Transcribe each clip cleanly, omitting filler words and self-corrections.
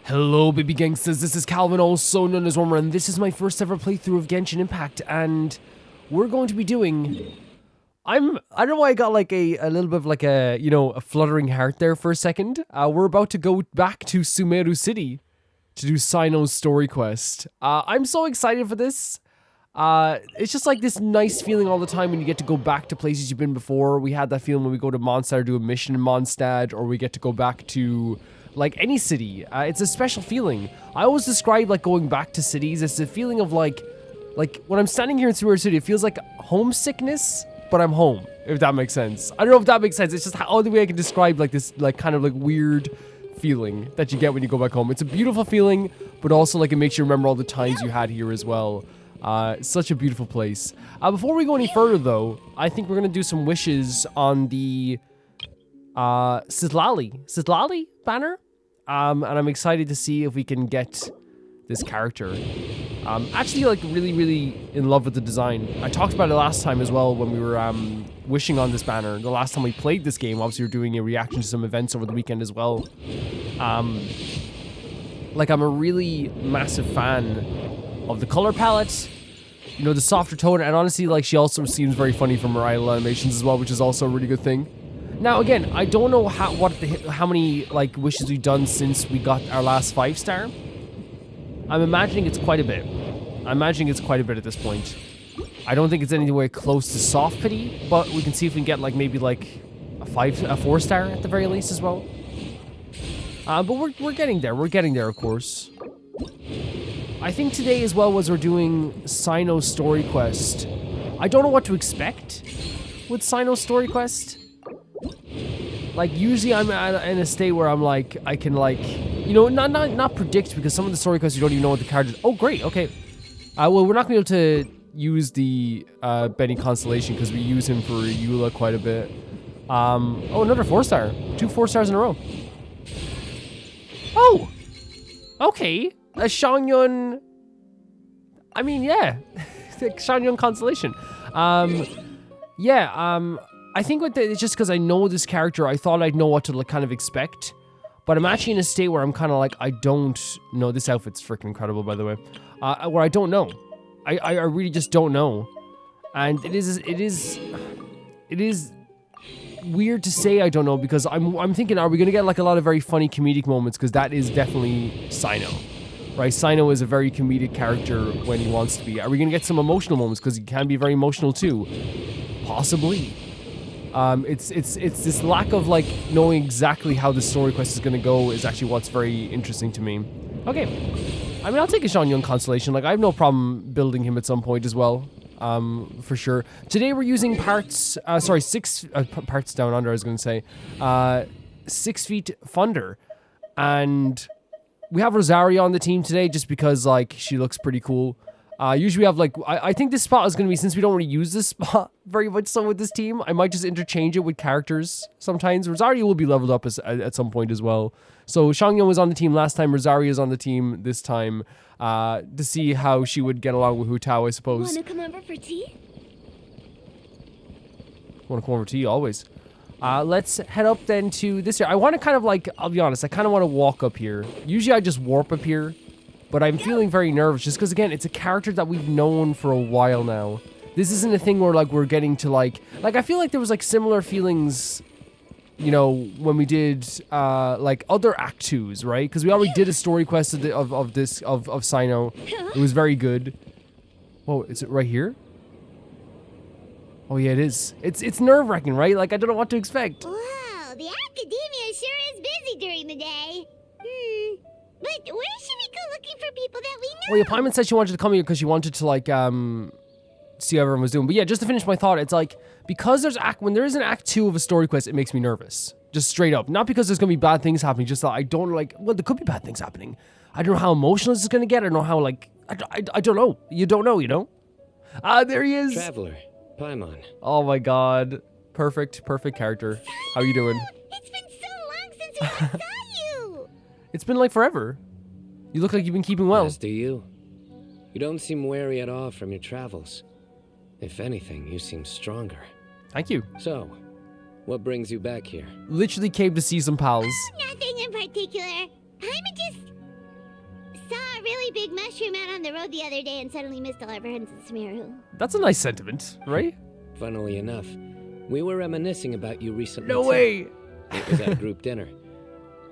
Hello baby gangsters, this is Calvin, also known as Wormer, and this is my first ever playthrough of Genshin Impact, and we're going to be doing... I don't know why I got like a little bit of like a, you know, a fluttering heart there for a second. We're about to go back to Sumeru City to do Cyno's story quest. I'm so excited for this. It's just like this nice feeling all the time when you get to go back to places you've been before. We had that feeling when we go to Mondstadt or do a mission in Mondstadt, or we get to go back to... like any city. It's a special feeling. I always describe like going back to cities. It's a feeling of like when I'm standing here in Cyber City, it feels like homesickness, but I'm home, if that makes sense. I don't know if that makes sense. It's just how the way I can describe like this like kind of like weird feeling that you get when you go back home. It's a beautiful feeling, but also like it makes you remember all the times you had here as well. Such a beautiful place. Before we go any further though, I think we're gonna do some wishes on the Sitlali banner. And I'm excited to see if we can get this character. Actually, like, really in love with the design. I talked about it last time as well when we were wishing on this banner. The last time we played this game, obviously we were doing a reaction to some events over the weekend as well. Like, I'm a really massive fan of the color palette, you know, the softer tone, and honestly, like, she also seems very funny from her idle animations as well, which is also a really good thing. Now again, I don't know how many like wishes we've done since we got our last 5-star. I'm imagining it's quite a bit. I'm imagining it's quite a bit at this point. I don't think it's anywhere close to soft pity, but we can see if we can get like maybe like a 4-star at the very least as well. But we're getting there. We're getting there, of course. I think today as well was we're doing Cyno's story quest. I don't know what to expect with Cyno's story quest. Like, usually I'm in a state where I'm like, I can like, you know, not predict, because some of the story quests you don't even know what the characters... Oh, great, okay. Well, we're not going to be able to use the Benny Constellation, because we use him for Eula quite a bit. Oh, another 4-star. 2 4-stars in a row. Oh! Okay. A Shangyun... I mean, yeah. Shangyun Constellation. I think it's just because I know this character, I thought I'd know what to like, kind of expect. But I'm actually in a state where I'm kind of like, I don't know. This outfit's freaking incredible, by the way. Where I don't know. I really just don't know. And it is weird to say I don't know, because I'm thinking, are we going to get like a lot of very funny comedic moments? Because that is definitely Cyno. Right? Cyno is a very comedic character when he wants to be. Are we going to get some emotional moments? Because he can be very emotional too. Possibly. It's this lack of like knowing exactly how the story quest is gonna go is actually what's very interesting to me. Okay, I mean, I'll take a Shangyun Constellation. Like, I have no problem building him at some point as well, for sure. Today we're using parts, 6 parts down under. I was gonna say, 6 feet Thunder, and we have Rosaria on the team today just because like she looks pretty cool. Usually we have like, I think this spot is going to be, since we don't really use this spot very much so with this team, I might just interchange it with characters sometimes. Rosaria will be leveled up at some point as well. So Shangyun was on the team last time, Rosaria is on the team this time, to see how she would get along with Hu Tao, I suppose. Want to come over for tea? Want to come over to tea, always. Let's head up then to this here. I want to kind of like, I'll be honest, I kind of want to walk up here. Usually I just warp up here. But I'm feeling very nervous just because, again, it's a character that we've known for a while now. This isn't a thing where, like, we're getting to, like, I feel like there was, like, similar feelings, you know, when we did, like, other Act 2s, right? Because we already did a story quest of Cyno. It was very good. Whoa, is it right here? Oh, yeah, it is. It's nerve-wracking, right? Like, I don't know what to expect. Wow, the academia sure is busy during the day. But where should we go looking for people that we know? Well, your Paimon said she wanted to come here because she wanted to, like, see how everyone was doing. But yeah, just to finish my thought, it's like, because when there is an Act 2 of a story quest, it makes me nervous. Just straight up. Not because there's going to be bad things happening, just that I don't, like, well, there could be bad things happening. I don't know how emotional this is going to get. I don't know how, like, I don't know. You don't know, you know? There he is. Traveler, Paimon. Oh my god. Perfect character. How you doing? It's been so long since we last saw you. It's been like forever. You look like you've been keeping well. As do you. You don't seem weary at all from your travels. If anything, you seem stronger. Thank you. So, what brings you back here? Literally came to see some pals. Nothing in particular. I'm just really big mushroom out on the road the other day and suddenly missed all our friends in sumeru. That's a nice sentiment, right? Funnily enough, we were reminiscing about you recently. No too. way! It was at group dinner.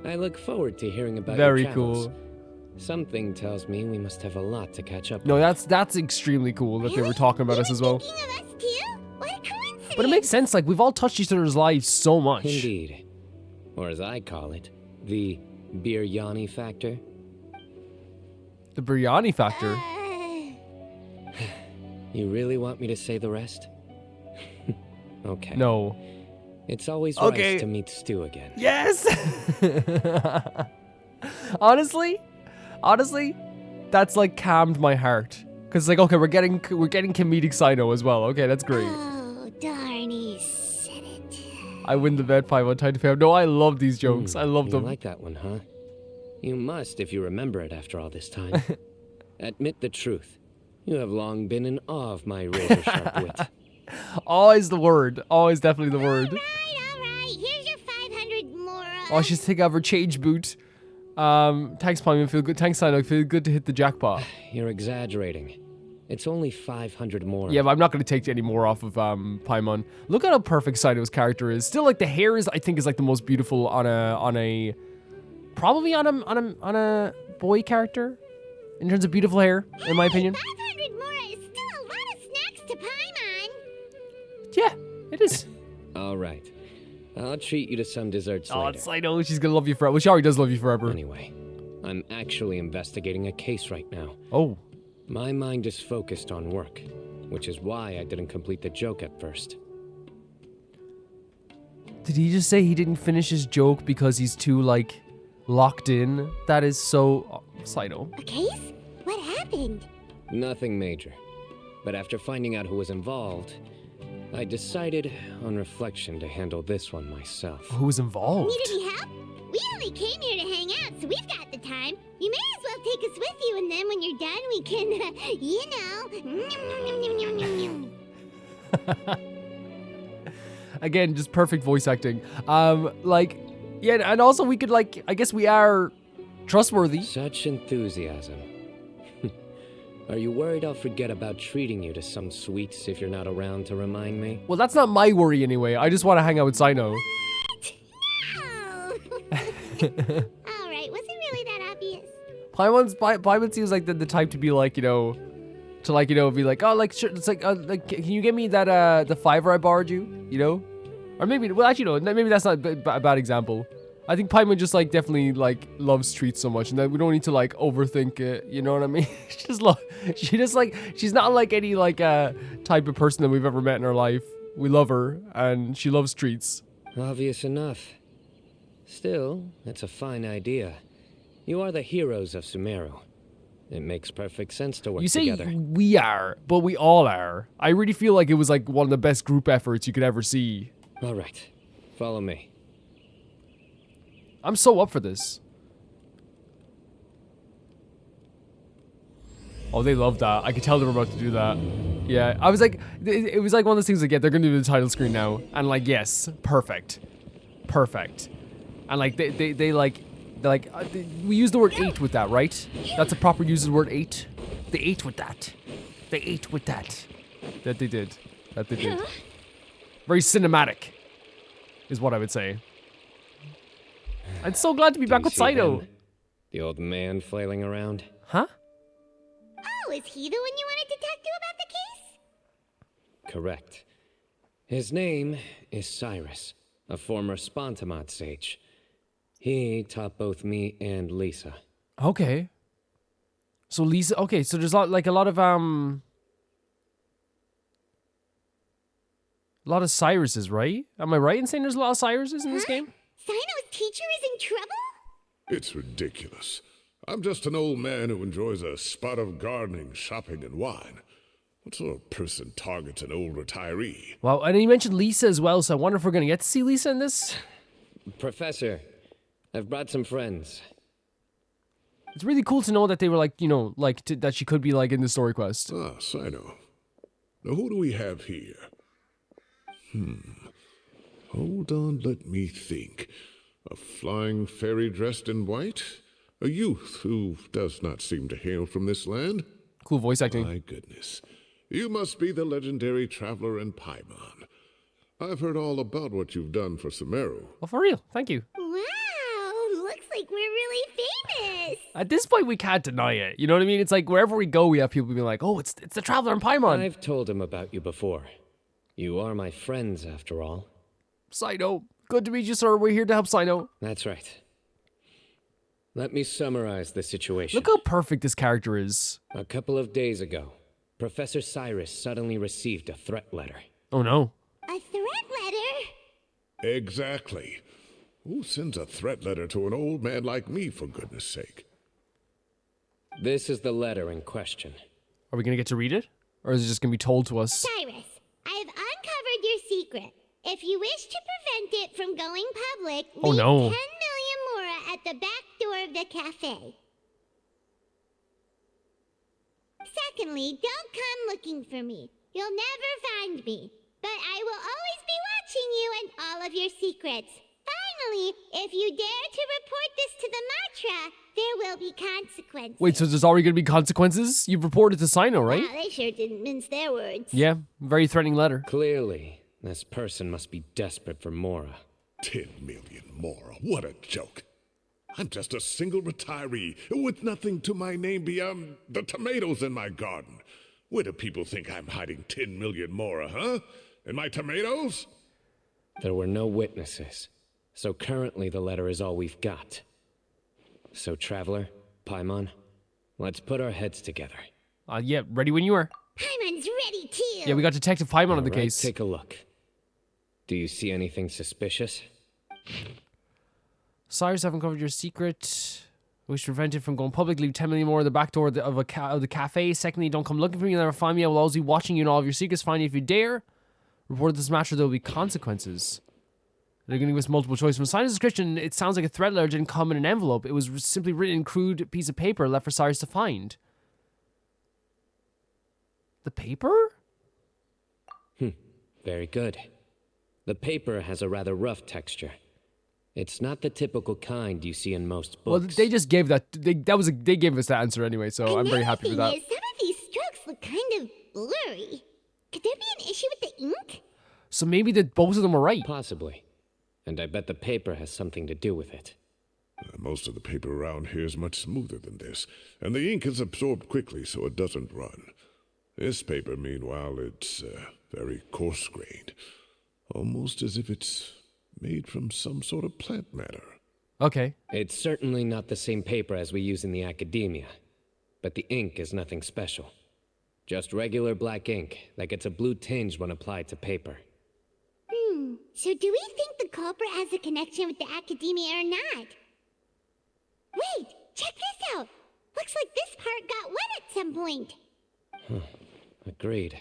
I look forward to hearing about Very your travels. cool. Something tells me we must have a lot to catch up No, on. that's extremely cool that they were talking about us as well. Thinking of us too? What a coincidence! But it makes sense, like, we've all touched each other's lives so much. Indeed. Or as I call it, the biryani factor. The biryani factor. You really want me to say the rest? Okay. No. It's always Okay. nice to meet Stu again. Yes! honestly, that's like calmed my heart. Cause it's like, okay, we're getting comedic Cyno as well. Okay, that's great. Oh, darn, he said it. I win the vet pie one time to fail. No, I love these jokes. I love You them. like that one, huh? You must if you remember it after all this time. Admit the truth. You have long been in awe of my razor-sharp wit. Always the word. Always definitely the word. All right. Here's your 500 more. Oh, she's taking out her change boot. Thanks, Paimon. Feel good. Thanks, Cyno. Feel good to hit the jackpot. You're exaggerating. It's only 500 more. Yeah, but I'm not going to take any more off of Paimon. Look at how perfect Cyno's character is. Still, like, the hair is, I think, is like the most beautiful on a probably on a boy character in terms of beautiful hair, in my opinion. 500 more is still a lot of snacks to Paimon. Yeah, it is. All right. I'll treat you to some desserts Oh, later. it's Cyno. She's gonna love you forever. Well, she already does love you forever. Anyway, I'm actually investigating a case right now. Oh, My mind is focused on work, which is why I didn't complete the joke at first. did he just say he didn't finish his joke because he's too like locked in? That is so Cyno. A case? What happened? Nothing major. But after finding out who was involved, I decided on reflection to handle this one myself. Who's involved? Need any help? We only came here to hang out, so we've got the time. You may as well take us with you, and then when you're done, we can, Again, just perfect voice acting. Like, yeah, and also we could like, I guess we are trustworthy. Such enthusiasm. Are you worried I'll forget about treating you to some sweets if you're not around to remind me? Well, that's not my worry anyway. I just want to hang out with Cyno. No! All right, was it really that obvious? Paimon seems like the type to be like, you know, to like, you know, be like, oh, like, sure, it's like can you give me that, the $5 I borrowed you, you know? Or maybe, well, actually, no, maybe that's not a bad example. I think Paimon just, like, definitely, like, loves treats so much, and that we don't need to, like, overthink it, you know what I mean? She's not, like, any, like, type of person that we've ever met in our life. We love her, and she loves treats. Obvious enough. Still, it's a fine idea. You are the heroes of Sumeru. It makes perfect sense to work You say together. we are, but we all are. I really feel like it was, like, one of the best group efforts you could ever see. All right, follow me. I'm so up for this. Oh, they love that. I could tell they were about to do that. Yeah, I was like, it was like one of those things like, yeah, they're gonna do the title screen now. And like, yes, perfect. Perfect. And like, we use the word 8 with that, right? That's a proper use of the word 8. They ate with that. They ate with that. That they did. That they did. Very cinematic, is what I would say. I'm so glad to be back Do with you see Cyno. him? The old man flailing around? Huh? Oh, is he the one you wanted to talk to about the case? Correct. His name is Cyrus, a former Spontamot sage. He taught both me and Lisa. Okay. So Lisa, okay, so there's a lot of Cyruses, right? Am I right in saying there's a lot of Cyruses in this game? Cyno's teacher is in trouble? It's ridiculous. I'm just an old man who enjoys a spot of gardening, shopping, and wine. What sort of person targets an old retiree? Well, and you mentioned Lisa as well, so I wonder if we're gonna get to see Lisa in this. Professor, I've brought some friends. It's really cool to know that they were like, you know, like that she could be like in the story quest. Ah, Cyno. Now who do we have here? Hold on, let me think. A flying fairy dressed in white? A youth who does not seem to hail from this land. Cool voice acting. My goodness. You must be the legendary traveler in Paimon. I've heard all about what you've done for Sumeru. Oh, for real. Thank you. Wow, looks like we're really famous. At this point, we can't deny it. You know what I mean? It's like wherever we go, we have people being like, oh, it's the Traveler in Paimon. I've told him about you before. You are my friends, after all. Cyno. Good to meet you, sir. We're here to help Cyno. That's right. Let me summarize the situation. Look how perfect this character is. A couple of days ago, Professor Cyrus suddenly received a threat letter. Oh, no. A threat letter? Exactly. Who sends a threat letter to an old man like me, for goodness sake? This is the letter in question. Are we going to get to read it? Or is it just going to be told to us? Cyrus, I have uncovered your secret. If you wish to prevent it from going public, Oh, leave no. 10 million mora at the back door of the cafe. Secondly, don't come looking for me. You'll never find me. But I will always be watching you and all of your secrets. Finally, if you dare to report this to the Matra, there will be consequences. Wait, so there's already going to be consequences? You've reported to Cyno, right? Wow, they sure didn't mince their words. Yeah, very threatening letter. Clearly, this person must be desperate for Mora. 10 million more. What a joke. I'm just a single retiree with nothing to my name beyond the tomatoes in my garden. Where do people think I'm hiding 10 million more, huh? In my tomatoes? There were no witnesses, so currently the letter is all we've got. So, Traveler, Paimon, let's put our heads together. Yeah, ready when you are. Paimon's ready too. Yeah, we got Detective Paimon on the All right, case. take a look. Do you see anything suspicious? Cyrus, haven't covered your secret. Wish to prevent it from going public. Leave 10 million more at the back door of the cafe. Secondly, don't come looking for me. You'll never find me. I will always be watching you and all of your secrets. Find you if you dare. Report this matter, there will be consequences. They're going to give us multiple choices. From Cyrus' description, it sounds like a threat letter didn't come in an envelope. It was simply written in crude piece of paper left for Cyrus to find. The paper? Very good. The paper has a rather rough texture. It's not the typical kind you see in most books. Well, they just gave that. They gave us that answer anyway, so I'm very happy with that. Some of these strokes look kind of blurry. Could there be an issue with the ink? So maybe that both of them were right. Possibly. And I bet the paper has something to do with it. Most of the paper around here is much smoother than this, and the ink is absorbed quickly so it doesn't run. This paper, meanwhile, it's very coarse-grained, almost as if it's made from some sort of plant matter. Okay. It's certainly not the same paper as we use in the academia, but the ink is nothing special. Just regular black ink that gets a blue tinge when applied to paper. So do we think the culprit has a connection with the academia or not? Wait, check this out. Looks like this part got wet at some point. Agreed.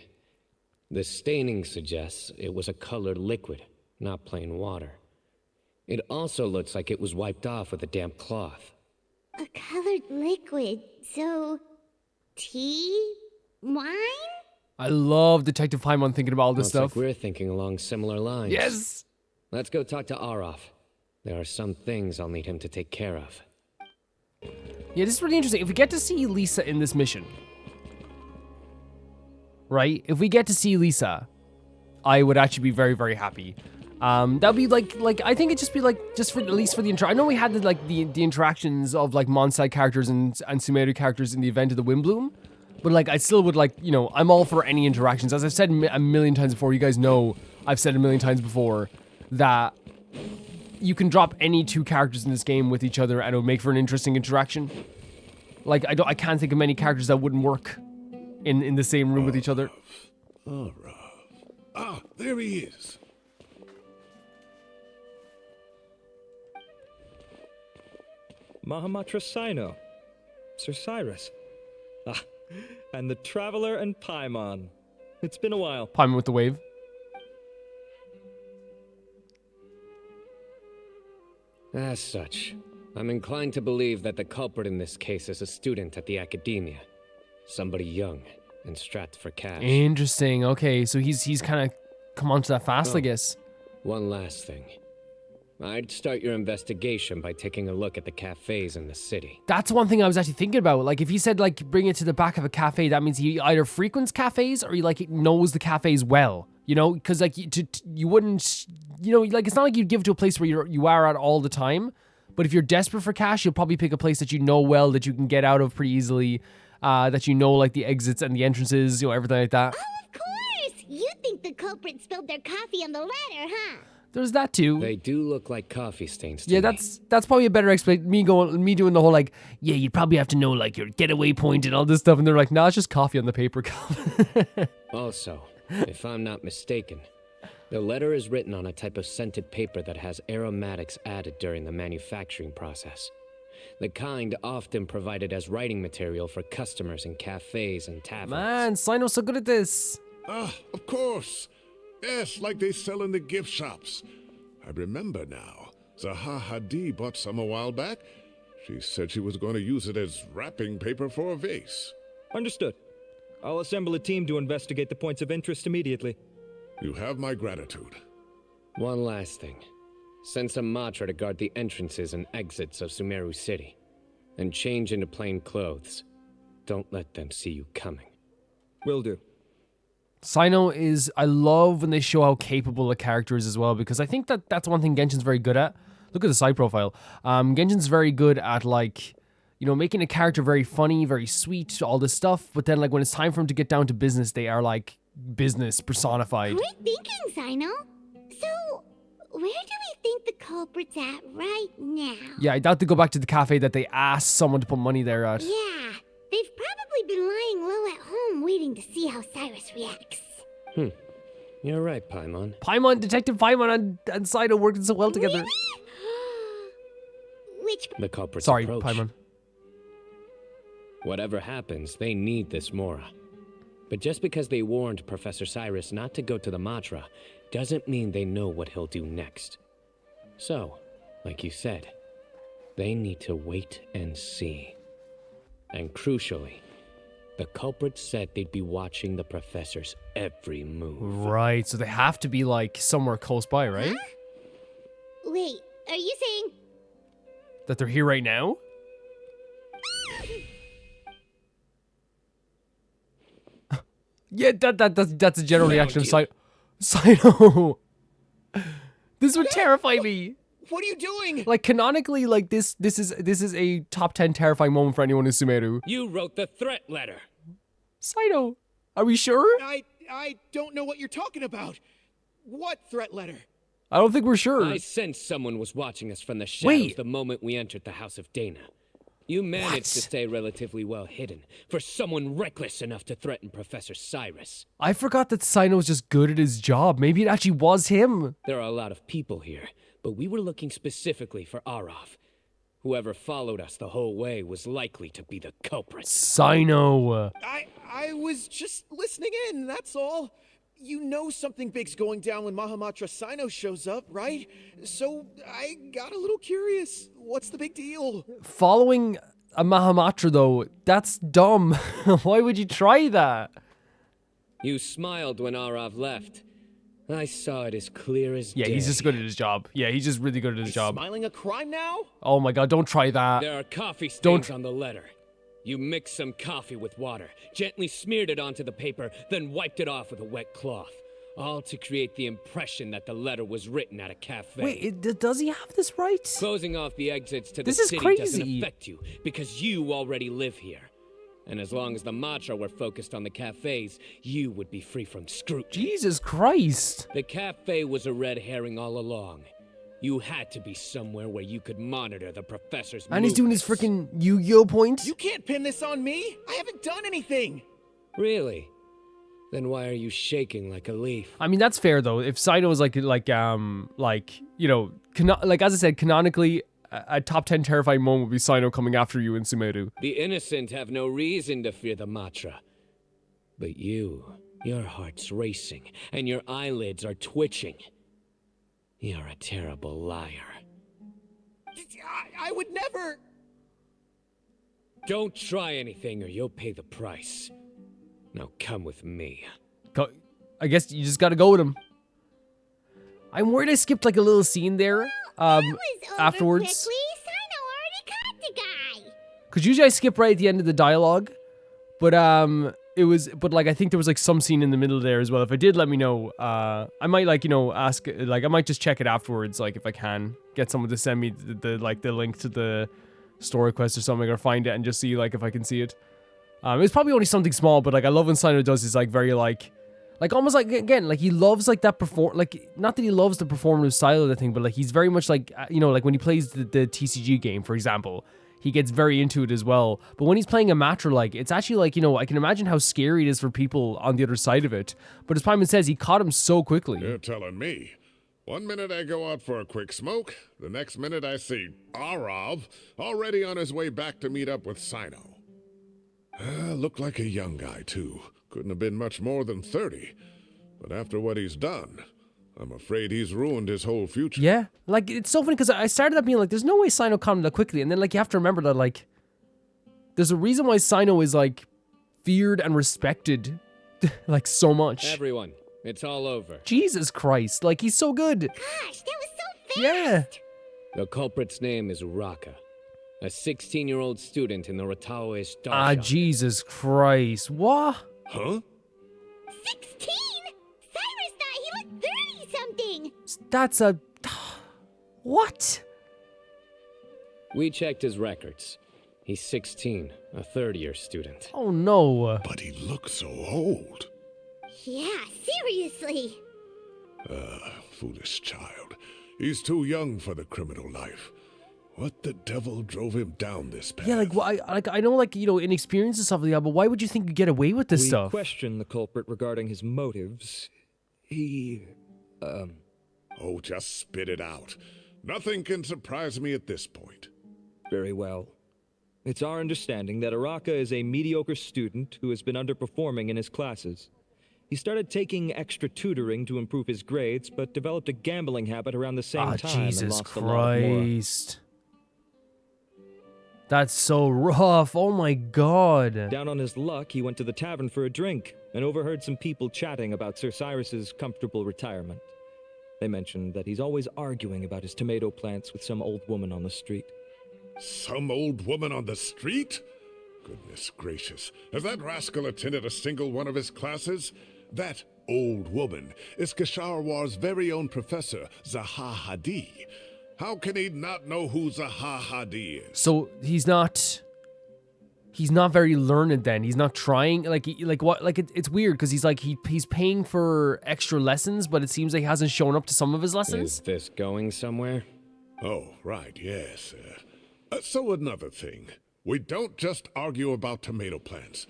The staining suggests it was a colored liquid, not plain water. It also looks like it was wiped off with a damp cloth. A colored liquid. So, tea? Wine? I love Detective Paimon thinking about all this Looks stuff. like we're thinking along similar lines. Yes! Let's go talk to Arof. There are some things I'll need him to take care of. Yeah, this is really interesting. If we get to see Lisa in this mission, right? If we get to see Lisa, I would actually be very, very happy. That'd be like I think it'd just be like just for at least for the intro. I know we had the interactions of like Monsai characters and Sumeru characters in the event of the Windbloom, but like I still would like, you know, I'm all for any interactions. As I've said a million times before, you guys know I've said a million times before that you can drop any two characters in this game with each other and it would make for an interesting interaction. Like I can't think of many characters that wouldn't work in the same room with each other. Ah, there he is. Mahamatra Cyno, Sir Cyrus. Ah, and the Traveler and Paimon. It's been a while. Paimon with the wave. As such, I'm inclined to believe that the culprit in this case is a student at the academia. Somebody young and strapped for cash. Interesting. Okay, so he's kind of come onto that fast, I guess. One last thing. I'd start your investigation by taking a look at the cafes in the city. That's one thing I was actually thinking about. Like, if he said, like, bring it to the back of a cafe, that means he either frequents cafes or he, like, knows the cafes well. You know? Because, like, you wouldn't... You know, like, it's not like you'd give it to a place where you are at all the time. But if you're desperate for cash, you'll probably pick a place that you know well, that you can get out of pretty easily. That you know, like, the exits and the entrances, you know, everything like that. Oh, of course! You think the culprit spilled their coffee on the ladder, huh? There's that too. They do look like coffee stains to Yeah, me. that's probably a better explanation. Me doing the whole like, yeah, you'd probably have to know like your getaway point and all this stuff, and they're like, nah, it's just coffee on the paper cup. Also, if I'm not mistaken, the letter is written on a type of scented paper that has aromatics added during the manufacturing process. The kind often provided as writing material for customers in cafes and taverns. Man, Cyno's so good at this. Ah, of course. Yes, like they sell in the gift shops. I remember now. Zaha Hadi bought some a while back. She said she was going to use it as wrapping paper for a vase. Understood. I'll assemble a team to investigate the points of interest immediately. You have my gratitude. One last thing. Send some Matra to guard the entrances and exits of Sumeru City. And change into plain clothes. Don't let them see you coming. Will do. Cyno is... I love when they show how capable a character is as well, because I think that's one thing Genshin's very good at. Look at the side profile. Genshin's very good at, like, you know, making a character very funny, very sweet, all this stuff, but then, like, when it's time for them to get down to business, they are, like, business personified. Great thinking, Cyno. So, where do we think the culprit's at right now? Yeah, I doubt they go back to the cafe that they asked someone to put money there at. Yeah, they've probably been lying low at home waiting to see how Cyrus reacts. You're right, Paimon. Paimon, Detective Paimon and Cyno working so well together. Really? Which... The culprit's Sorry, approach. Paimon. Whatever happens, they need this Mora. But just because they warned Professor Cyrus not to go to the Matra, doesn't mean they know what he'll do next. So, like you said, they need to wait and see. And crucially, the culprit said they'd be watching the professor's every move. Right, so they have to be, like, somewhere close by, right? Wait, are you saying... That they're here right now? Yeah, that's a general reaction of Cyno. This would terrify me. What are you doing? Like, canonically, like, this is a top 10 terrifying moment for anyone in Sumeru. You wrote the threat letter. Cyno, are we sure? I don't know what you're talking about. What threat letter? I don't think we're sure. I sensed someone was watching us from the shadows Wait. the moment we entered the House of Dana. You managed to stay relatively well hidden for someone reckless enough to threaten Professor Cyrus. I forgot that Cyno's just good at his job. Maybe it actually was him. There are a lot of people here, but we were looking specifically for Arav. Whoever followed us the whole way was likely to be the culprit. Cyno. I was just listening in, that's all. You know something big's going down when Mahamatra Cyno shows up, right? So I got a little curious. What's the big deal? Following a Mahamatra, though, that's dumb. Why would you try that? You smiled when Arav left. I saw it as clear as day. Yeah, he's just good at his job. Yeah, he's just really good at his job. Smiling a crime now? Oh my god, don't try that. There are coffee stains on the letter. You mixed some coffee with water, gently smeared it onto the paper, then wiped it off with a wet cloth. All to create the impression that the letter was written at a cafe. Wait, does he have this right? Closing off the exits to the This is city crazy. doesn't affect you, because you already live here. And as long as the Matra were focused on the cafes, you would be free from scrutiny. Jesus Christ. The cafe was a red herring all along. You had to be somewhere where you could monitor the professor's And he's doing his movements. freaking Yu-Gi-Oh point. You can't pin this on me. I haven't done anything. Really? Then why are you shaking like a leaf? I mean, that's fair though. If Cyno is like you know, like as I said, canonically, a top 10 terrifying moment would be Cyno coming after you in Sumeru. The innocent have no reason to fear the Matra. But you, your heart's racing, and your eyelids are twitching. You're a terrible liar. I would never... Don't try anything or you'll pay the price. Now come with me. I guess you just gotta go with him. I'm worried I skipped like a little scene there. Was over afterwards. quickly. Cyno already caught the guy. Because usually I skip right at the end of the dialogue, but like I think there was like some scene in the middle there as well. If I did, let me know. I might like ask like I might just check it afterwards, like if I can get someone to send me the link to the story quest or something, or find it and just see like if I can see it. It's probably only something small, but like I love when Cyno does is like very like almost like again like he loves like that not that he loves the performative style of the thing, but like he's very much like like when he plays the TCG game, for example. He gets very into it as well. But when he's playing a Matra, like, it's actually like, I can imagine how scary it is for people on the other side of it. But as Paimon says, he caught him so quickly. You're telling me. 1 minute I go out for a quick smoke, the next minute I see Arav already on his way back to meet up with Cyno. Looked like a young guy, too. Couldn't have been much more than 30. But after what he's done, I'm afraid he's ruined his whole future. Yeah, like, it's so funny because I started out being like, there's no way Cyno caught him that quickly. And then, like, you have to remember that, like, there's a reason why Cyno is, like, feared and respected, like, so much. Everyone, it's all over. Jesus Christ, like, he's so good. Gosh, that was so fast. Yeah. The culprit's name is Raka, a 16-year-old student in the Rataoish Darshan. Jesus Christ. What? Huh? 16? Cyrus thought he looked 30-something. That's a... What? We checked his records. He's 16, a third-year student. Oh, no. But he looks so old. Yeah, seriously. Foolish child. He's too young for the criminal life. What the devil drove him down this path? Yeah, like, well, I know, like, inexperience and stuff like that, but why would you think you get away with this We stuff? questioned the culprit regarding his motives. He, Oh, just spit it out. Nothing can surprise me at this point. very well. It's our understanding that Araka is a mediocre student who has been underperforming in his classes. He started taking extra tutoring to improve his grades, but developed a gambling habit around the same time and Jesus lost a lot more. Christ. That's so rough. Oh my god. Down on his luck, he went to the tavern for a drink and overheard some people chatting about Sir Cyrus's comfortable retirement. They mentioned that he's always arguing about his tomato plants with some old woman on the street. Some old woman on the street? Goodness gracious. Has that rascal attended a single one of his classes? That old woman is Kasharwar's very own professor, Zaha Hadi. How can he not know who Zaha Hadi is? So he's not very learned then. He's not trying it's weird because he's paying for extra lessons, but it seems like he hasn't shown up to some of his lessons. Is this going somewhere? Oh, right, yes. So another thing. We don't just argue about tomato plants.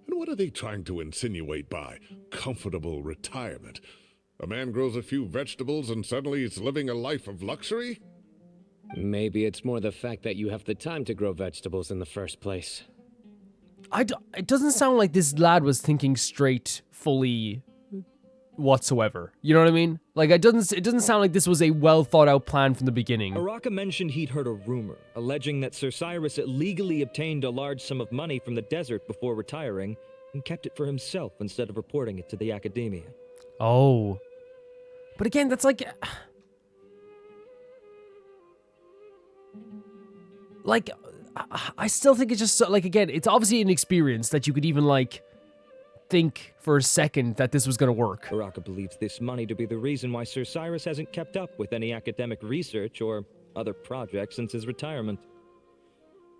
And what are they trying to insinuate by comfortable retirement? A man grows a few vegetables and suddenly he's living a life of luxury? Maybe it's more the fact that you have the time to grow vegetables in the first place. It doesn't sound like this lad was thinking straight fully whatsoever. You know what I mean? Like it doesn't sound like this was a well thought out plan from the beginning. Araka mentioned he'd heard a rumor, alleging that Sir Cyrus illegally obtained a large sum of money from the desert before retiring and kept it for himself instead of reporting it to the academia. Oh. But again, that's like I still think it's just like, again, it's obviously an experience that you could even like think for a second that this was going to work. Araka believes this money to be the reason why Sir Cyrus hasn't kept up with any academic research or other projects since his retirement.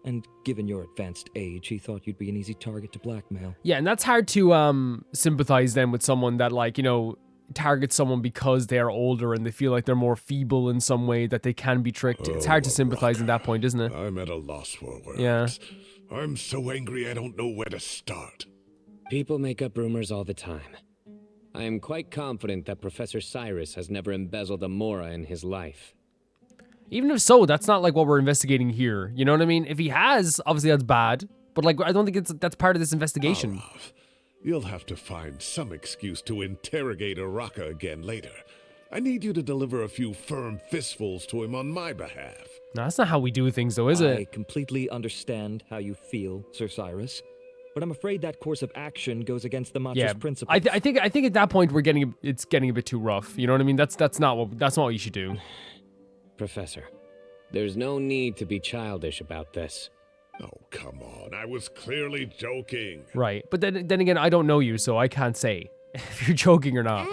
And given your advanced age, he thought you'd be an easy target to blackmail. Yeah, and that's hard to sympathize then with someone that like, targets someone because they're older and they feel like they're more feeble in some way, that they can be tricked. It's hard to sympathize in that point, isn't it? I'm at a loss for words. Yeah. I'm so angry I don't know where to start. People make up rumors all the time. I am quite confident that Professor Cyrus has never embezzled a Mora in his life. Even if so, that's not like what we're investigating here. You know what I mean? If he has, obviously that's bad. But like, I don't think that's part of this investigation. Arav, you'll have to find some excuse to interrogate Araka again later. I need you to deliver a few firm fistfuls to him on my behalf. No, that's not how we do things though, is I it? completely understand how you feel, Sir Cyrus, but I'm afraid that course of action goes against the Matra's Yeah, principles. I think at that point it's getting a bit too rough. You know what I mean? That's not what you should do. Professor, there's no need to be childish about this. Oh, come on. I was clearly joking. Right. But then again, I don't know you, so I can't say if you're joking or not. Okay.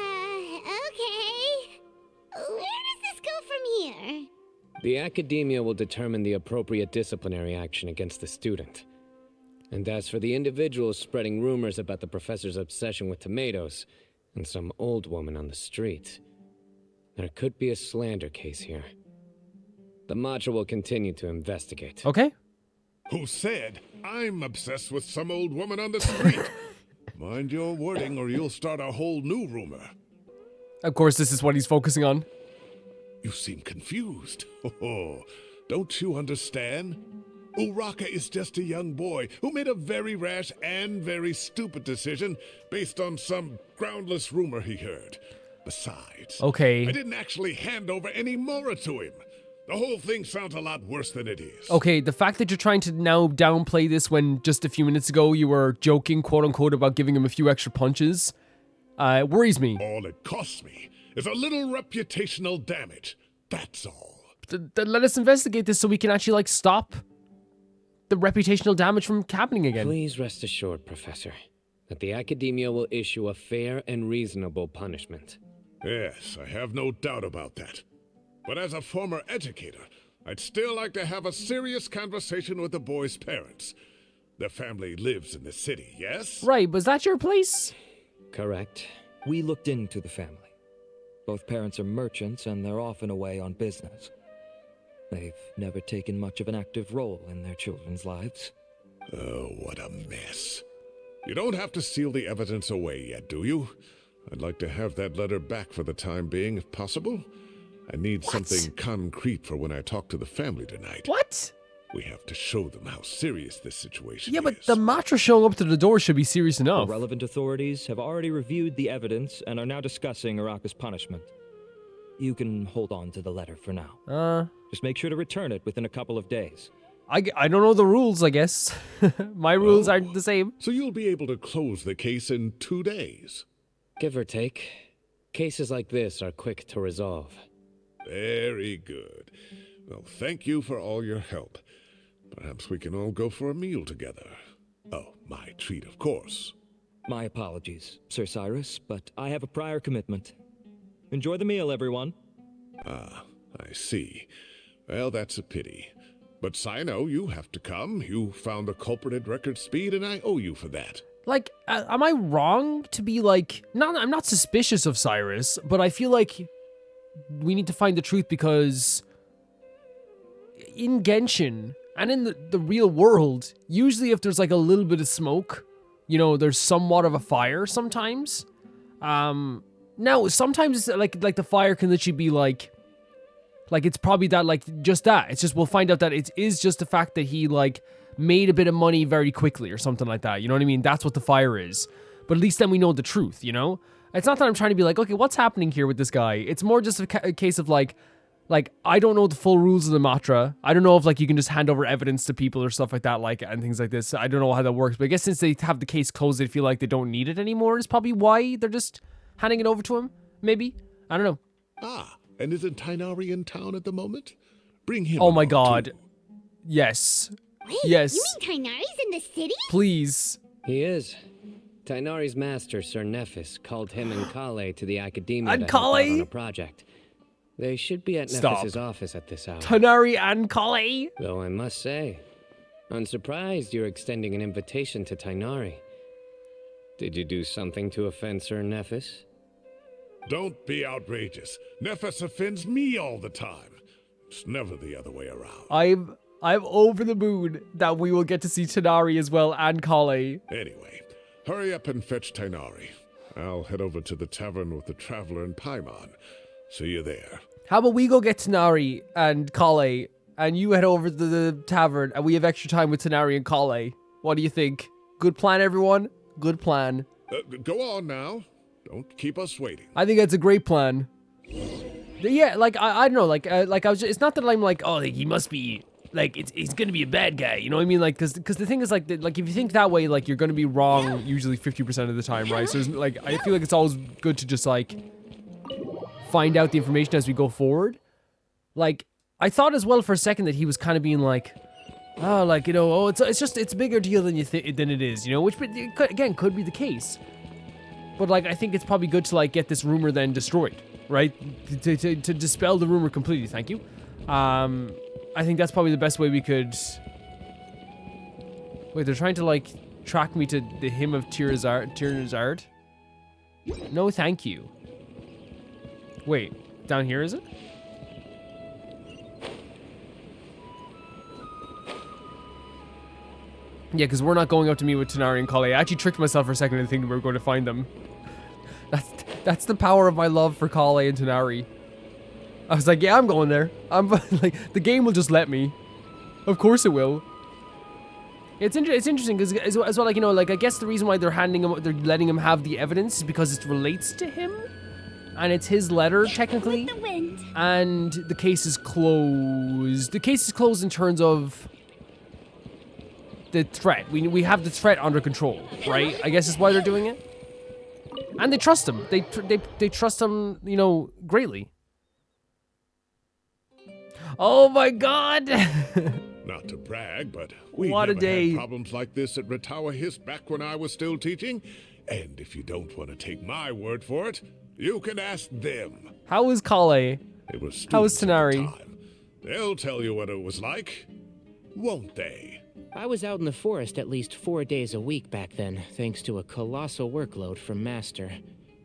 Where does this go from here? The academia will determine the appropriate disciplinary action against the student. And as for the individuals spreading rumors about the professor's obsession with tomatoes and some old woman on the street, there could be a slander case here. The Matra will continue to investigate. Okay. Who said I'm obsessed with some old woman on the street? Mind your wording or you'll start a whole new rumor. Of course, this is what he's focusing on. You seem confused. Oh, don't you understand? Uraka is just a young boy who made a very rash and very stupid decision based on some groundless rumor he heard. Besides, Okay. I didn't actually hand over any Mora to him. The whole thing sounds a lot worse than it is. Okay, the fact that you're trying to now downplay this when just a few minutes ago you were joking, quote unquote, about giving him a few extra punches, worries me. All it costs me is a little reputational damage. That's all. Then let us investigate this so we can actually, like, stop the reputational damage from happening again. Please rest assured, Professor, that the Academia will issue a fair and reasonable punishment. Yes, I have no doubt about that. But as a former educator, I'd still like to have a serious conversation with the boy's parents. Their family lives in the city, yes? Right, was that your place? Correct. We looked into the family. Both parents are merchants and they're often away on business. They've never taken much of an active role in their children's lives. Oh, what a mess. You don't have to seal the evidence away yet, do you? I'd like to have that letter back for the time being, if possible. I need something concrete for when I talk to the family tonight. What? We have to show them how serious this situation Yeah, is. but the Matra showing up to the door should be serious enough. The relevant authorities have already reviewed the evidence and are now discussing Araka's punishment. You can hold on to the letter for now. Just make sure to return it within a couple of days. I don't know the rules, I guess. My rules aren't the same. So you'll be able to close the case in 2 days. Give or take, cases like this are quick to resolve. Very good. Well, thank you for all your help. Perhaps we can all go for a meal together. Oh, my treat, of course. My apologies, Sir Cyrus, but I have a prior commitment. Enjoy the meal, everyone. Ah, I see. Well, that's a pity. But Cyno, you have to come. You found the culprit at record speed, and I owe you for that. Like, am I wrong to be like... I'm not suspicious of Cyrus, but I feel like we need to find the truth because in Genshin and in the real world, usually if there's like a little bit of smoke, you know, there's somewhat of a fire sometimes. Now, sometimes it's like the fire can literally be like it's probably that, like, just that. It's just, we'll find out that it is just the fact that he, like, made a bit of money very quickly or something like that. You know what I mean? That's what the fire is. But at least then we know the truth, you know? It's not that I'm trying to be like, okay, what's happening here with this guy? It's more just a case of, like, I don't know the full rules of the Matra. I don't know if, like, you can just hand over evidence to people or stuff like that, like, and things like this. I don't know how that works. But I guess since they have the case closed, they feel like they don't need it anymore is probably why they're just handing it over to him, maybe? I don't know. Ah, and isn't Tighnari in town at the moment? Bring him Oh my along, god. too. Yes. Wait, Yes. you mean Tighnari's in the city? Please. He is. Tighnari's master, Sir Nephis, called him and Kale to the Academia And to help out Kale? on a project. They should be at Stop. Nephis's office at this hour. Tighnari and Kale. Though I must say, I'm surprised you're extending an invitation to Tighnari. Did you do something to offend Sir Nephis? Don't be outrageous. Nephis offends me all the time. It's never the other way around. I'm over the moon that we will get to see Tighnari as well and Kale. Anyway, hurry up and fetch Tighnari. I'll head over to the tavern with the Traveler and Paimon. See you there. How about we go get Tighnari and Kale, and you head over to the tavern, and we have extra time with Tighnari and Kale. What do you think? Good plan, everyone? Good plan. Go on now. Don't keep us waiting. I think that's a great plan. Yeah, like, I don't know, like I was just, it's not that I'm like, oh, like, he must be, like, he's gonna be a bad guy, you know what I mean? Like, cause the thing is, like, if you think that way, like, you're gonna be wrong usually 50% of the time, right? So, like, I feel like it's always good to just, like, find out the information as we go forward. Like, I thought as well for a second that he was kind of being like, oh, like, you know, oh, it's a bigger deal than than it is, you know, which again could be the case. But like, I think it's probably good to like get this rumor then destroyed, right? To dispel the rumor completely. Thank you. I think that's probably the best way we could. Wait, they're trying to like track me to the hymn of Tyranizard. No, thank you. Wait, down here is it? Yeah, because we're not going up to meet with Tanari and Kale. I actually tricked myself for a second into thinking we were going to find them. That's the power of my love for Kale and Tanari. I was like, yeah, I'm going there. I'm like, the game will just let me. Of course it will. It's interesting because as well, like, you know, like, I guess the reason why they're letting him have the evidence is because it relates to him, and it's his letter technically. With the wind. And the case is closed. The case is closed in terms of the threat. We have the threat under control, right? I guess is why they're doing it. And they trust him. They trust him, you know, greatly. Oh my God! Not to brag, but we What a never day. had problems like this at Ratawa Hist back when I was still teaching. And if you don't want to take my word for it, you can ask them. How is Kale? It was How is students at the Tanari? time. They'll tell you what it was like, won't they? I was out in the forest at least 4 days a week back then, thanks to a colossal workload from Master.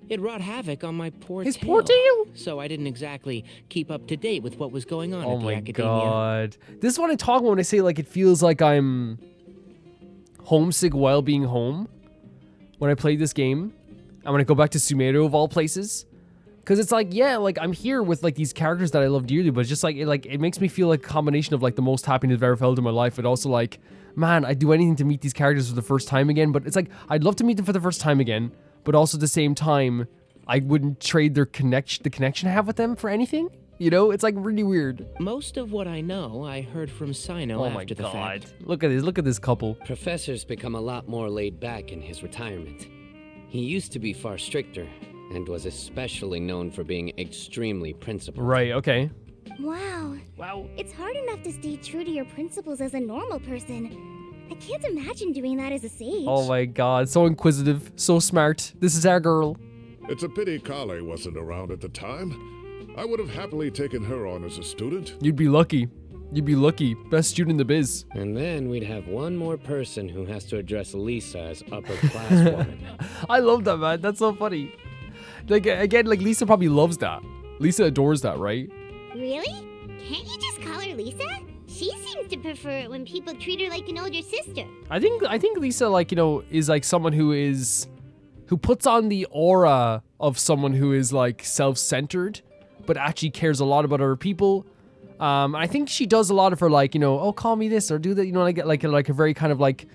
It wrought havoc on my poor His tail. poor tail? So I didn't exactly keep up to date with what was going on Oh at the my academia. God! This is what I talk about when I say like it feels like I'm homesick while being home when I play this game. I'm gonna go back to Sumeru of all places, because it's like, yeah, like I'm here with like these characters that I love dearly, but it's just like it makes me feel like a combination of like the most happiness I've ever felt in my life, and also like, man, I'd do anything to meet these characters for the first time again. But it's like I'd love to meet them for the first time again, but also at the same time, I wouldn't trade the connection I have with them for anything. You know, it's like really weird. Most of what I know, I heard from Cyno Oh my after the God! fact. Look at this couple. Professor's become a lot more laid back in his retirement. He used to be far stricter, and was especially known for being extremely principled. Right. Okay. Wow. Wow. It's hard enough to stay true to your principles as a normal person. I can't imagine doing that as a sage. Oh my God! So inquisitive, so smart. This is our girl. It's a pity Kale wasn't around at the time. I would have happily taken her on as a student. You'd be lucky. You'd be lucky. Best student in the biz. And then we'd have one more person who has to address Lisa as upper class woman. I love that, man. That's so funny. Like, again, like Lisa probably loves that. Lisa adores that, right? Really? Can't you just call her Lisa? She seems to prefer it when people treat her like an older sister. I think Lisa, like, you know, is like someone who puts on the aura of someone who is like self-centered, but actually cares a lot about other people. I think she does a lot of her, like, you know, oh, call me this or do that, you know, like a very kind of like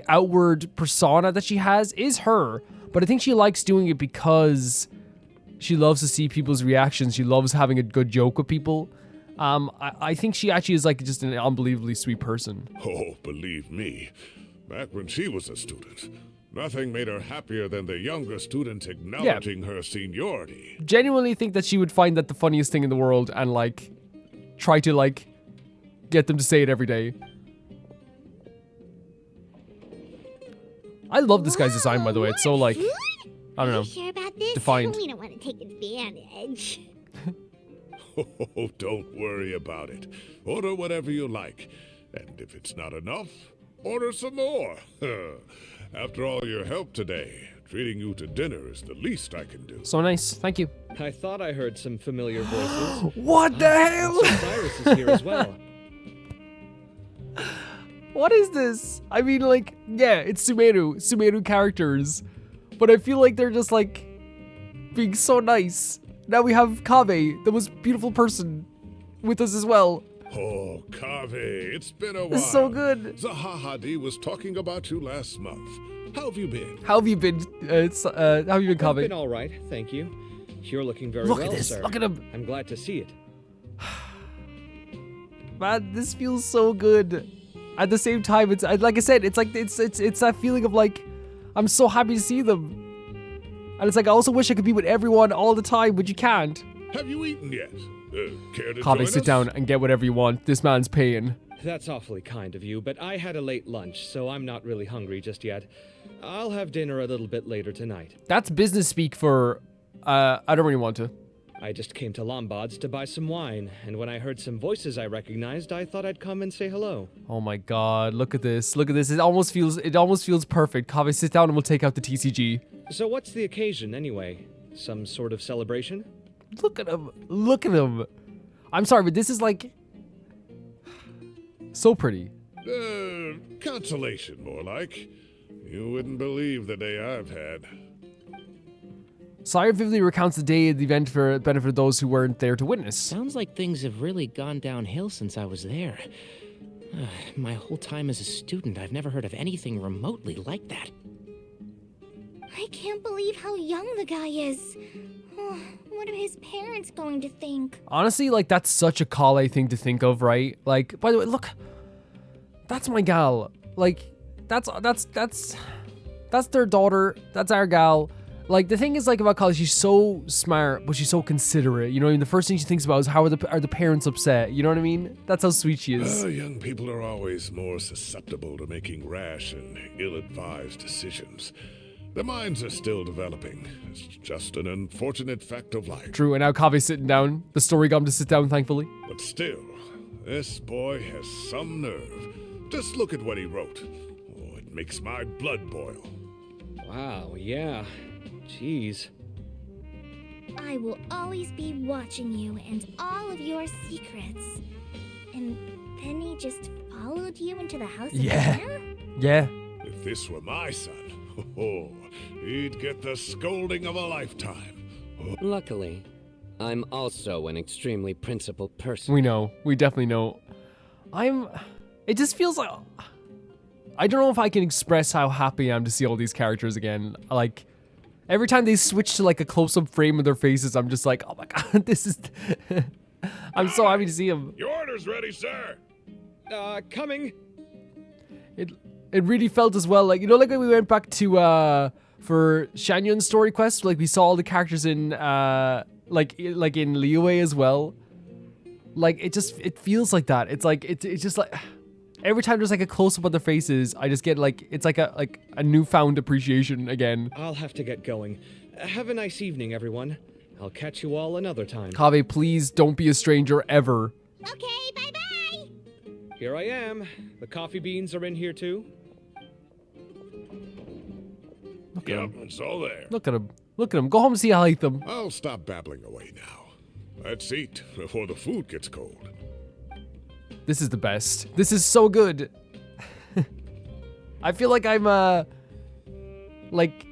outward persona that she has is her, but I think she likes doing it because she loves to see people's reactions. She loves having a good joke with people. I think she actually is like just an unbelievably sweet person. Oh, believe me, back when she was a student, nothing made her happier than the younger students acknowledging her seniority. Genuinely think that she would find that the funniest thing in the world and like try to like get them to say it every day. I love this guy's design, by the way. It's so like, I don't Are know, you sure about this? defined. We don't want to take advantage. Oh, don't worry about it. Order whatever you like. And if it's not enough, order some more. After all your help today, treating you to dinner is the least I can do. So nice. Thank you. I thought I heard some familiar voices. What the hell? Cyrus is here as well. What is this? I mean, like, yeah, it's Sumeru characters, but I feel like they're just like being so nice. Now we have Kave, the most beautiful person, with us as well. Oh, Kave, it's been a while. This is so good. Zahahadi was talking about you last month. How have you been? How have you been? How have you been, I've Kave? been all right, thank you. You're looking very Look well, at this. sir. Look at him. I'm glad to see it. Man, this feels so good. At the same time, it's like I said, it's like it's that feeling of like I'm so happy to see them, and it's like I also wish I could be with everyone all the time, but you can't. Have you eaten yet? Care to Kaveh, join sit us? down and get whatever you want. This man's paying. That's awfully kind of you, but I had a late lunch, so I'm not really hungry just yet. I'll have dinner a little bit later tonight. That's business speak for, I don't really want to. I just came to Lombard's to buy some wine, and when I heard some voices I recognized, I thought I'd come and say hello. Oh my god, look at this. Look at this. It almost feels perfect. Kaveh, sit down and we'll take out the TCG. So what's the occasion, anyway? Some sort of celebration? Look at him. Look at him. I'm sorry, but this is like so pretty. Consolation, more like. You wouldn't believe the day I've had. Sire vividly recounts the day of the event for benefit of those who weren't there to witness. Sounds like things have really gone downhill since I was there. My whole time as a student, I've never heard of anything remotely like that. I can't believe how young the guy is. Oh, what are his parents going to think? Honestly, like, that's such a Kale thing to think of, right? Like, by the way, look. That's my gal. Like, that's their daughter. That's our gal. Like, the thing is, like, about Kale, she's so smart, but she's so considerate. You know what I mean? The first thing she thinks about is how are the parents upset? You know what I mean? That's how sweet she is. Young people are always more susceptible to making rash and ill-advised decisions. Their minds are still developing. It's just an unfortunate fact of life. True, and now Kave's sitting down. The story got him to sit down, thankfully. But still, this boy has some nerve. Just look at what he wrote. Oh, it makes my blood boil. Wow, yeah. Jeez. I will always be watching you and all of your secrets. And then he just followed you into the house Yeah. again? Yeah. If this were my son, he'd get the scolding of a lifetime. Luckily, I'm also an extremely principled person. We know. We definitely know. It just feels like... I don't know if I can express how happy I am to see all these characters again. Like, every time they switch to, like, a close-up frame of their faces, I'm just like, oh my god, this is... I'm so happy to see them. Your order's ready, sir. Coming. It really felt as well, like, you know, like when we went back to, for Shanyun's story quest, like, we saw all the characters in, like in Liyue as well. Like, it feels like that. It's like, it's just like... Every time there's like a close-up on their faces, I just get like, it's like a newfound appreciation again. I'll have to get going. Have a nice evening, everyone. I'll catch you all another time. Kaveh, please don't be a stranger ever. Okay, bye-bye! Here I am. The coffee beans are in here too. Yep, it's all there. Look at him. Look at him. Go home and see Haitham. I'll stop babbling away now. Let's eat before the food gets cold. This is the best. This is so good. I feel like I'm, like,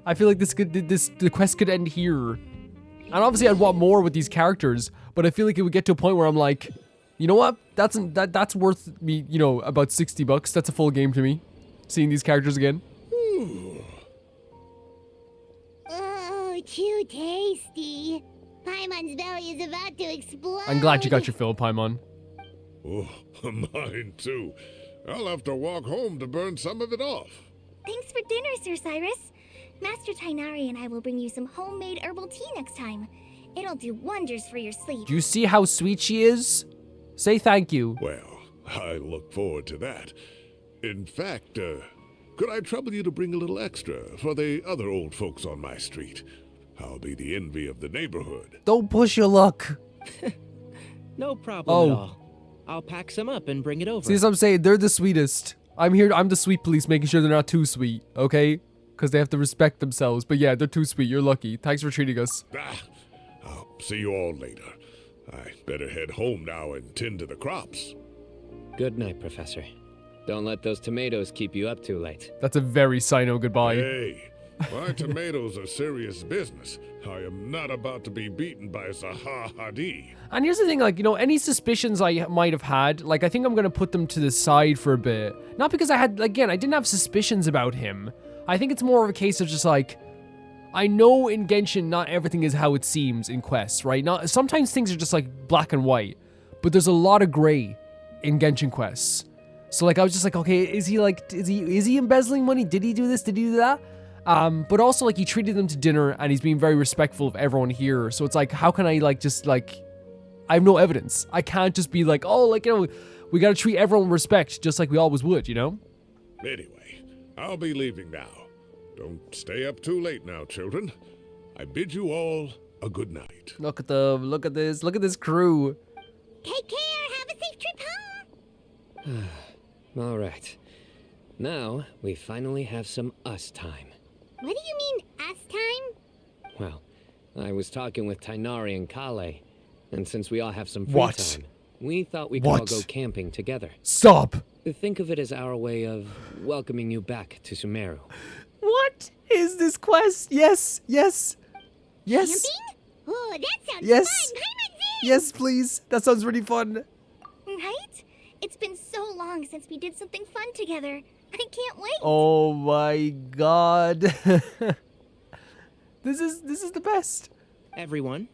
I feel like the quest could end here. And obviously I'd want more with these characters, but I feel like it would get to a point where I'm like, you know what? That's worth me, you know, about $60. That's a full game to me. Seeing these characters again. Oh, too tasty. Paimon's belly is about to explode. I'm glad you got your fill, Paimon. Oh, mine too. I'll have to walk home to burn some of it off. Thanks for dinner, Sir Cyrus. Master Tainari and I will bring you some homemade herbal tea next time. It'll do wonders for your sleep. Do you see how sweet she is? Say thank you. Well, I look forward to that. In fact, could I trouble you to bring a little extra for the other old folks on my street? I'll be the envy of the neighborhood. Don't push your luck. No problem at all. I'll pack some up and bring it over. See, as I'm saying, they're the sweetest. I'm the sweet police, making sure they're not too sweet, okay? Because they have to respect themselves. But yeah, they're too sweet. You're lucky. Thanks for treating us. I'll see you all later. I better head home now and tend to the crops. Good night, Professor. Don't let those tomatoes keep you up too late. That's a very Cyno goodbye. Hey, my tomatoes are serious business. I am not about to be beaten by Zaha Hadi. And here's the thing, like, you know, any suspicions I might have had, like, I think I'm going to put them to the side for a bit. Not because I didn't have suspicions about him. I think it's more of a case of just, like, I know in Genshin not everything is how it seems in quests, right? Sometimes things are just, like, black and white. But there's a lot of gray in Genshin quests. So, like, I was just like, okay, is he embezzling money? Did he do this? Did he do that? But also, like, he treated them to dinner and he's being very respectful of everyone here. So it's like, how can I, like, just, like, I have no evidence. I can't just be like, oh, like, we gotta treat everyone with respect, just like we always would, Anyway, I'll be leaving now. Don't stay up too late now, children. I bid you all a good night. Look at them. Look at this crew. Take care. Have a safe trip home. All right. Now, we finally have some us time. What do you mean, us time? Well, I was talking with Tainari and Kale, and since we all have some free What? time, we thought we could all What? go camping together. Stop. Think of it as our way of welcoming you back to Sumeru. What is this quest? Yes. Camping? Oh, that sounds Yes. fun. Pirates in! Yes, please. That sounds really fun. Right? It's been so long since we did something fun together. I can't wait. Oh my god. This is the best. Everyone,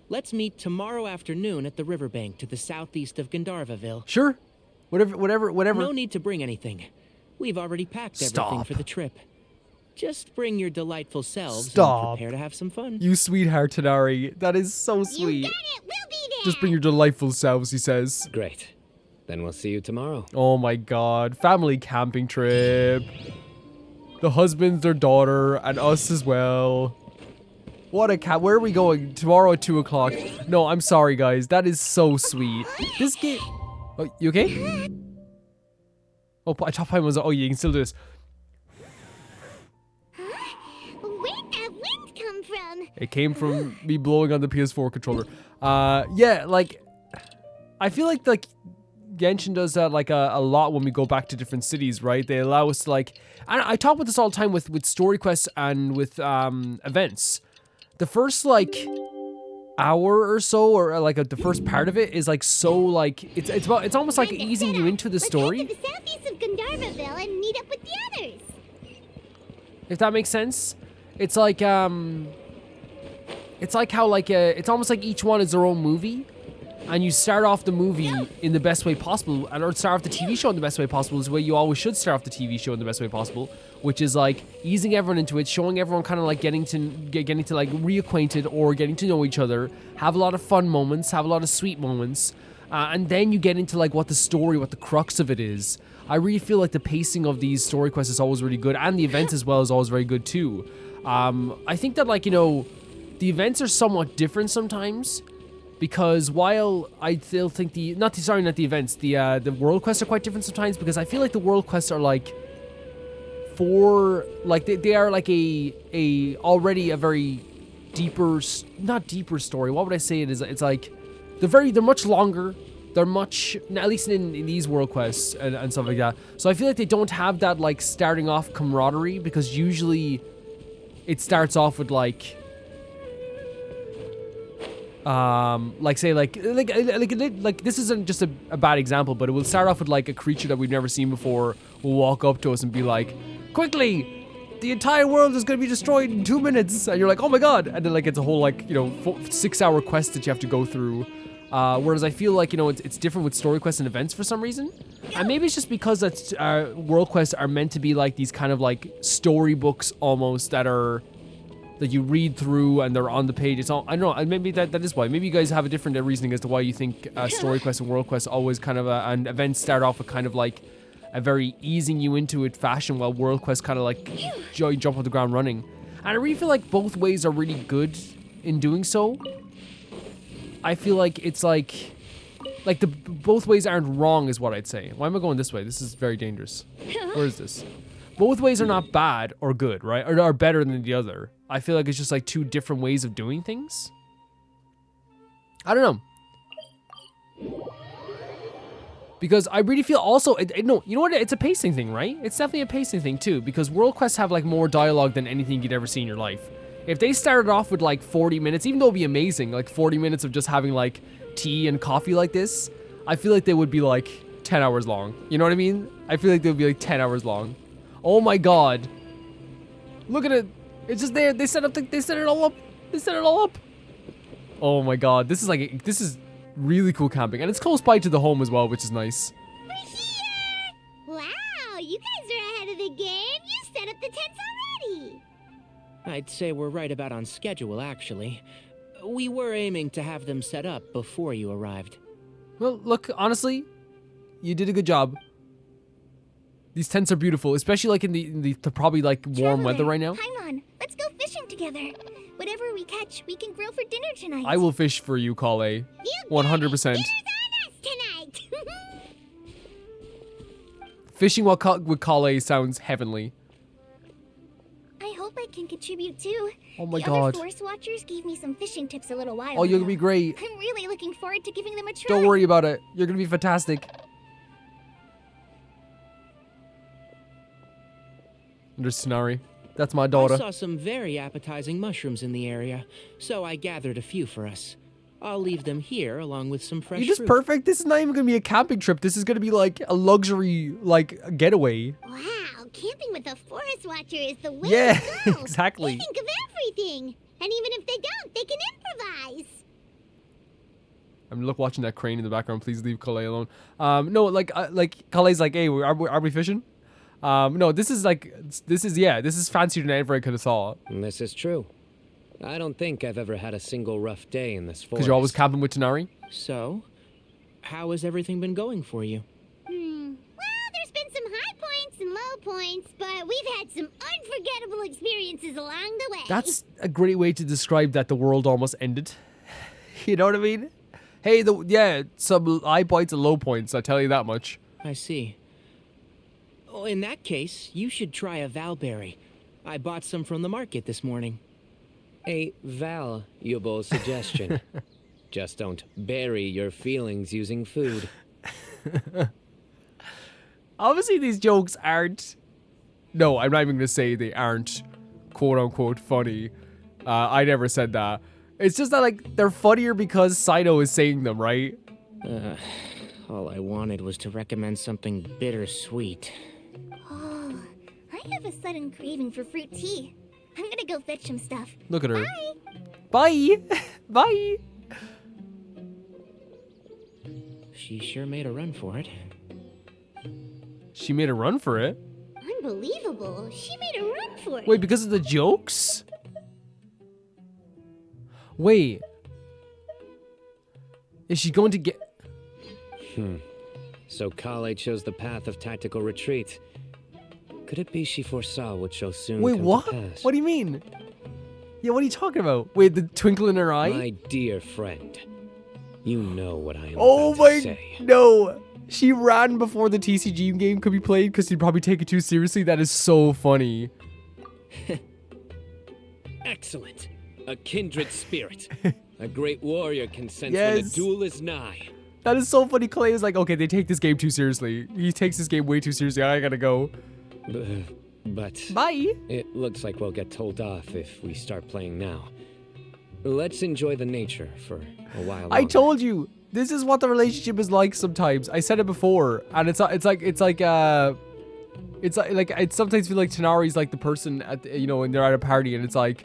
let's meet tomorrow afternoon at the riverbank to the southeast of Gandharvaville. Sure. Whatever. No need to bring anything. We've already packed everything Stop. for the trip. Just bring your delightful selves Stop. and prepare to have some fun. You sweetheart, Tanari. That is so You sweet. got it. We'll be there. Just bring your delightful selves, he says. Great. Then we'll see you tomorrow. Oh my god. Family camping trip. The husband, their daughter, and us as well. What a cat. Where are we going? Tomorrow at 2 o'clock. No, I'm sorry, guys. That is so sweet. This game... Oh, you okay? Oh, I thought Paimon was... Oh, you can still do this. Where'd that wind come from? It came from me blowing on the PS4 controller. Yeah, like... I feel like Genshin does that like a lot when we go back to different cities, right? They allow us to like... I talk about this all the time with story quests and with events. The first like hour or so, or like the first part of it is like so like... It's almost like easing you into the story. Let's head to the southeast of Gandharvaville and meet up with the others. If that makes sense. It's like how like it's almost like each one is their own movie. And you start off the movie in the best way possible, or start off the TV show in the best way possible is the way you always should start off the TV show in the best way possible, which is like easing everyone into it, showing everyone kind of like getting to like reacquainted or getting to know each other, have a lot of fun moments, have a lot of sweet moments, and then you get into like what the crux of it is. I really feel like the pacing of these story quests is always really good, and the events as well is always very good too. I think that like, the events are somewhat different sometimes. Because while I still think the world quests are quite different sometimes, because I feel like the world quests are like they are like a already a very not deeper story. What would I say it is? It's like they're much longer. They're much, at least in these world quests and stuff like that. So I feel like they don't have that like starting off camaraderie, because usually it starts off with like this isn't just a bad example, but it will start off with like a creature that we've never seen before will walk up to us and be like, quickly, the entire world is going to be destroyed in 2 minutes, and you're like, oh my god, and then like it's a whole like 6-hour quest that you have to go through, whereas I feel like it's different with story quests and events for some reason, and maybe it's just because that's world quests are meant to be like these kind of like storybooks almost that you read through and they're on the page. It's all, I don't know, and maybe that is why. Maybe you guys have a different reasoning as to why you think story quests and world quests always kind of and events start off with kind of like a very easing you into it fashion, while world quests kind of like jump on the ground running. And I really feel like both ways are really good in doing so. I feel like it's like both ways aren't wrong is what I'd say. Why am I going this way? This is very dangerous. Where is this? Both ways are not bad or good, right? Or are better than the other. I feel like it's just like two different ways of doing things. I don't know. Because I really feel also, no, you know what? It's a pacing thing, right? It's definitely a pacing thing too, because world quests have like more dialogue than anything you'd ever see in your life. If they started off with like 40 minutes, even though it'd be amazing, like 40 minutes of just having like tea and coffee like this, I feel like they would be like 10 hours long. You know what I mean? I feel like they would be like 10 hours long. Oh my god. Look at it. It's just there. They set it all up. They set it all up. Oh my god. This is really cool camping. And it's close by to the home as well, which is nice. We're here! Wow, you guys are ahead of the game. You set up the tents already. I'd say we're right about on schedule, actually. We were aiming to have them set up before you arrived. Well, look, honestly, you did a good job. These tents are beautiful, especially like in the probably like warm weather right now. Paimon, let's go fishing together. Whatever we catch, we can grill for dinner tonight. I will fish for you, Kale. 100%. Dinner's on us tonight. Fishing with Kale sounds heavenly. I hope I can contribute too. Oh my the god. other Forest Watchers gave me some fishing tips a little while Oh, you're ago. gonna be great. I'm really looking forward to giving them a try. Don't worry about it. You're gonna be fantastic. And there's Tsunari. That's my I daughter. saw some very appetizing mushrooms in the area, so I gathered a few for us. I'll leave them here along with some fresh You're just fruit. perfect. This is not even gonna be a camping trip. This is gonna be like a luxury, like, getaway. Wow, camping with a Forest Watcher is the way Yeah, to go. exactly. They think of everything. And even if they don't, they can improvise. I'm watching that crane in the background. Please leave Kale alone. No, like Kale's like, hey, are we fishing? No, this is fancier than I ever could have thought. And this is true. I don't think I've ever had a single rough day in this forest. Because you're always camping with Tsunari. So, how has everything been going for you? Well, there's been some high points and low points, but we've had some unforgettable experiences along the way. That's a great way to describe that the world almost ended. You know what I mean? Hey, some high points and low points. I tell you that much. I see. Oh, in that case, you should try a valberry. I bought some from the market this morning. A valuable suggestion. Just don't bury your feelings using food. Obviously, these jokes aren't. No, I'm not even gonna say they aren't, quote unquote, funny. I never said that. It's just that like they're funnier because Cyno is saying them, right? All I wanted was to recommend something bittersweet. Oh, I have a sudden craving for fruit tea. I'm gonna go fetch some stuff. Look at her. Bye. Bye. Bye. She sure made a run for it. She made a run for it. Unbelievable. She made a run for it. Wait, because of the jokes? Wait. Is she going to get... So Kale chose the path of tactical retreat. Could it be she foresaw what shall soon Wait, come what? to pass? What do you mean? Yeah, what are you talking about? Wait, the twinkle in her eye? My dear friend, you know what I am Oh about to my... say. No. She ran before the TCG game could be played because she'd probably take it too seriously. That is so funny. Excellent. A kindred spirit. A great warrior can sense when Yes. a duel is nigh. That is so funny. Clay is like, okay, they take this game too seriously. He takes this game way too seriously. I gotta go. But Bye. it looks like we'll get told off if we start playing now. Let's enjoy the nature for a while I longer. told you. This is what the relationship is like sometimes. I said it before, and it sometimes feel like Tanari's like the person at when they're at a party, and it's like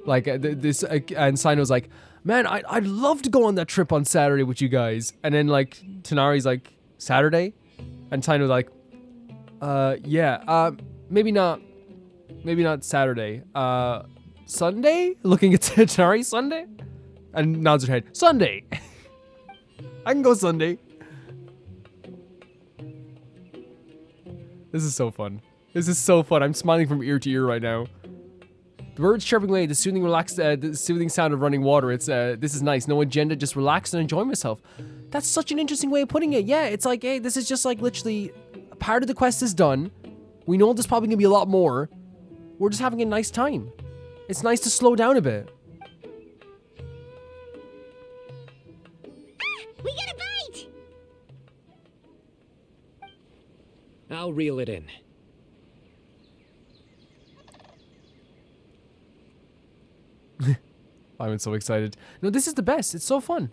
this and Cyno's like, man, I'd love to go on that trip on Saturday with you guys, and then like Tanari's like, Saturday, and Cyno's like, maybe not Saturday, Sunday. Looking at Tanari, Sunday, and nods her head, Sunday. I can go Sunday. This is so fun. This is so fun. I'm smiling from ear to ear right now. The birds chirping away, the soothing sound of running water. It's this is nice. No agenda, just relax and enjoy myself. That's such an interesting way of putting it. Yeah, it's like, hey, this is just like literally part of the quest is done. We know there's probably gonna be a lot more. We're just having a nice time. It's nice to slow down a bit. We got a bite! I'll reel it in. I'm so excited. No, this is the best. It's so fun.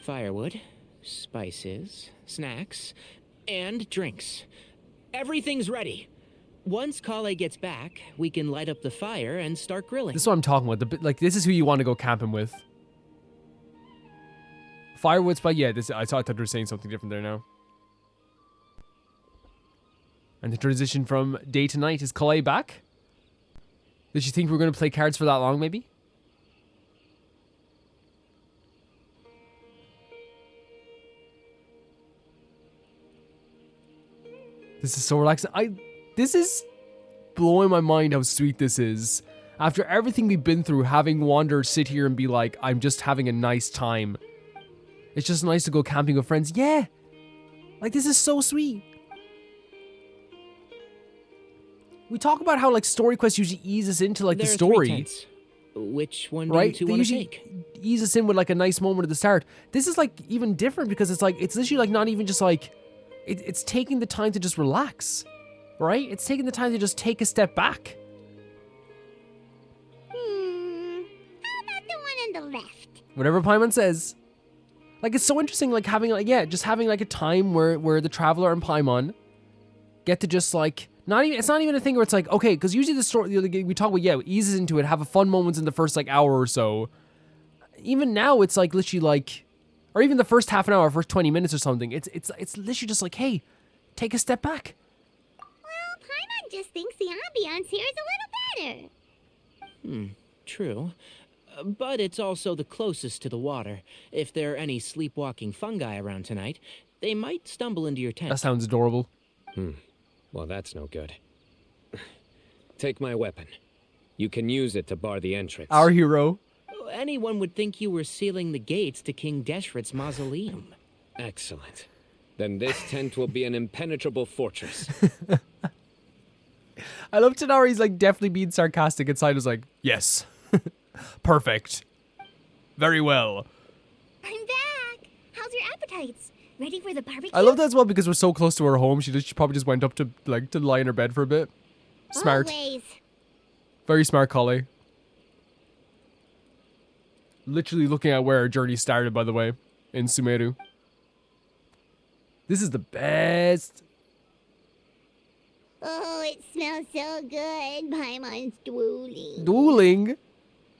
Firewood, spices, snacks, and drinks. Everything's ready. Once Kale gets back, we can light up the fire and start grilling. This is what I'm talking about. This is who you want to go camping with. Firewood spot. Yeah, I thought they were saying something different there now. And the transition from day to night. Is Kale back? Did she think we were going to play cards for that long, maybe? This is so relaxing. This is blowing my mind how sweet this is. After everything we've been through, having Wander sit here and be like, I'm just having a nice time. It's just nice to go camping with friends. Yeah. Like, this is so sweet. We talk about how, like, story quests usually ease us into, like, There the are 3 story. tents. Which one do Right? you two They want to usually take? ease us in with, like, a nice moment at the start. This is, like, even different because it's, like, it's literally, like, not even just, like... It's taking the time to just relax. Right? It's taking the time to just take a step back. How about the one on the left? Whatever Paimon says. Like, it's so interesting, like, having, like, yeah, just having, like, a time where the Traveler and Paimon get to just, like, it's not even a thing where it's like, okay, because usually the story, we talk about, yeah, it eases into it, have a fun moments in the first, like, hour or so. Even now, it's, like, literally, like, or even the first half an hour, first 20 minutes or something, it's literally just like, hey, take a step back. Well, Paimon just thinks the ambiance here is a little better. True. But it's also the closest to the water. If there are any sleepwalking fungi around tonight, they might stumble into your tent. That sounds adorable. Well, that's no good. Take my weapon. You can use it to bar the entrance. Our hero. Anyone would think you were sealing the gates to King Deshret's mausoleum. Excellent. Then this tent will be an impenetrable fortress. I love Tanari's, like, definitely being sarcastic, and Cyno's like, yes. Perfect. Very well. I'm back. How's your appetites? Ready for the barbecue? I love that as well because we're so close to her home. She probably just went up to, like, to lie in her bed for a bit. Smart. Always. Very smart, Collie. Literally looking at where our journey started, by the way, in Sumeru. This is the best. Oh, it smells so good. Paimon's dueling. Dueling?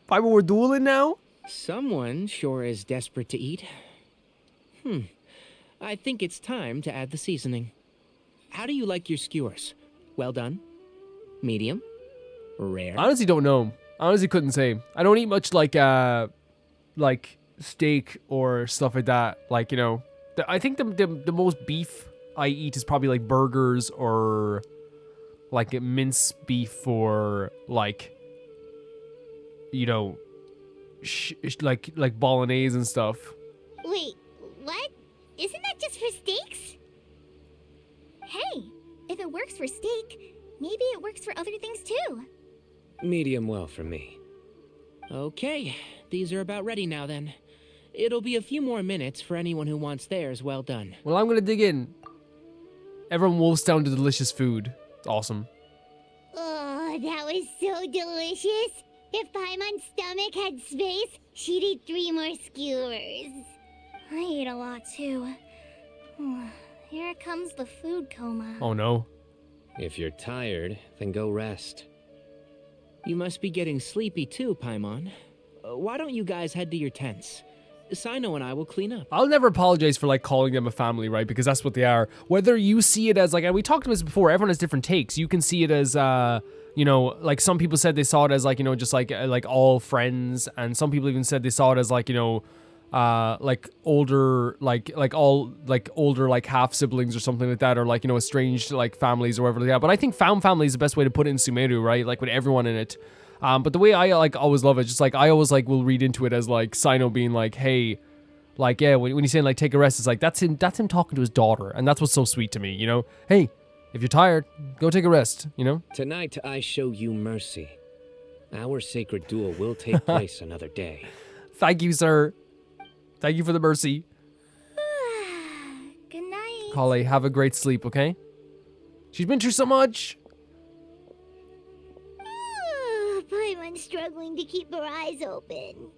Paimon, we're dueling now? Someone sure is desperate to eat. I think it's time to add the seasoning. How do you like your skewers? Well done? Medium? Rare? I honestly don't know. I honestly couldn't say. I don't eat much like steak or stuff like that. Like, you know, I think the most beef I eat is probably like burgers or like mince beef or like, you know, like bolognese and stuff. Wait, what? Isn't that just for steaks? Hey, if it works for steak, maybe it works for other things too. Medium well for me. Okay, these are about ready now then. It'll be a few more minutes for anyone who wants theirs well done. Well, I'm gonna dig in. Everyone wolfs down to delicious food. It's awesome. Oh, that was so delicious. If Paimon's stomach had space, she'd eat 3 more skewers. I ate a lot too. Here comes the food coma. Oh no. If you're tired, then go rest. You must be getting sleepy too, Paimon. Why don't you guys head to your tents? Cyno and I will clean up. I'll never apologize for like calling them a family, right? Because that's what they are. Whether you see it as like, and we talked about this before, everyone has different takes. You can see it as, you know, like some people said they saw it as like, you know, just like all friends. And some people even said they saw it as like, you know, like older, like older, like half siblings or something like that. Or like, you know, estranged like families or whatever like that. But I think found family is the best way to put it in Sumeru, right? Like with everyone in it. But the way I like always love it, just like I always like will read into it as like Cyno being like, hey, like, yeah, when he's saying like take a rest, it's like that's him talking to his daughter, and that's what's so sweet to me, you know? Hey, if you're tired, go take a rest, you know? Tonight I show you mercy. Our sacred duel will take place another day. Thank you, sir. Thank you for the mercy. Good night. Holly, have a great sleep, okay? She's been through so much. Paimon's struggling to keep her eyes open.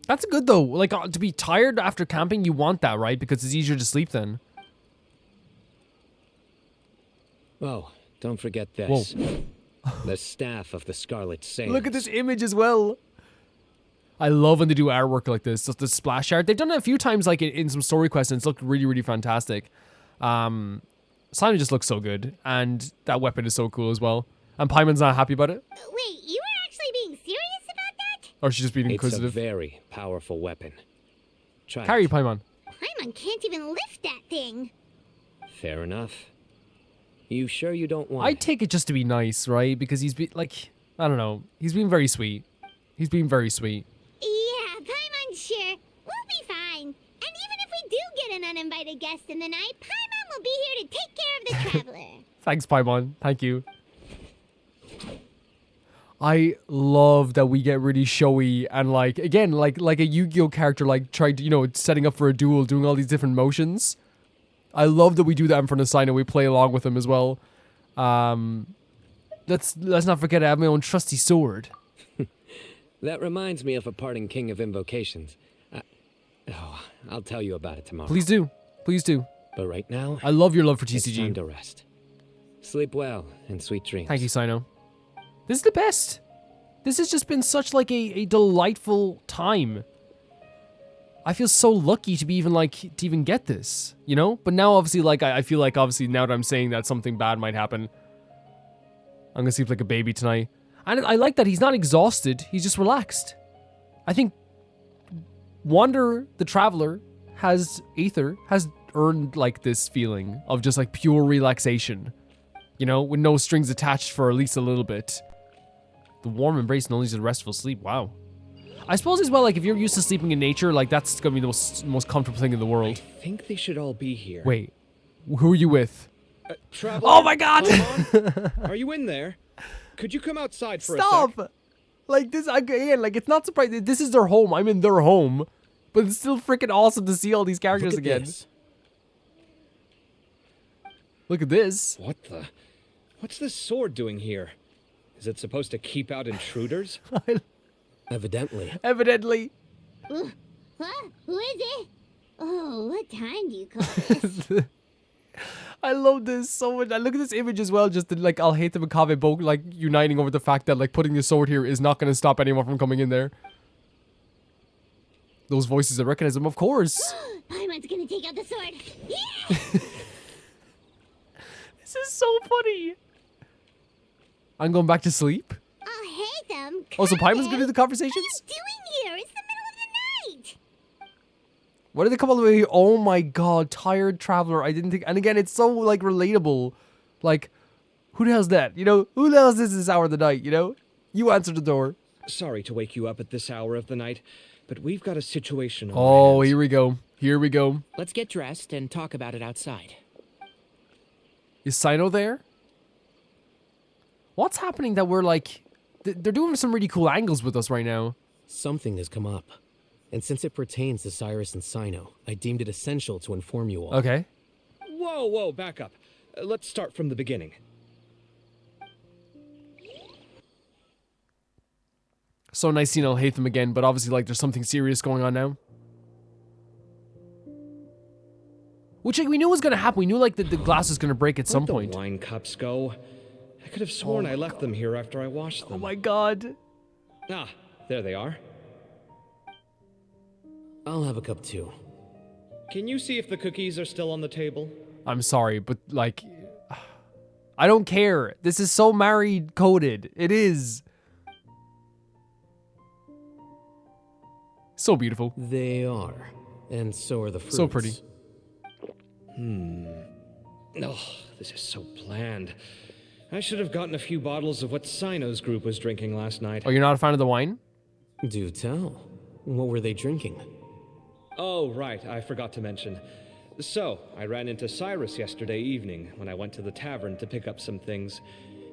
That's good though. Like to be tired after camping, you want that, right? Because it's easier to sleep then. Oh, don't forget this. Whoa. The staff of the Scarlet Saints. Look at this image as well. I love when they do artwork like this. Just the splash art. They've done it a few times, like in some story quests, and it's looked really, really fantastic. Simon just looks so good, and that weapon is so cool as well. And Paimon's not happy about it. Wait, you were actually being serious about that? Or she's just being It's a inquisitive. very powerful weapon. Try Carry it. Paimon. Paimon can't even lift that thing. Fair enough. You sure you don't want I take it just to be nice, right? Because he's like, I don't know. He's being very sweet. He's being very sweet. Yeah, Paimon's sure. We'll be fine. And even if we do get an uninvited guest in the night, Paimon will be here to take care of the traveler. Thanks, Paimon. Thank you. I love that we get really showy and like, again, like a Yu-Gi-Oh character, like trying to, you know, setting up for a duel, doing all these different motions. I love that we do that in front of Cyno. We play along with him as well. Let's not forget I have my own trusty sword. That reminds me of a parting king of invocations. I'll tell you about it tomorrow. Please do. Please do. But right now, I love your love for it's time TCG. to rest. Sleep well and sweet dreams. Thank you, Cyno. This is the best. This has just been such like a delightful time. I feel so lucky to be even get this, you know? But now obviously like I feel like obviously now that I'm saying that something bad might happen. I'm gonna sleep like a baby tonight. And I like that he's not exhausted, he's just relaxed. I think Wander the Traveler has earned like this feeling of just like pure relaxation. You know, with no strings attached for at least a little bit. The warm embrace and only the restful sleep, wow. I suppose as well, like if you're used to sleeping in nature, like that's gonna be the most comfortable thing in the world. I think they should all be here. Wait, who are you with? Traveler, Oh my god! are you in there? Could you come outside for a Stop! sec? Like this, again, like it's not surprising. This is their home. I'm in their home. But it's still freaking awesome to see all these characters Look at again. this. Look at this. What the? What's this sword doing here? Is it supposed to keep out intruders? Evidently. Evidently. Ooh, what? Who is it? Oh, what time do you call this? I love this so much. I look at this image as well, just to, like Alhaitham and Kaveh both like uniting over the fact that like putting the sword here is not going to stop anyone from coming in there. Those voices, I recognize them, of course. Paimon's gonna take out the sword. Yeah! This is so funny. I'm going back to sleep. Oh, hey them. Oh, so Paimon's Kaveh, gonna do the conversations? What are you doing here? It's the middle of the night. Why did they come all the way here? Oh my god, tired traveler. I didn't think. And again, it's so like relatable. Like, who the hell's that? You know, who the hell's this hour of the night? You know, you answer the door. Sorry to wake you up at this hour of the night, but we've got a situation on our Oh, hands. here we go. Here we go. Let's get dressed and talk about it outside. Is Cyno there? What's happening that we're like... They're doing some really cool angles with us right now. Something has come up. And since it pertains to Cyrus and Cyno, I deemed it essential to inform you all. Okay. Whoa, back up. Let's start from the beginning. So nice seeing Alhaitham again, but obviously like there's something serious going on now. Which like, we knew was going to happen. We knew like the glass was going to break at some Where'd point. the wine cups go? I could have sworn I left them here after I washed them. Oh my god. Ah, there they are. I'll have a cup too. Can you see if the cookies are still on the table? I'm sorry, but like... I don't care. This is so married coded. It is. So beautiful. They are. And so are the fruits. So pretty. Oh, this is so bland. I should have gotten a few bottles of what Cyno's group was drinking last night. Oh, you're not a fan of the wine? Do tell. What were they drinking? Oh, right, I forgot to mention. So, I ran into Cyrus yesterday evening when I went to the tavern to pick up some things.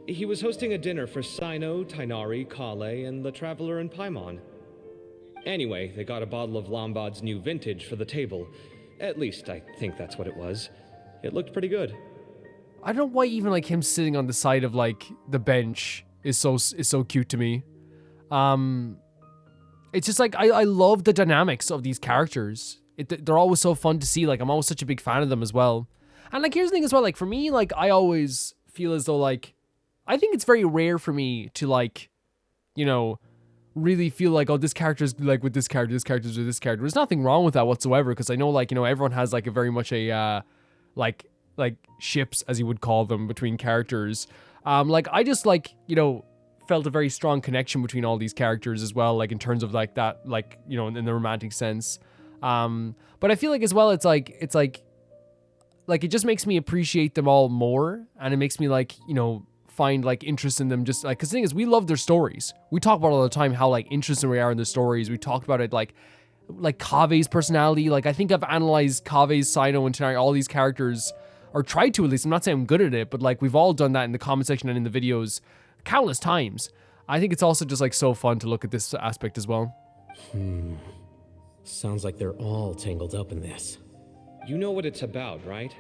He was hosting a dinner for Cyno, Tighnari, Kale, and the Traveler and Paimon. Anyway, they got a bottle of Lombard's new vintage for the table. At least, I think that's what it was. It looked pretty good. I don't know why even like him sitting on the side of like the bench is so cute to me. It's just like I love the dynamics of these characters. They're always so fun to see. Like I'm always such a big fan of them as well. And like here's the thing as well. Like for me, like I always feel as though like I think it's very rare for me to like, you know, really feel like, oh, this character's like with this character, this character's with this character. There's nothing wrong with that whatsoever because I know like, you know, everyone has like a very much a like ships, as you would call them, between characters. Like I just like, you know, felt a very strong connection between all these characters as well, like in terms of like that, like, you know, in the romantic sense. But I feel like as well, it's like like, it just makes me appreciate them all more, and it makes me, like, you know, find, like, interest in them, just, like, because the thing is, we love their stories. We talk about it all the time, how, like, interested we are in their stories. We talked about it, like Kave's personality. Like, I think I've analyzed Kave's, Cyno, and Tanari, all these characters, or tried to at least. I'm not saying I'm good at it, but, like, we've all done that in the comment section and in the videos countless times. I think it's also just, like, so fun to look at this aspect as well. Sounds like they're all tangled up in this. You know what it's about, right?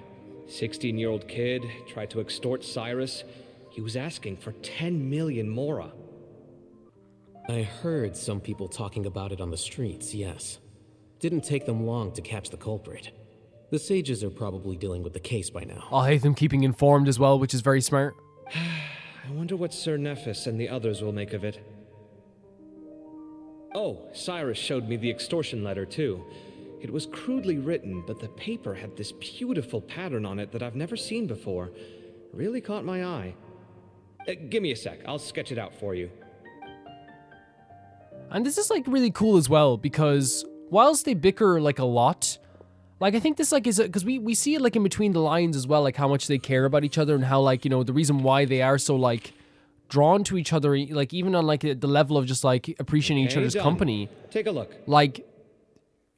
16-year-old kid tried to extort Cyrus. He was asking for 10 million mora. I heard some people talking about it on the streets, yes. Didn't take them long to catch the culprit. The sages are probably dealing with the case by now. I'll hate them keeping informed as well, which is very smart. I wonder what Sir Nephis and the others will make of it. Oh, Cyrus showed me the extortion letter too. It was crudely written, but the paper had this beautiful pattern on it that I've never seen before. Really caught my eye. Give me a sec, I'll sketch it out for you. And this is, like, really cool as well, because whilst they bicker, like, a lot, like, I think this, like, is because we see it, like, in between the lines as well, like, how much they care about each other, and how, like, you know, the reason why they are so, like, drawn to each other, like, even on, like, the level of just, like, appreciating each other's company. Take a look. Like,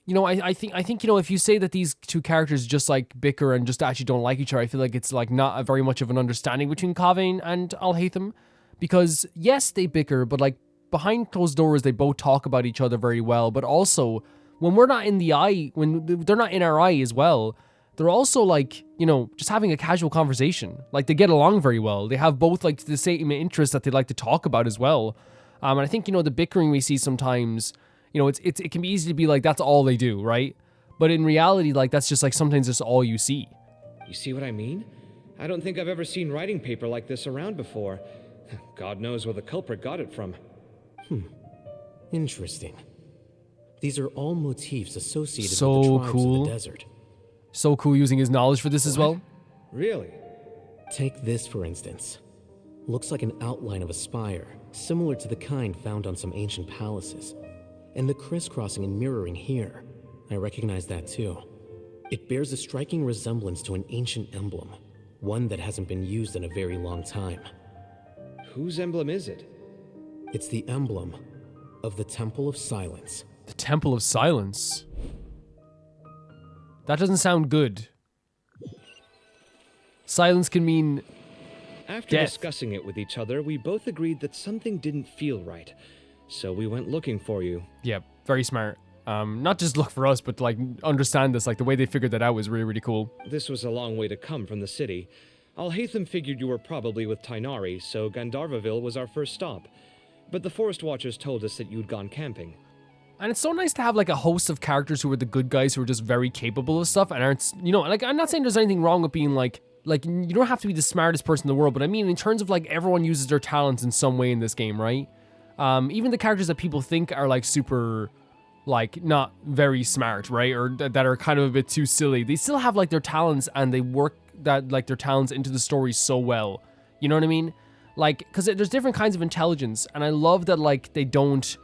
you know, I think, you know, if you say that these two characters just, like, bicker and just actually don't like each other, I feel like it's, like, not a very much of an understanding between Caravan and Alhaitham, because, yes, they bicker, but, like, behind closed doors, they both talk about each other very well, but also, when we're not in the eye, when they're not in our eye as well, they're also, like, you know, just having a casual conversation. Like, they get along very well. They have both, like, the same interests that they like to talk about as well. And I think, you know, the bickering we see sometimes, you know, it can be easy to be like, that's all they do, right? But in reality, like, that's just, like, sometimes that's all you see. You see what I mean? I don't think I've ever seen writing paper like this around before. God knows where the culprit got it from. Interesting. These are all motifs associated So with the tribes cool. of the desert. So cool using his knowledge for this as well. Really? Take this, for instance. Looks like an outline of a spire, similar to the kind found on some ancient palaces. And the crisscrossing and mirroring here, I recognize that too. It bears a striking resemblance to an ancient emblem, one that hasn't been used in a very long time. Whose emblem is it? It's the emblem of the Temple of Silence. The Temple of Silence. That doesn't sound good. Silence can mean After death. discussing it with each other, we both agreed that something didn't feel right. So we went looking for you. Yeah, very smart. Not just look for us, but to, like, understand this. Like, the way they figured that out was really, really cool. This was a long way to come from the city. Alhaitham figured you were probably with Tainari, so Gandharvaville was our first stop. But the Forest Watchers told us that you'd gone camping. And it's so nice to have, like, a host of characters who are the good guys who are just very capable of stuff and aren't, you know, like, I'm not saying there's anything wrong with being, like, you don't have to be the smartest person in the world, but I mean, in terms of, like, everyone uses their talents in some way in this game, right? Even the characters that people think are, like, super, like, not very smart, right? Or that are kind of a bit too silly. They still have, like, their talents, and they work that, like, their talents into the story so well. You know what I mean? Like, because there's different kinds of intelligence, and I love that, like, they don't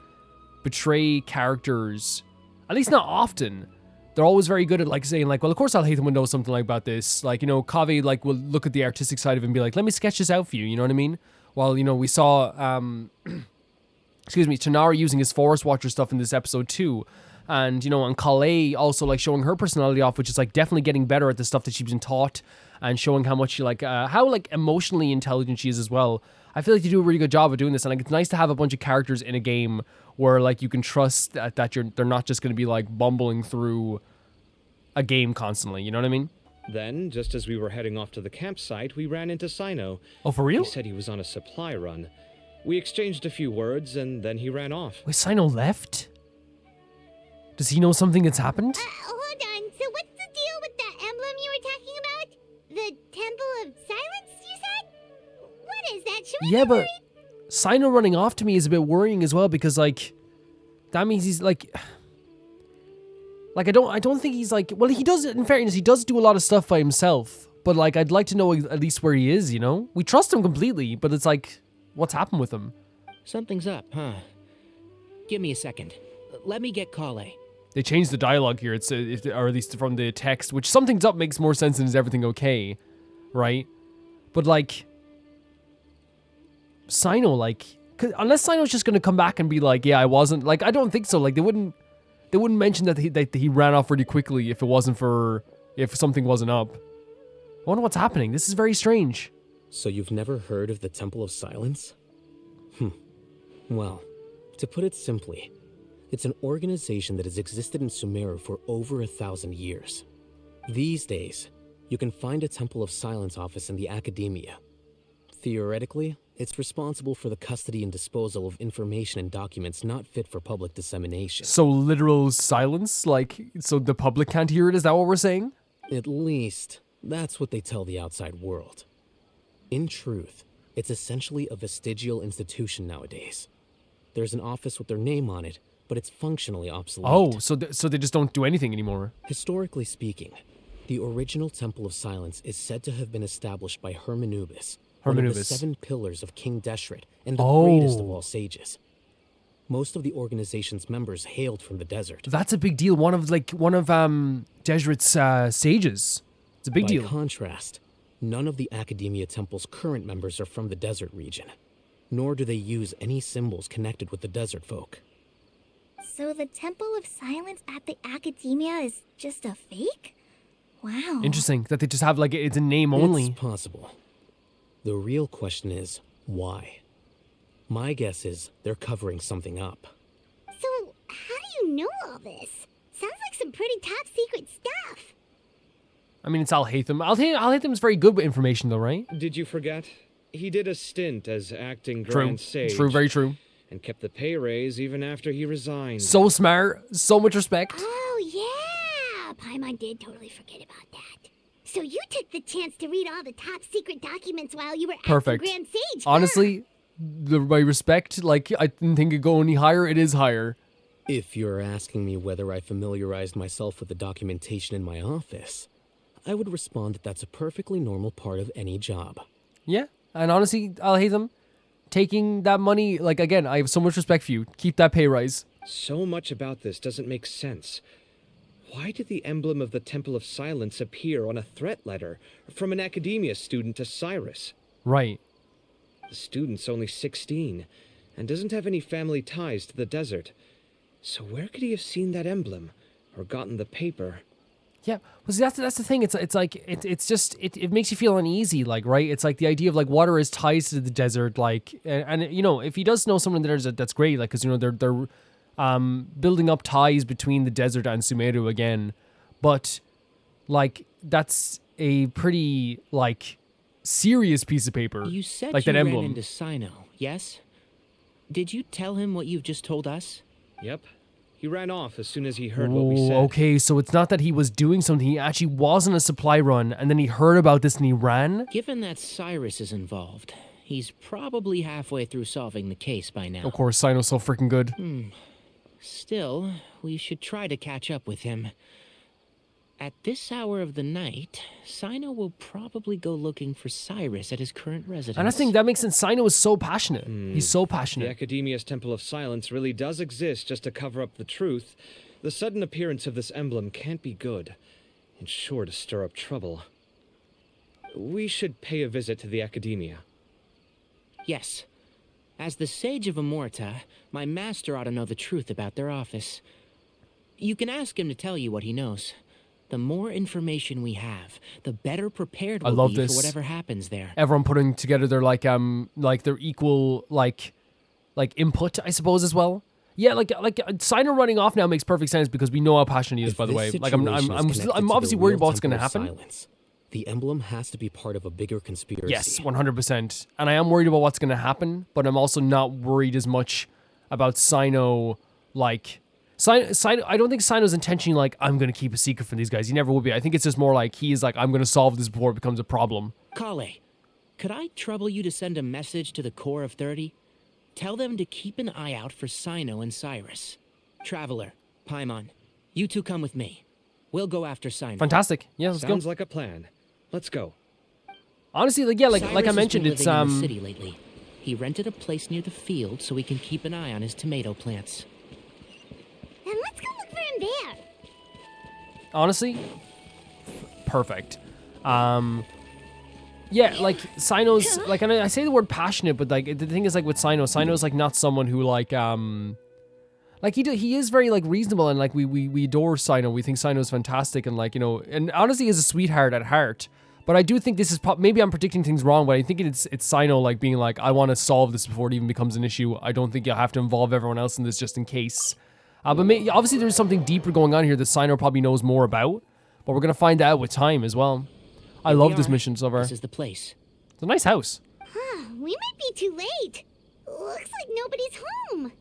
betray characters, at least not often. They're always very good at, like, saying, like, well, of course Alhaitham would know something like about this. Like, you know, Kaveh, like, will look at the artistic side of it and be like, let me sketch this out for you, you know what I mean? While, you know, we saw, excuse me, Tanari using his Forest Watcher stuff in this episode too. And, you know, and Kalei also, like, showing her personality off, which is, like, definitely getting better at the stuff that she's been taught, and showing how much she, like, how, like, emotionally intelligent she is as well. I feel like they do a really good job of doing this, and, like, it's nice to have a bunch of characters in a game where, like, you can trust that they're not just going to be, like, bumbling through a game constantly, you know what I mean? Then, just as we were heading off to the campsite, we ran into Cyno. Oh, for real? He said he was on a supply run. We exchanged a few words, and then he ran off. Wait, Cyno left? Does he know something that's happened? Hold on. So what's the deal with that emblem you were talking about? The Temple of Silence, you said? What is that? Should we Yeah, be but worried? Cyno running off to me is a bit worrying as well, because, like, that means he's, like, I don't think he's, like, well, he does, in fairness, he does do a lot of stuff by himself, but, like, I'd like to know at least where he is, you know? We trust him completely, but it's like, what's happened with him? Something's up, huh? Give me a second. Let me get Kale. They changed the dialogue here, or at least from the text, which something's up makes more sense than is everything okay, right? But like, Cyno, like, unless Cyno's just gonna come back and be like, yeah, I wasn't, like, I don't think so. Like, they wouldn't mention that he ran off really quickly if something wasn't up. I wonder what's happening. This is very strange. So you've never heard of the Temple of Silence? Well, to put it simply, it's an organization that has existed in Sumeru for over 1,000 years. These days, you can find a Temple of Silence office in the academia. Theoretically, it's responsible for the custody and disposal of information and documents not fit for public dissemination. So literal silence? Like, so the public can't hear it? Is that what we're saying? At least, that's what they tell the outside world. In truth, it's essentially a vestigial institution nowadays. There's an office with their name on it, but it's functionally obsolete. Oh, so they just don't do anything anymore. Historically speaking, the original Temple of Silence is said to have been established by Hermanubis, one of the 7 pillars of King Deshret and the greatest of all sages. Most of the organization's members hailed from the desert. That's a big deal. One of Deshret's sages. It's a big deal. By contrast, none of the Academia Temple's current members are from the desert region, nor do they use any symbols connected with the desert folk. So the Temple of Silence at the Academia is just a fake? Wow. Interesting that they just have, like, it's a name only. It's possible. The real question is, why? My guess is they're covering something up. So, how do you know all this? Sounds like some pretty top secret stuff. I mean, it's Al-Haytham. Al-Haytham's very good with information, though, right? Did you forget? He did a stint as acting Grand Sage. True, very true. And kept the pay raise even after he resigned. So smart, so much respect. Oh, yeah! Paimon did totally forget about that. So you took the chance to read all the top secret documents while you were acting Grand Sage, huh? Honestly, my respect, like, I didn't think it'd go any higher. It is higher. If you're asking me whether I familiarized myself with the documentation in my office, I would respond that that's a perfectly normal part of any job. Yeah, and honestly, Al-Haytham, taking that money, like, again, I have so much respect for you. Keep that pay rise. So much about this doesn't make sense. Why did the emblem of the Temple of Silence appear on a threat letter from an Academia student to Cyrus? Right. The student's only 16 and doesn't have any family ties to the desert. So where could he have seen that emblem or gotten the paper? Yeah, well, see, that's the thing. It's like it makes you feel uneasy, like, right? It's like the idea of, like, water is ties to the desert, like, and you know, if he does know someone there, that's great, like, because, you know, they're building up ties between the desert and Sumeru again, but, like, that's a pretty, like, serious piece of paper. You said like you that ran emblem. into Cyno, yes? Did you tell him what you've just told us? Yep. He ran off as soon as he heard what we said. Okay, so it's not that he was doing something. He actually was on a supply run, and then he heard about this and he ran? Given that Cyrus is involved, he's probably halfway through solving the case by now. Of course, Cyno's so freaking good. Still, we should try to catch up with him. At this hour of the night, Cyno will probably go looking for Cyrus at his current residence. And I think that makes sense. Cyno is so passionate. He's so The passionate. Academia's Temple of Silence really does exist just to cover up the truth. The sudden appearance of this emblem can't be good. It's sure to stir up trouble. We should pay a visit to the Academia. Yes. As the Sage of Amorta, my master ought to know the truth about their office. You can ask him to tell you what he knows. The more information we have, the better prepared we'll be for whatever happens there. Everyone putting together their like their equal like input, I suppose, as well. Yeah, like Cyno running off now makes perfect sense because we know how passionate he is. By the way, like I'm obviously worried about what's going to happen. The emblem has to be part of a bigger conspiracy. Yes, 100%. And I am worried about what's going to happen, but I'm also not worried as much about Cyno, like... Cyno, I don't think Cyno's intentionally like, I'm going to keep a secret from these guys. He never will be. I think it's just more like, he's like, I'm going to solve this before it becomes a problem. Kale, could I trouble you to send a message to the Core of 30? Tell them to keep an eye out for Cyno and Cyrus. Traveler, Paimon, you two come with me. We'll go after Cyno. Fantastic. Yeah, let's go. Sounds like a plan. Let's go. Honestly, like, yeah, like I mentioned, Cyrus it's has been living in the city lately. He rented a place near the field so he can keep an eye on his tomato plants. Then let's go look for him there. Honestly, perfect. Yeah, like Cyno's like, and I say the word passionate, but like the thing is, like with Cyno's like not someone who like he is very like reasonable, and like we adore Cyno. We think Cyno's fantastic, and like, you know, and honestly is a sweetheart at heart. But I do think this is maybe I'm predicting things wrong, but I think it's Cyno like being like, I want to solve this before it even becomes an issue. I don't think you'll have to involve everyone else in this just in case. But obviously there's something deeper going on here that Cyno probably knows more about, but we're gonna find out with time as well. I love this mission so far. This is the place. It's a nice house. We might be too late. Looks like nobody's home.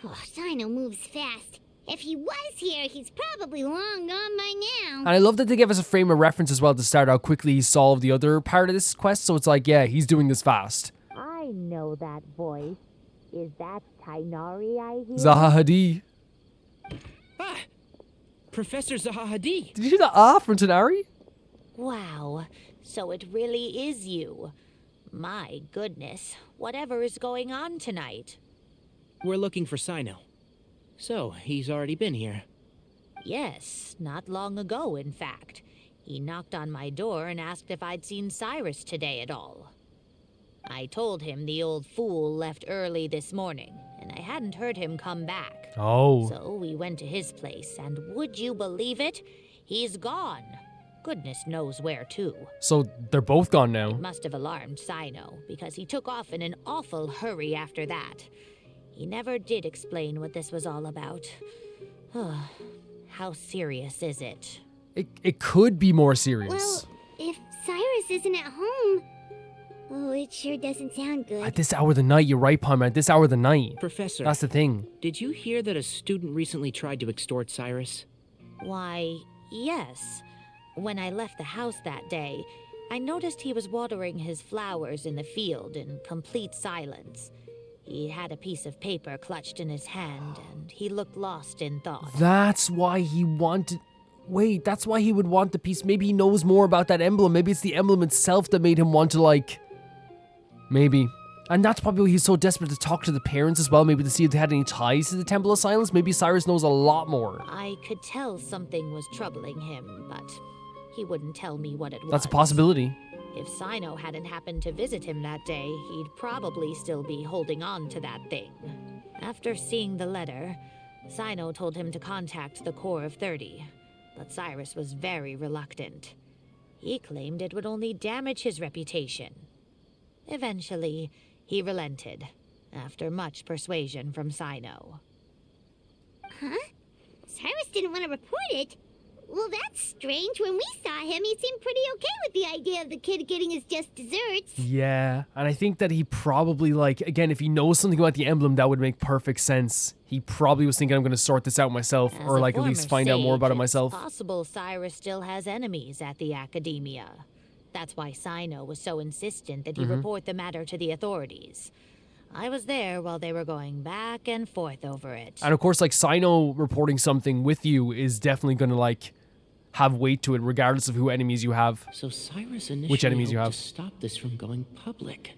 Oh, Cyno moves fast. If he was here, he's probably long gone by now. And I love that they give us a frame of reference as well to start how quickly he solved the other part of this quest. So it's like, yeah, he's doing this fast. I know that voice. Is that Tainari I hear? Zaha Hadid. Ah! Professor Zaha Hadid. Did you hear the from Tanari? Wow, so it really is you. My goodness, whatever is going on tonight? We're looking for Cyno. So, he's already been here. Yes, not long ago, in fact. He knocked on my door and asked if I'd seen Cyrus today at all. I told him the old fool left early this morning, and I hadn't heard him come back. Oh. So we went to his place, and would you believe it? He's gone. Goodness knows where to. So they're both gone now. It must have alarmed Cyno, because he took off in an awful hurry after that. He never did explain what this was all about. How serious is it? It could be more serious. Well, if Cyrus isn't at home... Oh, it sure doesn't sound good. At this hour of the night, you're right, Palmer. At this hour of the night. Professor. That's the thing. Did you hear that a student recently tried to extort Cyrus? Why, yes. When I left the house that day, I noticed he was watering his flowers in the field in complete silence. He had a piece of paper clutched in his hand, and he looked lost in thought. That's why he wanted... Wait, that's why he would want the piece. Maybe he knows more about that emblem. Maybe it's the emblem itself that made him want to, like... Maybe. And that's probably why he's so desperate to talk to the parents as well, maybe to see if they had any ties to the Temple of Silence. Maybe Cyrus knows a lot more. I could tell something was troubling him, but he wouldn't tell me what it was. That's a possibility. If Cyno hadn't happened to visit him that day, he'd probably still be holding on to that thing. After seeing the letter, Cyno told him to contact the Corps of 30, but Cyrus was very reluctant. He claimed it would only damage his reputation. Eventually, he relented, after much persuasion from Cyno. Huh? Cyrus didn't want to report it? Well, that's strange. When we saw him, he seemed pretty okay with the idea of the kid getting his just desserts. Yeah, and I think that he probably, like, again, if he knows something about the emblem, that would make perfect sense. He probably was thinking, I'm going to sort this out myself, As or, like, a at least former find out more about it sage, myself. It's possible Cyrus still has enemies at the Academia. That's why Cyno was so insistent that he report the matter to the authorities. I was there while they were going back and forth over it. And of course, like, Cyno reporting something with you is definitely going to, like, have weight to it, regardless of who enemies you have. So Cyrus initially Which enemies you hoped have. to stop this from going public.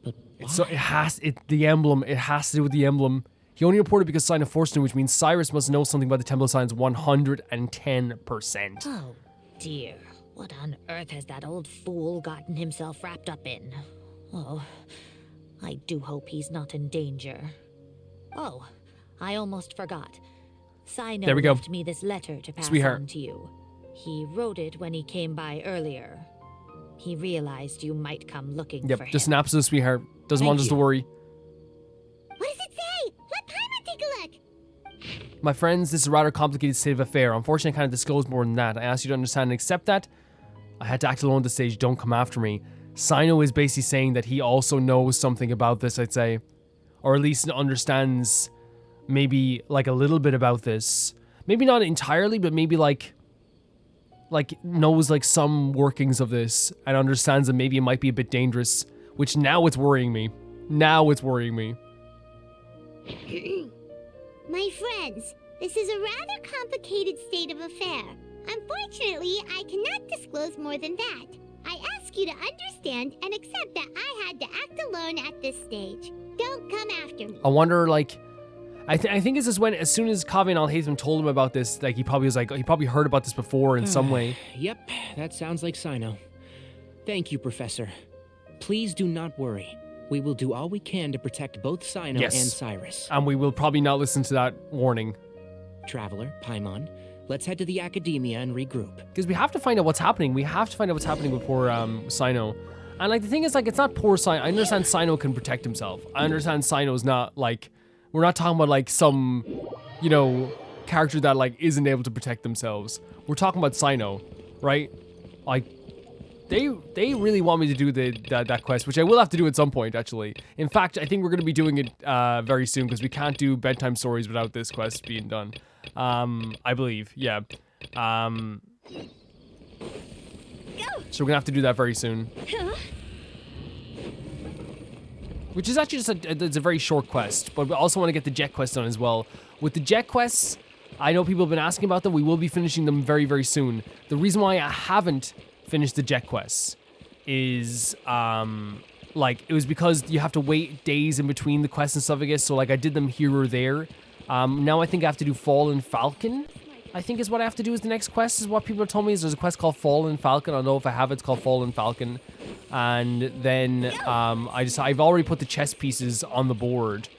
But why? So it has to do with the emblem. He only reported because Cyno forced him, which means Cyrus must know something about the Temple of Silence 110%. Oh, dear. What on earth has that old fool gotten himself wrapped up in? Oh, I do hope he's not in danger. Oh, I almost forgot. Cyno There we go. left me this letter to pass Sweetheart. on to you. He wrote it when he came by earlier. He realized you might come looking for Yep, him. just snaps to the sweetheart. Doesn't Thank want us to you. worry. What does it say? Let Paimon take a look. My friends, this is a rather complicated state of affair. Unfortunately, I can't disclose more than that. I ask you to understand and accept that. I had to act alone at this stage. Don't come after me. Cyno is basically saying that he also knows something about this, I'd say. Or at least understands maybe, like, a little bit about this. Maybe not entirely, but maybe, like knows, like, some workings of this. And understands that maybe it might be a bit dangerous. Which now it's worrying me. Now it's worrying me. My friends, this is a rather complicated state of affair. Unfortunately, I cannot disclose more than that. I ask you to understand and accept that I had to act alone at this stage. Don't come after me. I wonder, like... I think it's just when, as soon as Kaveh and Alhaitham told him about this, like he probably heard about this before in some way. Yep, that sounds like Cyno. Thank you, Professor. Please do not worry. We will do all we can to protect both Cyno and Cyrus. And we will probably not listen to that warning. Traveler, Paimon, let's head to the academia and regroup. Because we have to find out what's happening. We have to find out what's happening with poor Cyno. And like the thing is, like, it's not poor Cyno. I understand Cyno can protect himself. I understand Cyno's not like, we're not talking about like some, you know, character that like isn't able to protect themselves. We're talking about Cyno, right? Like, they really want me to do that quest, which I will have to do at some point, actually. In fact, I think we're going to be doing it very soon, because we can't do bedtime stories without this quest being done. I believe, yeah. So we're going to have to do that very soon. Which is actually just it's a very short quest, but we also want to get the jet quest done as well. With the jet quests, I know people have been asking about them. We will be finishing them very, very soon. The reason why I haven't finished the jet quests is, like, it was because you have to wait days in between the quests and stuff, I guess. So, like, I did them here or there. Now I think I have to do Fallen Falcon, I think is what I have to do as the next quest, is what people have told me. Is there's a quest called Fallen Falcon. I don't know if I have it. It's called Fallen Falcon. And then I've already put the chess pieces on the board.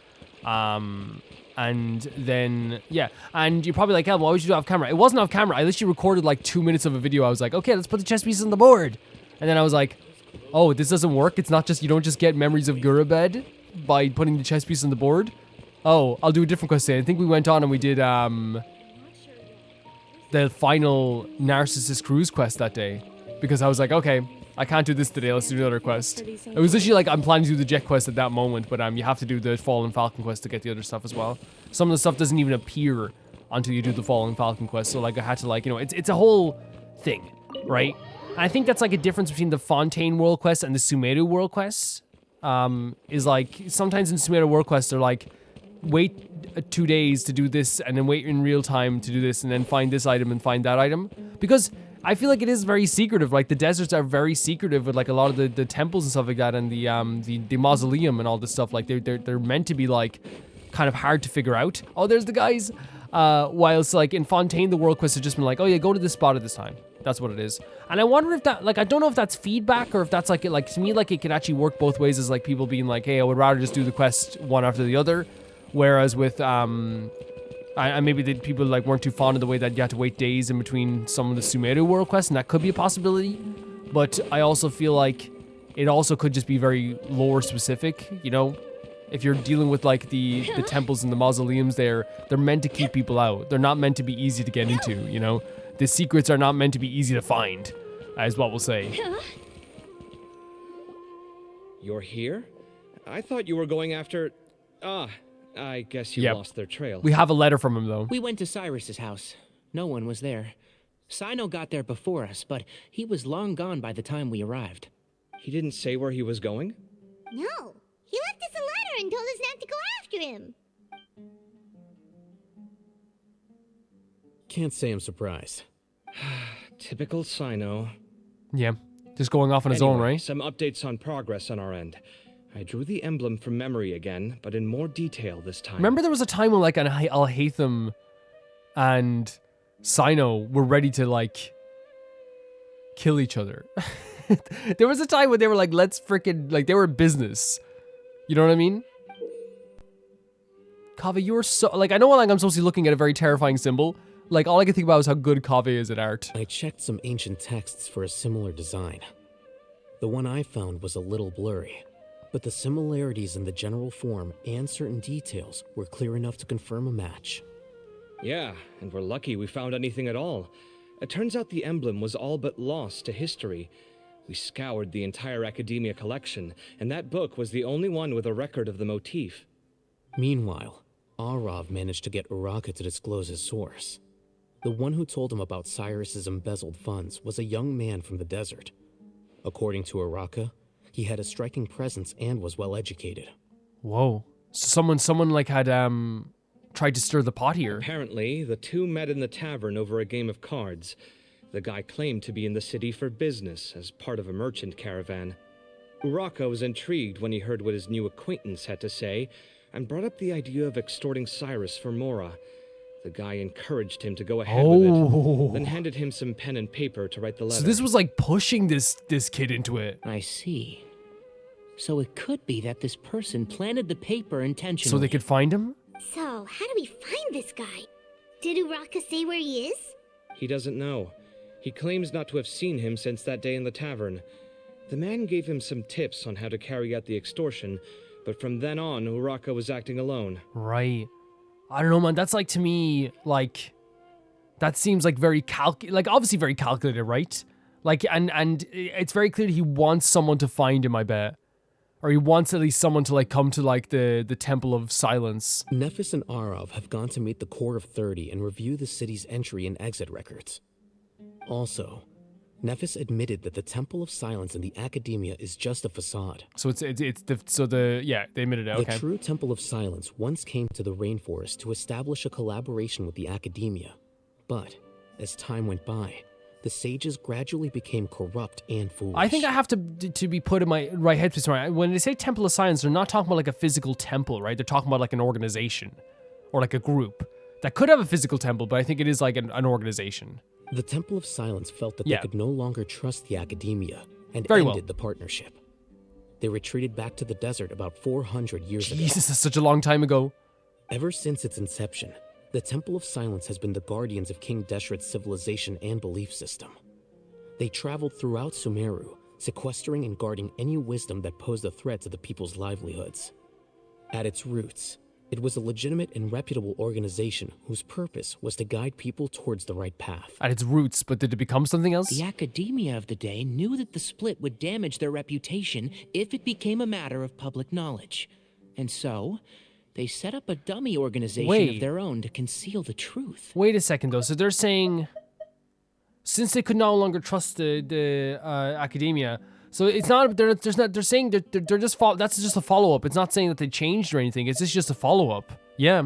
And then, yeah. And you're probably like, hell, why would you do it off camera? It wasn't off camera. I literally recorded like 2 minutes of a video. I was like, okay, let's put the chess pieces on the board. And then I was like, oh, this doesn't work. It's not just, you don't just get memories of Gurabed by putting the chess piece on the board. Oh, I'll do a different quest today. I think we went on and we did the final Narcissus Cruise quest that day. Because I was like, okay, I can't do this today, let's do another quest. It was literally like, I'm planning to do the jet quest at that moment, but you have to do the Fallen Falcon quest to get the other stuff as well. Some of the stuff doesn't even appear until you do the Fallen Falcon quest, so like I had to like, you know, it's a whole thing, right? And I think that's like a difference between the Fontaine World Quest and the Sumeru World Quest. Is like, sometimes in Sumeru World Quest, they're like, wait 2 days to do this, and then wait in real time to do this, and then find this item and find that item. Because I feel like it is very secretive. Like, the deserts are very secretive with like a lot of the temples and stuff like that, and the mausoleum and all this stuff. Like, they're meant to be like kind of hard to figure out. Oh, there's the guys. Whilst like in Fontaine, the world quest has just been like, oh yeah, go to this spot at this time. That's what it is. And I wonder if that, like, I don't know if that's feedback or if that's like, to me, like, it can actually work both ways, as like people being like, hey, I would rather just do the quest one after the other. Whereas with, maybe the people like weren't too fond of the way that you had to wait days in between some of the Sumeru world quests, and that could be a possibility. But I also feel like it also could just be very lore specific, you know? If you're dealing with like the temples and the mausoleums they're meant to keep people out. They're not meant to be easy to get into, you know? The secrets are not meant to be easy to find, is what we'll say. You're here? I thought you were going after... I guess you lost their trail. We have a letter from him, though. We went to Cyrus's house. No one was there. Cyno got there before us, but he was long gone by the time we arrived. He didn't say where he was going? No. He left us a letter and told us not to go after him. Can't say I'm surprised. Typical Cyno. Yeah. Just going off on his own, right? Some updates on progress on our end. I drew the emblem from memory again, but in more detail this time. Remember there was a time when like Alhaitham and Cyno were ready to like kill each other. There was a time when they were like, let's freaking, like, they were business. You know what I mean? Kaveh, you were so, like, I know like I'm supposed to be looking at a very terrifying symbol. Like, all I can think about is how good Kaveh is at art. I checked some ancient texts for a similar design. The one I found was a little blurry, but the similarities in the general form and certain details were clear enough to confirm a match. Yeah, and we're lucky we found anything at all. It turns out the emblem was all but lost to history. We scoured the entire Academia collection, and that book was the only one with a record of the motif. Meanwhile, Arav managed to get Uraka to disclose his source. The one who told him about Cyrus's embezzled funds was a young man from the desert. According to Uraka, he had a striking presence and was well educated. Whoa. So someone like had tried to stir the pot here. Apparently, the two met in the tavern over a game of cards. The guy claimed to be in the city for business as part of a merchant caravan. Uraka was intrigued when he heard what his new acquaintance had to say, and brought up the idea of extorting Cyrus for Mora. The guy encouraged him to go ahead with it, then handed him some pen and paper to write the letter. So this was like pushing this kid into it. I see. So it could be that this person planted the paper intentionally. So they could find him? So, how do we find this guy? Did Uraka say where he is? He doesn't know. He claims not to have seen him since that day in the tavern. The man gave him some tips on how to carry out the extortion, but from then on, Uraka was acting alone. Right. I don't know, man. That's like, to me, like, that seems like very obviously very calculated, right? Like, and it's very clear he wants someone to find him, I bet. Or he wants at least someone to, like, come to, like, the Temple of Silence. Nephis and Arav have gone to meet the Core of 30 and review the city's entry and exit records. Also, Nephis admitted that the Temple of Silence in the Academia is just a facade. So they admitted it, okay. The true Temple of Silence once came to the rainforest to establish a collaboration with the Academia. But, as time went by, the sages gradually became corrupt and foolish. I think I have to be put in my right headspace. Right? When they say Temple of Silence, they're not talking about like a physical temple, right? They're talking about like an organization or like a group that could have a physical temple, but I think it is like an organization. The Temple of Silence felt that they could no longer trust the Academia and ended the partnership. They retreated back to the desert about 400 years ago. Jesus, that's such a long time ago. Ever since its inception, the Temple of Silence has been the guardians of King Deshret's civilization and belief system. They traveled throughout Sumeru, sequestering and guarding any wisdom that posed a threat to the people's livelihoods. At its roots, it was a legitimate and reputable organization whose purpose was to guide people towards the right path. At its roots, but did it become something else? The Academia of the day knew that the split would damage their reputation if it became a matter of public knowledge. And so, they set up a dummy organization of their own to conceal the truth. Wait a second, though. So they're saying, since they could no longer trust the Academia, so it's not. They're saying that they're just that's just a follow up. It's not saying that they changed or anything. It's just a follow up. Yeah.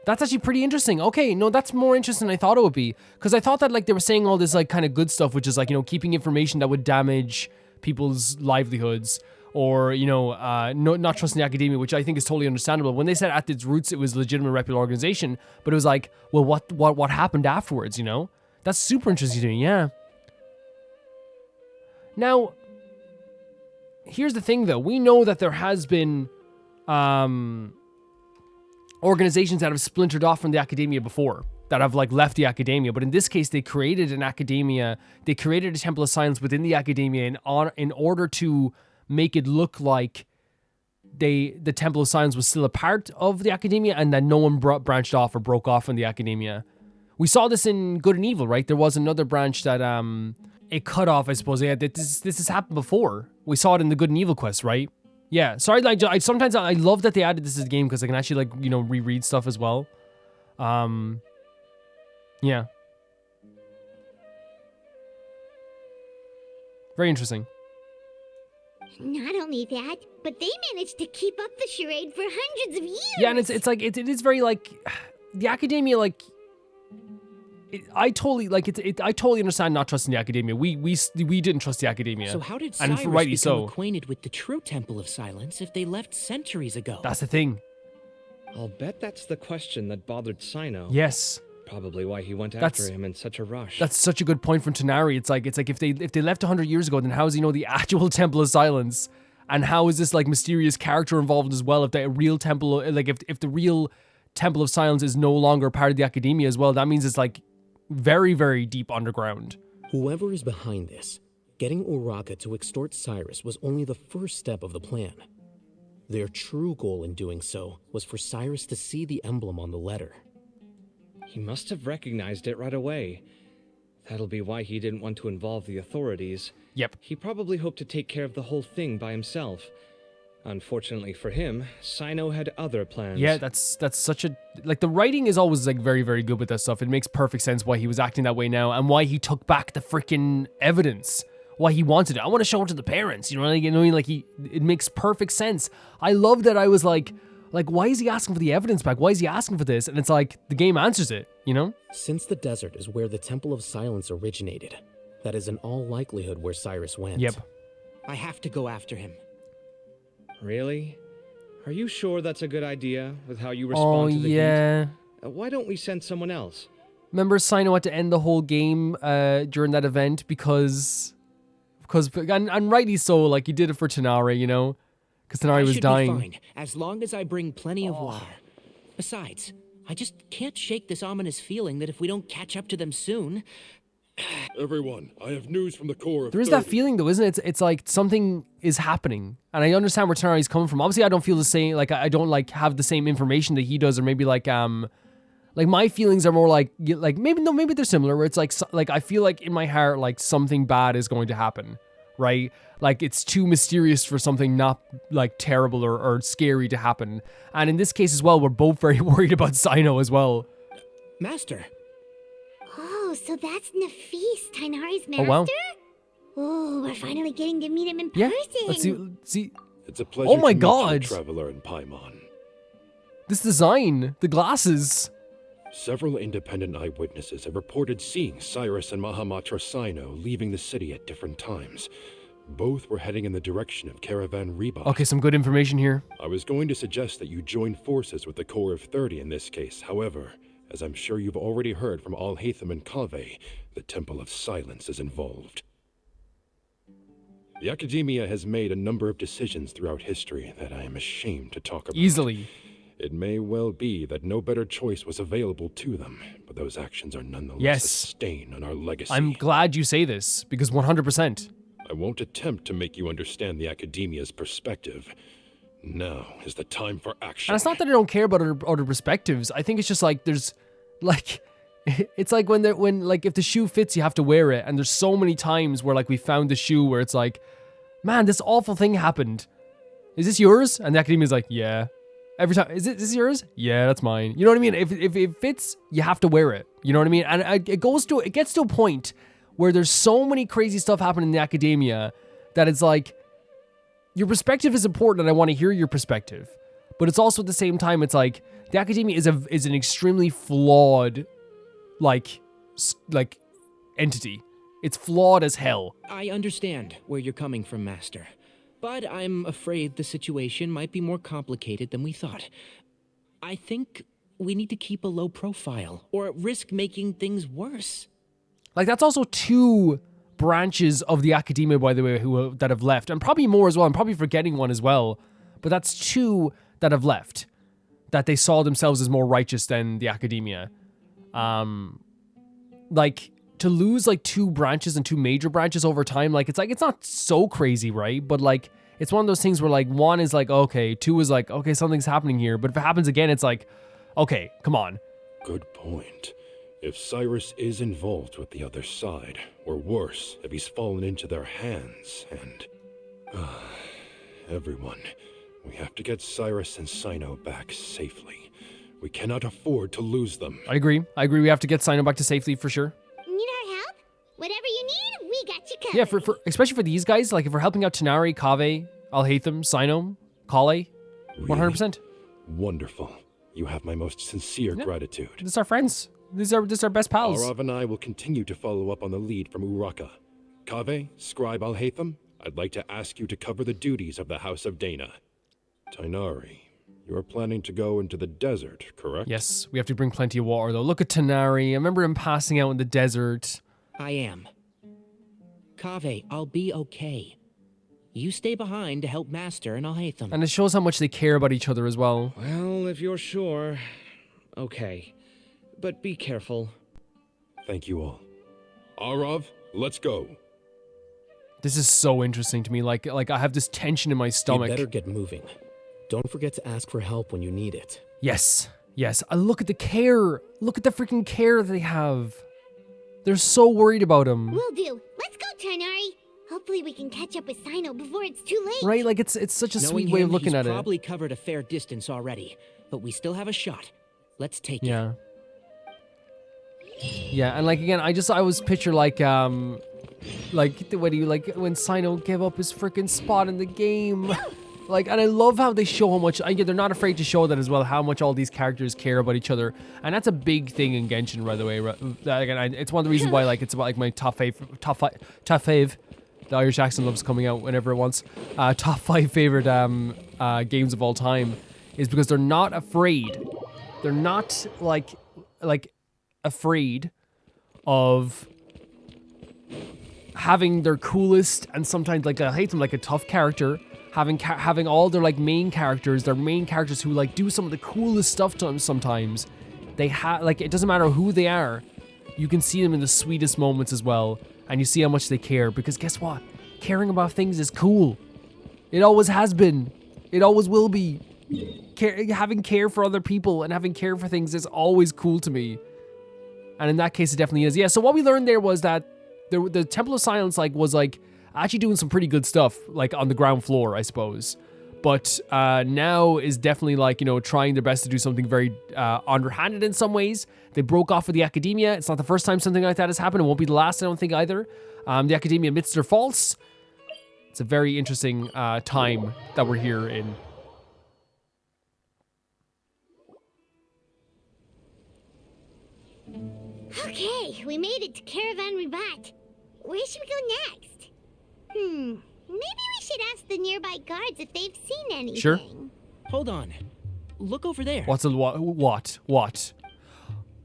That's actually pretty interesting. Okay, no, that's more interesting than I thought it would be. Because I thought that like they were saying all this like kind of good stuff, which is like, you know, keeping information that would damage people's livelihoods, or, you know, not trusting the Academia, which I think is totally understandable. When they said at its roots it was a legitimate, reputable organization, but it was like, well, what happened afterwards, you know? That's super interesting to me, yeah. Now, here's the thing, though. We know that there has been organizations that have splintered off from the Academia before, that have like left the Academia, but in this case they created an Academia, they created a Temple of Silence within the Academia in order to make it look like the Temple of Silence was still a part of the Academia, and that no one branched off or broke off from the Academia. We saw this in Good and Evil, right? There was another branch that it cut off, I suppose. Yeah, this has happened before. We saw it in the Good and Evil quest, right? Yeah. Sorry, like sometimes I love that they added this to the game because I can actually like, you know, reread stuff as well. Yeah. Very interesting. Not only that, but they managed to keep up the charade for hundreds of years. Yeah, and it's like it is very like the Academia, like I totally understand not trusting the Academia. We didn't trust the Academia. So how did Cyrus become acquainted with the true Temple of Silence if they left centuries ago? That's the thing. I'll bet that's the question that bothered Cyno. Yes. Probably why he went after him in such a rush. That's such a good point from Tonari. It's like if they left 100 years ago, then how does he know the actual Temple of Silence? And how is this like mysterious character involved as well? If the real temple, like if the real Temple of Silence is no longer part of the Academia as well, that means it's like very, very deep underground. Whoever is behind this, getting Uraka to extort Cyrus was only the first step of the plan. Their true goal in doing so was for Cyrus to see the emblem on the letter. He must have recognized it right away. That'll be why he didn't want to involve the authorities. Yep. He probably hoped to take care of the whole thing by himself. Unfortunately for him, Cyno had other plans. Yeah, that's such a... Like, the writing is always, like, very, very good with that stuff. It makes perfect sense why he was acting that way now, and why he took back the freaking evidence. Why he wanted it. I want to show it to the parents, you know? Like, it makes perfect sense. I love that I was like, why is he asking for the evidence back? Why is he asking for this? And it's like, the game answers it, you know? Since the desert is where the Temple of Silence originated, That is in all likelihood where Cyrus went. Yep. I have to go after him. Really? Are you sure that's a good idea with how you respond to the yeah. heat? Why don't we send someone else? Remember Cyno had to end the whole game during that event because and rightly so, like he did it for Tanari, you know? Because Tanari was dying. I should be fine, as long as I bring plenty of water. Besides, I just can't shake this ominous feeling that if we don't catch up to them soon... Everyone, I have news from the core of There is 30. that feeling though, isn't it? It's like something is happening. And I understand where Tanari's coming from. Obviously I don't feel the same, like I don't like have the same information that he does, or maybe like my feelings are more like maybe they're similar, where it's like I feel like in my heart like something bad is going to happen, right? Like it's too mysterious for something not like terrible or scary to happen. And in this case as well, we're both very worried about Cyno as well. Master. Oh, so that's Nafis, Tainari's master? Oh wow. Oh, we're finally getting to meet him in Yeah. person. Let's see. It's a pleasure Oh my to meet God. you, Traveler in Paimon. This design, the glasses. Several independent eyewitnesses have reported seeing Cyrus and Mahamatra Cyno leaving the city at different times. Both were heading in the direction of Caravan Ribat. Okay, some good information here. I was going to suggest that you join forces with the Core of 30 in this case. However, as I'm sure you've already heard from Al-Haytham and Kaveh, the Temple of Silence is involved. The Academia has made a number of decisions throughout history that I am ashamed to talk about. Easily. It may well be that no better choice was available to them, but those actions are nonetheless Yes. a stain on our legacy. I'm glad you say this, because 100%. I won't attempt to make you understand the Academia's perspective. Now is the time for action. And it's not that I don't care about other perspectives. I think it's just like there's like it's like when like if the shoe fits, you have to wear it. And there's so many times where like we found the shoe where it's like, man, this awful thing happened. Is this yours? And the Academia's like, yeah. Every time, is this yours? Yeah, that's mine. You know what I mean? If it fits, you have to wear it. You know what I mean? And it gets to a point where there's so many crazy stuff happening in the Academia that it's like, your perspective is important and I want to hear your perspective. But it's also at the same time, it's like, the Academia is an extremely flawed, like entity. It's flawed as hell. I understand where you're coming from, Master. But I'm afraid the situation might be more complicated than we thought. I think we need to keep a low profile, or risk making things worse. Like, that's also two branches of the Academia, by the way, that have left. And probably more as well. I'm probably forgetting one as well. But that's two that have left. That they saw themselves as more righteous than the Academia. Like, to lose, like, two branches and two major branches over time, like, it's not so crazy, right? But, like, it's one of those things where, like, one is like, okay, two is like, okay, something's happening here. But if it happens again, it's like, okay, come on. Good point. If Cyrus is involved with the other side, or worse, if he's fallen into their hands, and... everyone, we have to get Cyrus and Cyno back safely. We cannot afford to lose them. I agree. We have to get Cyno back to safely for sure. Need our help? Whatever you need, we got you covered. Yeah, for especially for these guys, like if we're helping out Tanari, Kaveh, Al-Haytham, Cyno, Kale, 100%. Wonderful. You have my most sincere gratitude. This is our friends. This is our best pals. Arav and I will continue to follow up on the lead from Uraka. Kaveh, Scribe Al-Haytham, I'd like to ask you to cover the duties of the House of Dana. Tainari, you are planning to go into the desert, correct? Yes, we have to bring plenty of water though. Look at Tanari. I remember him passing out in the desert. I am. Kaveh, I'll be okay. You stay behind to help Master and Al-Haytham. And it shows how much they care about each other as well. Well, if you're sure. Okay. But be careful. Thank you all. Arav, let's go. This is so interesting to me. Like I have this tension in my stomach. You better get moving. Don't forget to ask for help when you need it. Yes. I look at the care. Look at the freaking care they have. They're so worried about him. Will do. Let's go, Tainari. Hopefully we can catch up with Cyno before it's too late. Right? Like it's such a Knowing sweet way of him, looking at he's it. probably covered a fair distance already, but we still have a shot. Let's take it. Yeah. Yeah, and like again, I always picture like when Cyno gave up his freaking spot in the game. Like, and I love how they show how much, they're not afraid to show that as well, how much all these characters care about each other. And that's a big thing in Genshin, by the way. It's one of the reasons why, like, it's about, like, my top fave. The Irish accent loves coming out whenever it wants. Top 5 favorite games of all time is because they're not afraid. They're not, like afraid of having their coolest and sometimes, like, I hate them, like a tough character, having all their, like, main characters who, like, do some of the coolest stuff to them sometimes. They have, like, it doesn't matter who they are, you can see them in the sweetest moments as well, and you see how much they care, because guess what? Caring about things is cool. It always has been. It always will be. Having care for other people and having care for things is always cool to me. And in that case, it definitely is. Yeah, so what we learned there was that the Temple of Silence, like, was, like, actually doing some pretty good stuff, like, on the ground floor, I suppose. But now is definitely, like, you know, trying their best to do something very underhanded in some ways. They broke off with the Academia. It's not the first time something like that has happened. It won't be the last, I don't think, either. The Academia admits their faults. It's a very interesting time that we're here in. Okay, we made it to Caravan Ribat. Where should we go next? Maybe we should ask the nearby guards if they've seen anything. Sure. Hold on. Look over there. What's a what?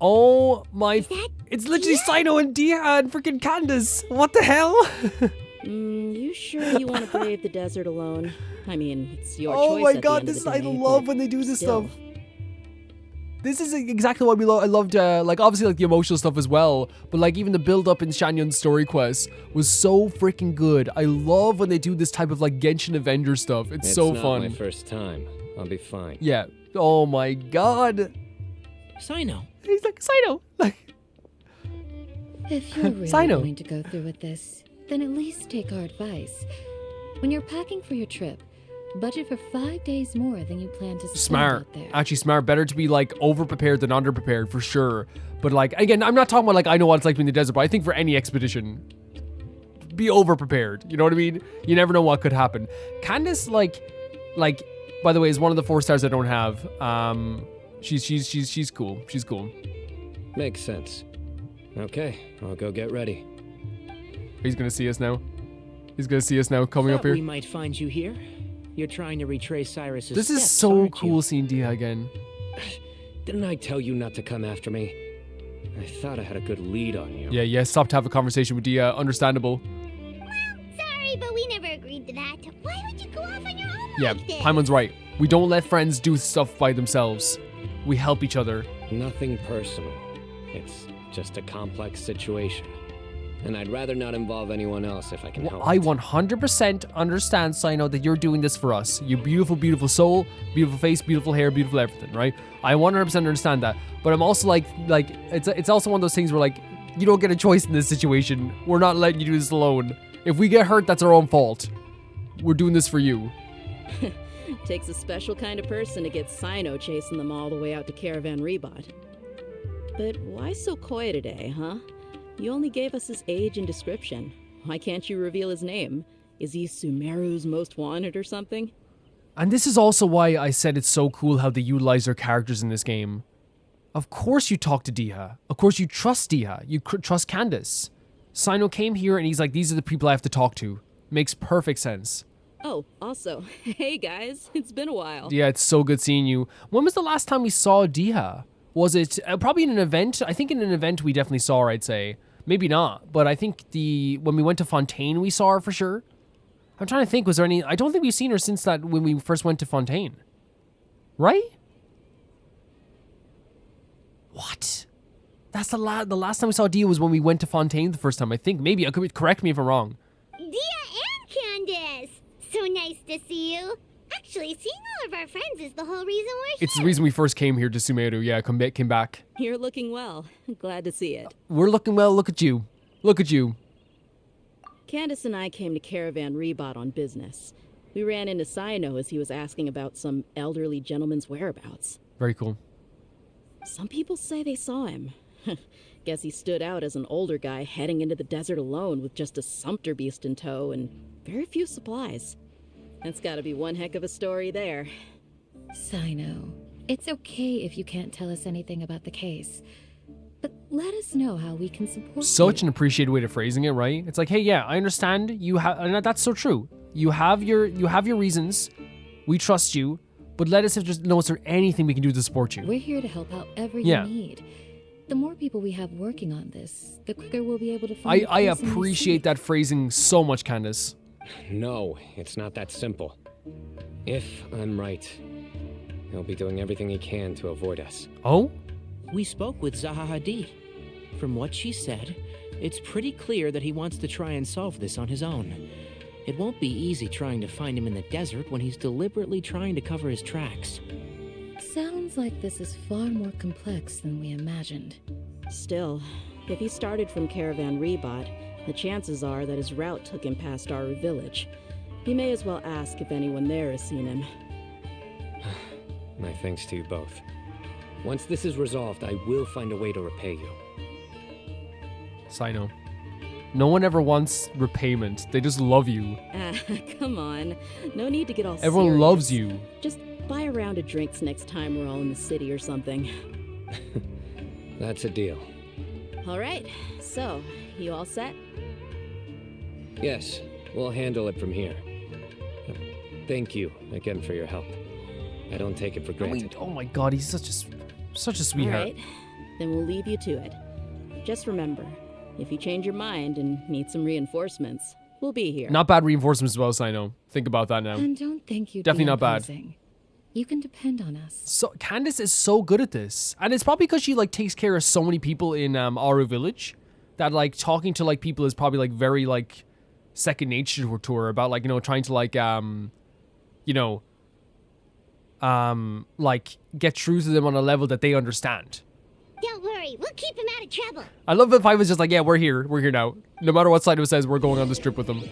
Oh my! It's literally Cyno and Dia and freaking Candace. What the hell? You sure you want to brave the desert alone? I mean, it's your choice. Oh my at god, the end this of the I day, love but when they do this still. stuff. This is exactly what I loved, like, obviously, like, the emotional stuff as well, but, like, even the build-up in Shanyun's story quest was so freaking good. I love when they do this type of, like, Genshin Avenger stuff. It's so fun. It's not my first time. I'll be fine. Yeah. Oh my god. Cyno. He's like, Cyno. Like, if you're really Cyno. going to go through with this, then at least take our advice. When you're packing for your trip, budget for 5 days more than you plan to spend smart. out there. Actually, smart. Better to be, like, over-prepared than under-prepared, for sure. But, like, again, I'm not talking about, like, I know what it's like to be in the desert, but I think for any expedition, be over-prepared. You know what I mean? You never know what could happen. Candace, like, by the way, is one of the 4 stars I don't have. She's cool. She's cool. Makes sense. Okay, I'll go get ready. He's gonna see us now. He's gonna see us now coming up here. We might find you here. You're trying to retrace Cyrus's This is steps, so aren't cool you? seeing Dia again. Didn't I tell you not to come after me? I thought I had a good lead on you. Yeah, stop to have a conversation with Dia. Understandable. Sorry, but we never agreed to that. Why would you go off on your own Yeah, like this? Paimon's right. We don't let friends do stuff by themselves. We help each other. Nothing personal. It's just a complex situation. And I'd rather not involve anyone else if I can help I it. 100% understand, Cyno, that you're doing this for us. You beautiful, beautiful soul, beautiful face, beautiful hair, beautiful everything, right? I 100% understand that. But I'm also like it's also one of those things where, like, you don't get a choice in this situation. We're not letting you do this alone. If we get hurt, that's our own fault. We're doing this for you. Takes a special kind of person to get Cyno chasing them all the way out to Caravan Ribat. But why so coy today, huh? You only gave us his age and description. Why can't you reveal his name? Is he Sumeru's most wanted or something? And this is also why I said it's so cool how they utilize their characters in this game. Of course you talk to Dia. Of course you trust Dia. You trust Candace. Cyno came here and he's like, these are the people I have to talk to. Makes perfect sense. Oh, also, hey guys, it's been a while. Yeah, it's so good seeing you. When was the last time we saw Dia? Was it probably in an event? I think in an event we definitely saw her, I'd say. Maybe not, but I think when we went to Fontaine, we saw her for sure. I'm trying to think, was there any... I don't think we've seen her since that when we first went to Fontaine. Right? What? That's the last time we saw Dia was when we went to Fontaine the first time, I think. Maybe, correct me if I'm wrong. Dia and Candace! So nice to see you. Actually, seeing all of our friends is the whole reason we're here. It's the reason we first came here to Sumeru. Yeah, came back. You're looking well. Glad to see it. We're looking well. Look at you. Look at you. Candace and I came to Caravan Ribat on business. We ran into Cyno as he was asking about some elderly gentleman's whereabouts. Very cool. Some people say they saw him. Guess he stood out as an older guy heading into the desert alone with just a sumpter beast in tow and very few supplies. That's gotta be one heck of a story there. Cyno, it's okay if you can't tell us anything about the case. But let us know how we can support Such you. an appreciated way of phrasing it, right? It's like, hey, yeah, I understand. You have, and that's so true. You have your reasons. We trust you, but let us just know, is there anything we can do to support you? We're here to help however Yeah. you need. The more people we have working on this, the quicker we'll be able to find I the person we appreciate seek. that phrasing so much, Candace. No, it's not that simple. If I'm right, he'll be doing everything he can to avoid us. Oh? We spoke with Zaha Hadid. From what she said, it's pretty clear that he wants to try and solve this on his own. It won't be easy trying to find him in the desert when he's deliberately trying to cover his tracks. Sounds like this is far more complex than we imagined. Still, if he started from Caravan Ribat, the chances are that his route took him past our village. You may as well ask if anyone there has seen him. My thanks to you both. Once this is resolved, I will find a way to repay you. Cyno. No one ever wants repayment. They just love you. Ah, come on. No need to get all Everyone serious. loves you. Just buy a round of drinks next time we're all in the city or something. That's a deal. All right, so, you all set? Yes, we'll handle it from here. Thank you again for your help. I don't take it for I granted. mean, oh my god, he's such a sweetheart. All right, then we'll leave you to it. Just remember, if you change your mind and need some reinforcements, we'll be here. Not bad reinforcements as well, Cyno. Think about that now. And don't think you'd Definitely be not bad. imposing. You can depend on us. So Candace is so good at this, and it's probably because she like takes care of so many people in Aru Village that like talking to like people is probably like very like second nature to her about like, you know, trying to like like get through to them on a level that they understand. Don't worry, we'll keep him out of trouble. I love if I was just like, yeah, we're here now. No matter what Cyno says, we're going on this trip with them.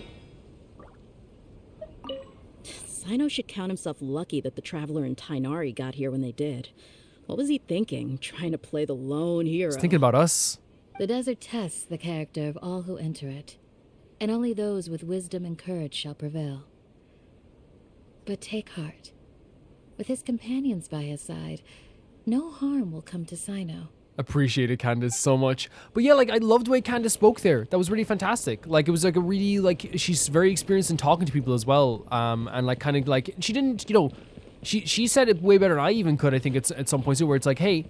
Cyno should count himself lucky that the Traveler and Tainari got here when they did. What was he thinking, trying to play the lone hero? He's thinking about us. The desert tests the character of all who enter it, and only those with wisdom and courage shall prevail. But take heart. With his companions by his side, no harm will come to Cyno. Appreciated Candace so much. But yeah, like I loved the way Candace spoke there. That was really fantastic. Like it was like a really like she's very experienced in talking to people as well. And like kind of like she didn't, you know, she said it way better than I even could. I think it's at some point too, where it's like, hey,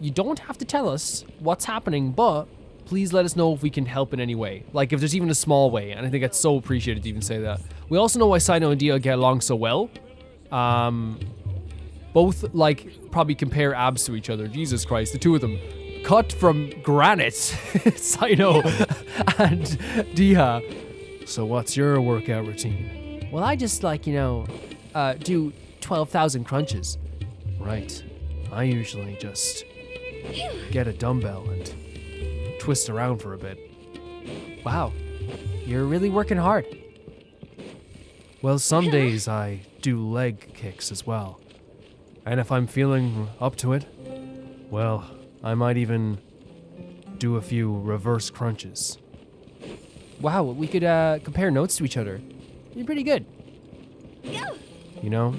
you don't have to tell us what's happening, but please let us know if we can help in any way. Like if there's even a small way. And I think that's so appreciated to even say that. We also know why Cyno and Dia get along so well. Both like probably compare abs to each other. Jesus Christ, the two of them cut from granite. Cyno and Dia. So what's your workout routine? Well, I just like, you know, do 12,000 crunches. Right. I usually just get a dumbbell and twist around for a bit. Wow, you're really working hard. Well, some days I do leg kicks as well. And if I'm feeling up to it, well, I might even do a few reverse crunches. Wow, we could compare notes to each other. You're pretty good. You know,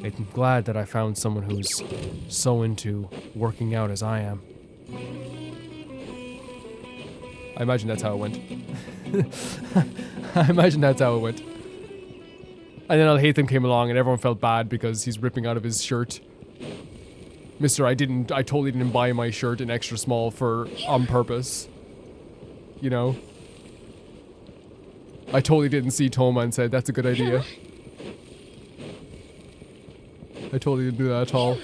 I'm glad that I found someone who's so into working out as I am. I imagine that's how it went. I imagine that's how it went. And then Al-Haytham came along and everyone felt bad because he's ripping out of his shirt. Mister, I totally didn't buy my shirt in extra small on purpose. You know? I totally didn't see Toma and said, that's a good idea. I totally didn't do that at all.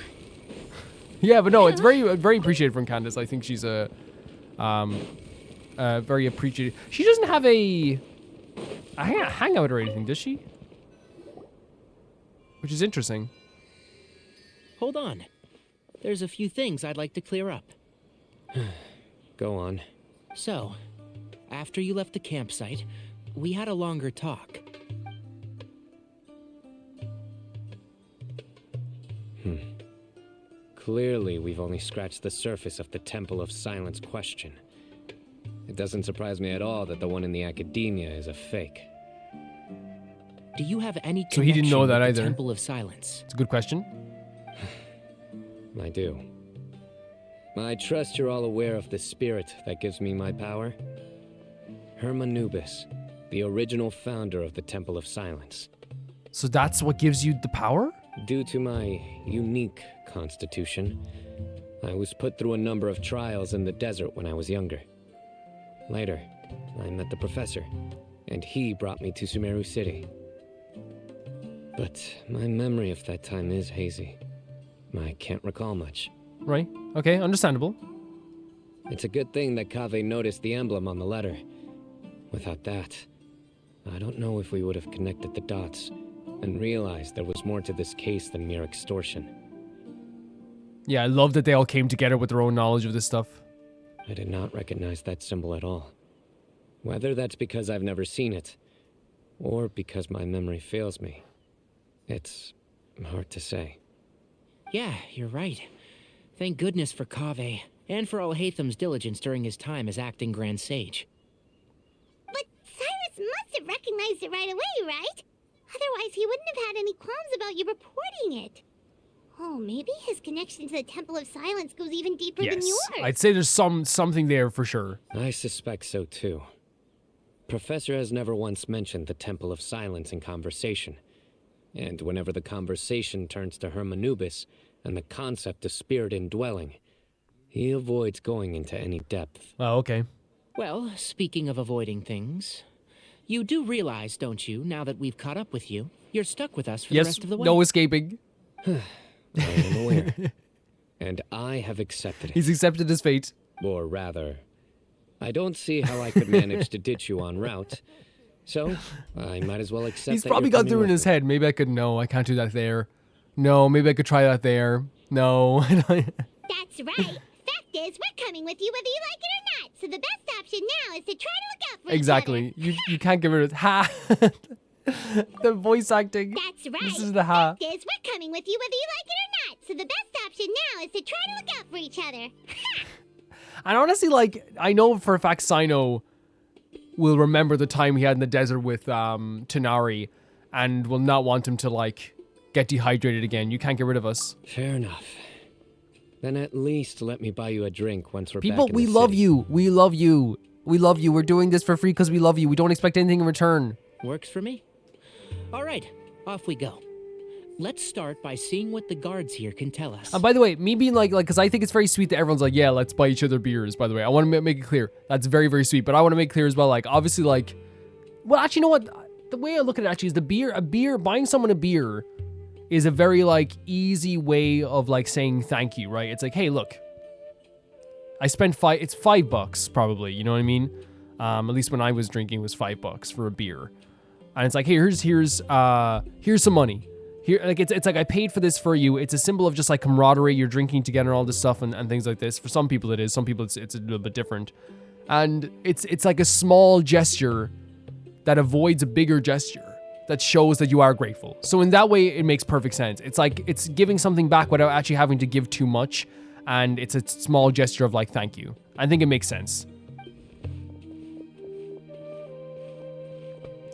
Yeah, but no, it's very, very appreciated from Candace. I think she's very appreciated. She doesn't have a hangout or anything, does she? Which is interesting. Hold on. There's a few things I'd like to clear up. Go on. So, after you left the campsite, we had a longer talk. Clearly, we've only scratched the surface of the Temple of Silence question. It doesn't surprise me at all that the one in the academia is a fake. do you have any connection So he didn't know with that the either. Temple of Silence? It's a good question. I do. I trust you're all aware of the spirit that gives me my power. Hermanubis, the original founder of the Temple of Silence. So that's what gives you the power? Due to my unique constitution, I was put through a number of trials in the desert when I was younger. Later, I met the professor, and he brought me to Sumeru City. But my memory of that time is hazy. I can't recall much. Right. Okay, understandable. It's a good thing that Kaveh noticed the emblem on the letter. Without that, I don't know if we would have connected the dots and realized there was more to this case than mere extortion. Yeah, I love that they all came together with their own knowledge of this stuff. I did not recognize that symbol at all. Whether that's because I've never seen it, or because my memory fails me, it's hard to say. Yeah, you're right. Thank goodness for Kaveh, and for Alhaitham's diligence during his time as acting Grand Sage. But Cyrus must have recognized it right away, right? Otherwise, he wouldn't have had any qualms about you reporting it. Oh, maybe his connection to the Temple of Silence goes even deeper than Yes, yours. I'd say there's something there for sure. I suspect so too. Professor has never once mentioned the Temple of Silence in conversation. And whenever the conversation turns to Hermanubis and the concept of spirit indwelling, he avoids going into any depth. Oh, okay. Well, speaking of avoiding things, you do realize, don't you, now that we've caught up with you, you're stuck with us for the Yes, rest of the way? no escaping. I am aware. And I have accepted it. He's accepted his fate. Or rather, I don't see how I could manage to ditch you en route. So, I might as well accept He's that probably you're got through in coming his with me. head. Maybe I could, no, I can't do that there. No, maybe I could try that there. No. That's right. Fact is, we're coming with you whether you like it or not. So the best option now is to try to look out for Exactly. You can't give it a ha. The voice acting. That's right. This is the ha. Fact is, we're coming with you whether you like it or not. So the best option now is to try to look out for each other. And honestly, like, I know for a fact Cyno will remember the time he had in the desert with Tanari and will not want him to, like, get dehydrated again. You can't get rid of us. Fair enough. Then at least let me buy you a drink once we're People, back in we the love city. you. We love you. We love you. We're doing this for free because we love you. We don't expect anything in return. Works for me. All right, off we go. Let's start by seeing what the guards here can tell us. And by the way, me being like, because I think it's very sweet that everyone's like, yeah, let's buy each other beers, by the way. I want to make it clear. That's very, very sweet. But I want to make clear as well, like, obviously, like, well, actually, you know what? The way I look at it actually is buying someone a beer is a very, like, easy way of, like, saying thank you, right? It's like, hey, look, I spent it's $5 probably, you know what I mean? At least when I was drinking, it was $5 for a beer. And it's like, hey, here's some money. Here, like, it's like I paid for this for you. It's a symbol of just like camaraderie. You're drinking together and all this stuff and things like this. For some people it is. Some people it's a little bit different. And it's like a small gesture that avoids a bigger gesture that shows that you are grateful. So in that way, it makes perfect sense. It's like it's giving something back without actually having to give too much. And it's a small gesture of like, thank you. I think it makes sense.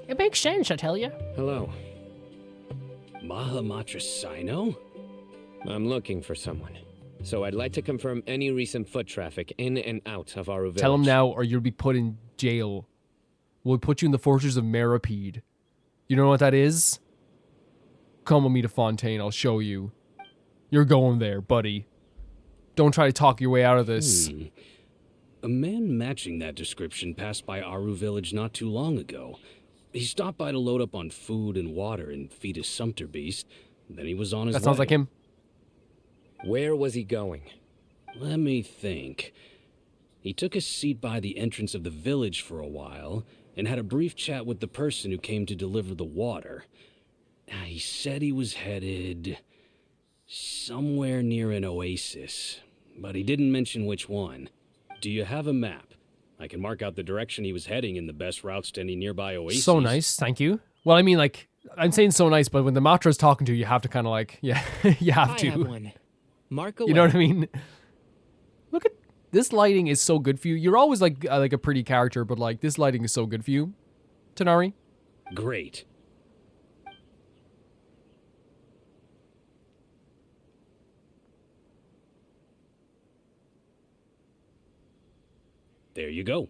It makes sense, I tell you. Hello. Mahamatra Cyno? I'm looking for someone. So I'd like to confirm any recent foot traffic in and out of our village. Tell him now or you'll be put in jail. We'll put you in the fortress of Maripede. You know what that is? Come with me to Fontaine, I'll show you. You're going there, buddy. Don't try to talk your way out of this. A man matching that description passed by Aru village not too long ago. He stopped by to load up on food and water and feed his sumpter beast. Then he was on his way. That sounds like him. Where was he going? Let me think. He took a seat by the entrance of the village for a while and had a brief chat with the person who came to deliver the water. He said he was headed somewhere near an oasis, but he didn't mention which one. Do you have a map? I can mark out the direction he was heading and the best routes to any nearby oases. So nice, thank you. Well, I mean, like, I'm saying so nice, but when the Matra's talking to you, you have to kind of like, yeah, you have to. I have one. Mark away. You know what I mean? Look at this lighting is so good for you. You're always like a pretty character, but like this lighting is so good for you, Tanari. Great. There you go.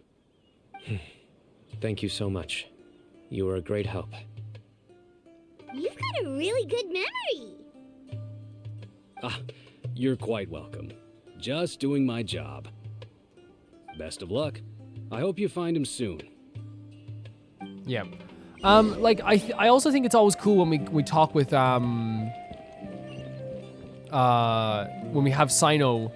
Thank you so much. You were a great help. You've got a really good memory. Ah, you're quite welcome. Just doing my job. Best of luck. I hope you find him soon. Yeah. Like I also think it's always cool when we talk with when we have Cyno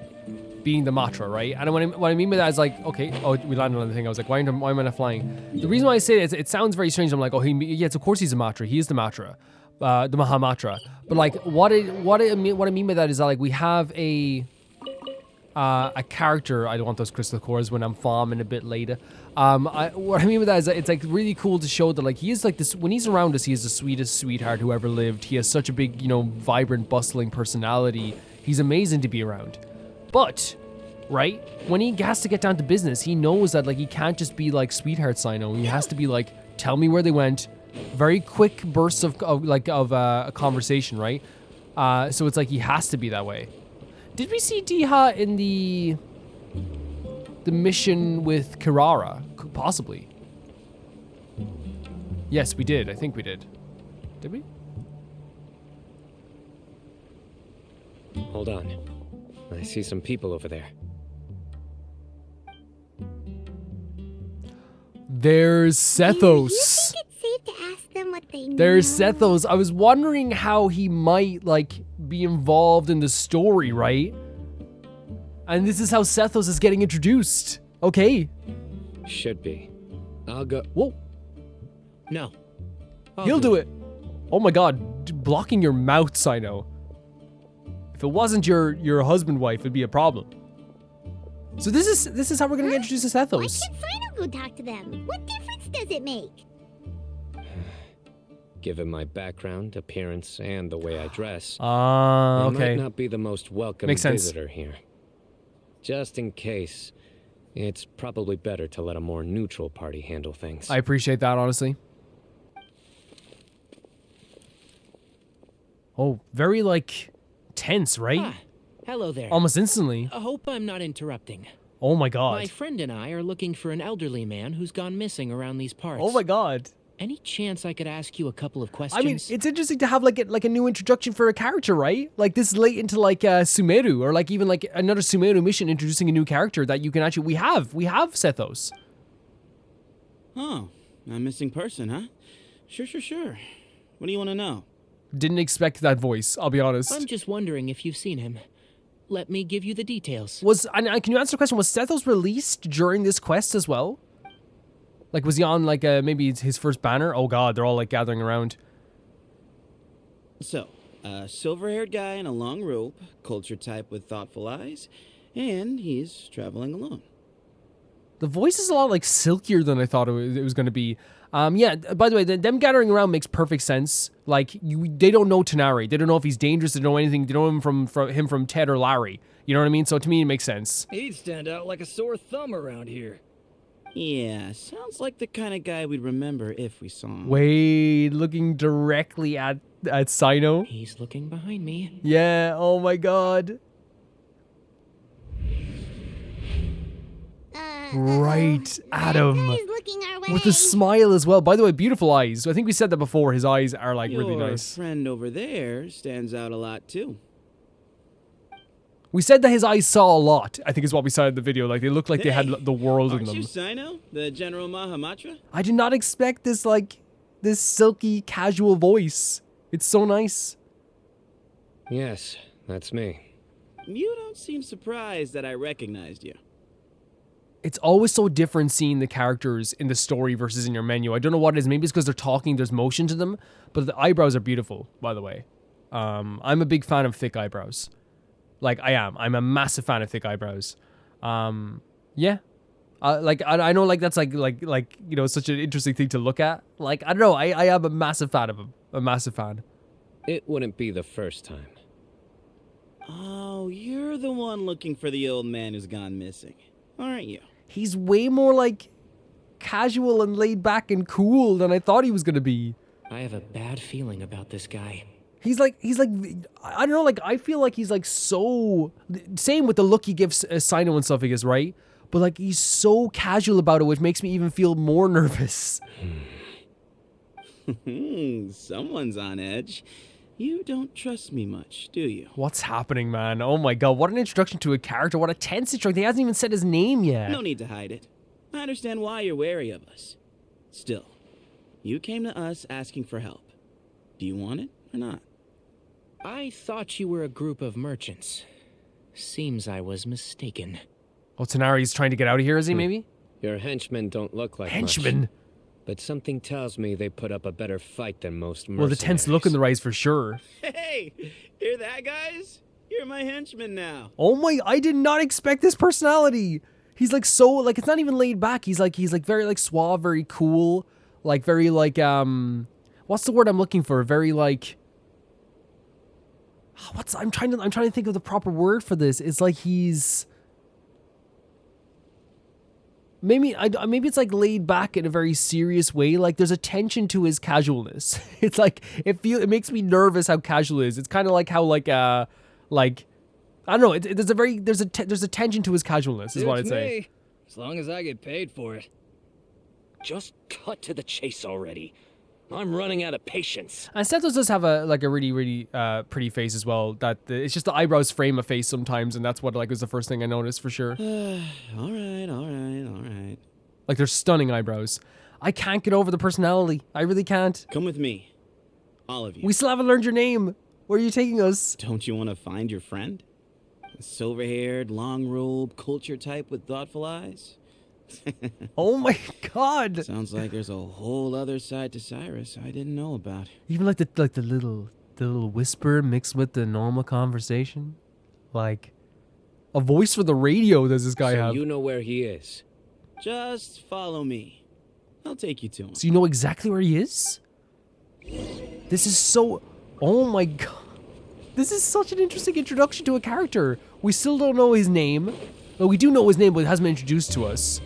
being the Matra, right? And what I mean by that is like, okay, oh, we landed on the thing. I was like, why am I not flying? The reason why I say it sounds very strange. I'm like, oh, yes, of course he's a Matra. He is the Matra, the Mahamatra. But like, what I mean by that is that like we have a character. I don't want those crystal cores when I'm farming a bit later. What I mean by that is that it's like really cool to show that like he is like this, when he's around us, he is the sweetest sweetheart who ever lived. He has such a big, you know, vibrant, bustling personality. He's amazing to be around. But, right, when he has to get down to business, he knows that like he can't just be like sweetheart Cyno. He has to be like, tell me where they went. Very quick bursts of a conversation, right? So it's like he has to be that way. Did we see Diha in the mission with Kirara? Possibly. Yes, we did. I think we did. Did we? Hold on. I see some people over there. There's Sethos. Do you think it's safe to ask them what they know? There's Sethos. I was wondering how he might, like, be involved in the story, right? And this is how Sethos is getting introduced. Okay. Should be. I'll go. Whoa. No. He'll do it. Oh my god. Blocking your mouth, Cyno. If it wasn't your husband wife, it'd be a problem. So this is how we're gonna get introduced to Sethos. Why can't Cyno go talk to them? What difference does it make? Given my background, appearance, and the way I dress, okay. I might not be the most welcome visitor here. Just in case, it's probably better to let a more neutral party handle things. I appreciate that, honestly. Oh, very, like, tense, right? Ah, hello there. Almost instantly. I hope I'm not interrupting. Oh my god. My friend and I are looking for an elderly man who's gone missing around these parts. Oh my god. Any chance I could ask you a couple of questions? I mean, it's interesting to have like a new introduction for a character, right? Like this is late into like Sumeru, or like even like another Sumeru mission introducing a new character that you can actually we have Sethos. Oh, a missing person, huh? Sure. What do you want to know? Didn't expect that voice, I'll be honest. I'm just wondering if you've seen him. Let me give you the details. Can you answer the question, was Sethos released during this quest as well? Like, was he on, like, maybe his first banner? Oh god, they're all, like, gathering around. So, a silver-haired guy in a long robe, culture type with thoughtful eyes, and he's traveling alone. The voice is a lot, like, silkier than I thought it was going to be. Yeah, by the way, them gathering around makes perfect sense. Like, they don't know Tanari. They don't know if he's dangerous. They don't know anything. They don't know him from Ted or Larry. You know what I mean? So to me, it makes sense. He'd stand out like a sore thumb around here. Yeah, sounds like the kind of guy we'd remember if we saw him. Wait, looking directly at Cyno? He's looking behind me. Yeah, oh my god. Right, Adam. With a smile as well. By the way, beautiful eyes. I think we said that before. His eyes are like really nice. Your friend over there stands out a lot too. We said that his eyes saw a lot, I think is what we saw in the video. Like, they looked like they had the world in them. Aren't you Cyno, the General Mahamatra? I did not expect this, like, this silky, casual voice. It's so nice. Yes, that's me. You don't seem surprised that I recognized you. It's always so different seeing the characters in the story versus in your menu. I don't know what it is. Maybe it's because they're talking, there's motion to them. But the eyebrows are beautiful, by the way. I'm a big fan of thick eyebrows. Like, I am. I'm a massive fan of thick eyebrows. Yeah. Like, I know, like, that's, like, you know, such an interesting thing to look at. Like, I don't know. I am a massive fan of him. A massive fan. It wouldn't be the first time. Oh, you're the one looking for the old man who's gone missing, aren't you? He's way more, like, casual and laid back and cool than I thought he was going to be. I have a bad feeling about this guy. He's like, I don't know, like, I feel like he's like so, same with the look he gives Cyno and Sethos, right? but like he's so casual about it, which makes me even feel more nervous. Someone's on edge. You don't trust me much, do you? What's happening, man? Oh my god, what an introduction to a character. What a tense introduction. He hasn't even said his name yet. No need to hide it. I understand why you're wary of us. Still, you came to us asking for help. Do you want it or not? I thought you were a group of merchants. Seems I was mistaken. Oh, Tanari's trying to get out of here, is he, maybe? Your henchmen don't look like Henchmen? much, but something tells me they put up a better fight than most mercenaries. Well, the tense look in the eyes for sure. Hey, hear that, guys? You're my henchman now. Oh my, I did not expect this personality. He's like so, like, it's not even laid back. He's like very like suave, very cool. Like very like, what's the word I'm looking for? Very like, I'm trying to think of the proper word for this. It's like he's, maybe it's like laid back in a very serious way. Like there's a tension to his casualness. It's like, it makes me nervous how casual it is. It's kind of like how like I don't know. There's a tension to his casualness, is what I'd say. Me. As long as I get paid for it. Just cut to the chase already. I'm running out of patience. And Sethos does have a really pretty face as well. It's just the eyebrows frame a face sometimes, and that's what like was the first thing I noticed for sure. All right. Like they're stunning eyebrows. I can't get over the personality. I really can't. Come with me, all of you. We still haven't learned your name. Where are you taking us? Don't you want to find your friend? A silver-haired, long-robed, culture type with thoughtful eyes? Oh my god! Sounds like there's a whole other side to Cyrus I didn't know about. Even like the little whisper mixed with the normal conversation, like a voice for the radio. Does this guy have? You know where he is. Just follow me. I'll take you to him. So you know exactly where he is? This is so. Oh my god! This is such an interesting introduction to a character. We still don't know his name. Well, we do know his name, but it hasn't been introduced to us.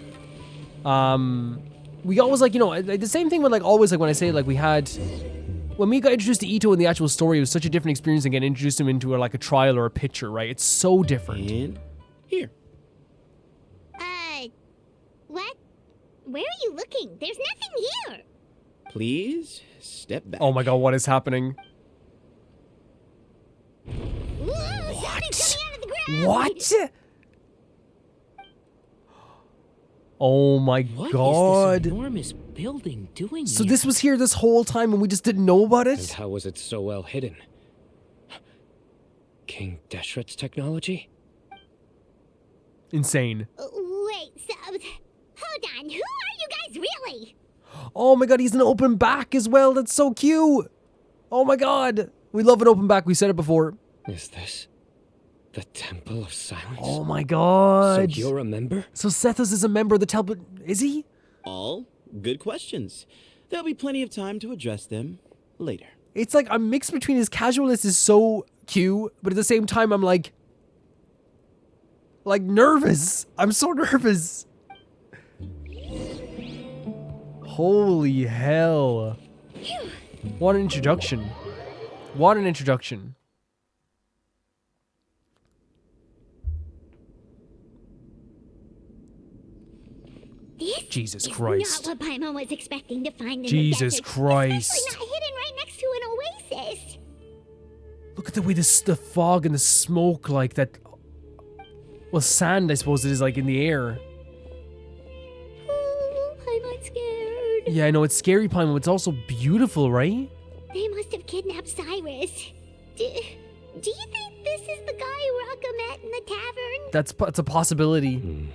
We always like, you know, the same thing with like always like when I say like when we got introduced to Ito in the actual story, it was such a different experience than getting introduced him into like a trial or a picture, right? It's so different. And here. What? Where are you looking? There's nothing here. Please step back. Oh my god, what is happening? Ooh, something's coming out of the ground. What? Oh my god. What is this enormous building doing So here? this was here this whole time and we just didn't know about And it? how was it so well hidden? King Deshret's technology? Insane. Wait, so, hold on. Who are you guys really? Oh my god, he's an open back as well. That's so cute. Oh my god. We love an open back. We said it before. Is this the Temple of Silence? Oh my god. So you're a member? So Sethos is a member of the temple. Is he? All good questions. There'll be plenty of time to address them later. It's like I'm mixed between his casualness is so cute, but at the same time I'm like nervous. I'm so nervous. Holy hell. What an introduction. What an introduction. This Jesus is Christ. not what Paimon was expecting to find in Jesus the desert. Christ. Especially not hidden right next to an oasis. Look at the way the fog and the smoke like that. Well, sand I suppose it is like in the air. Oh, Paimon's scared. Yeah, I know it's scary, Paimon, but it's also beautiful, right? They must have kidnapped Cyrus. Do you think this is the guy Raka met in the tavern? That's a possibility.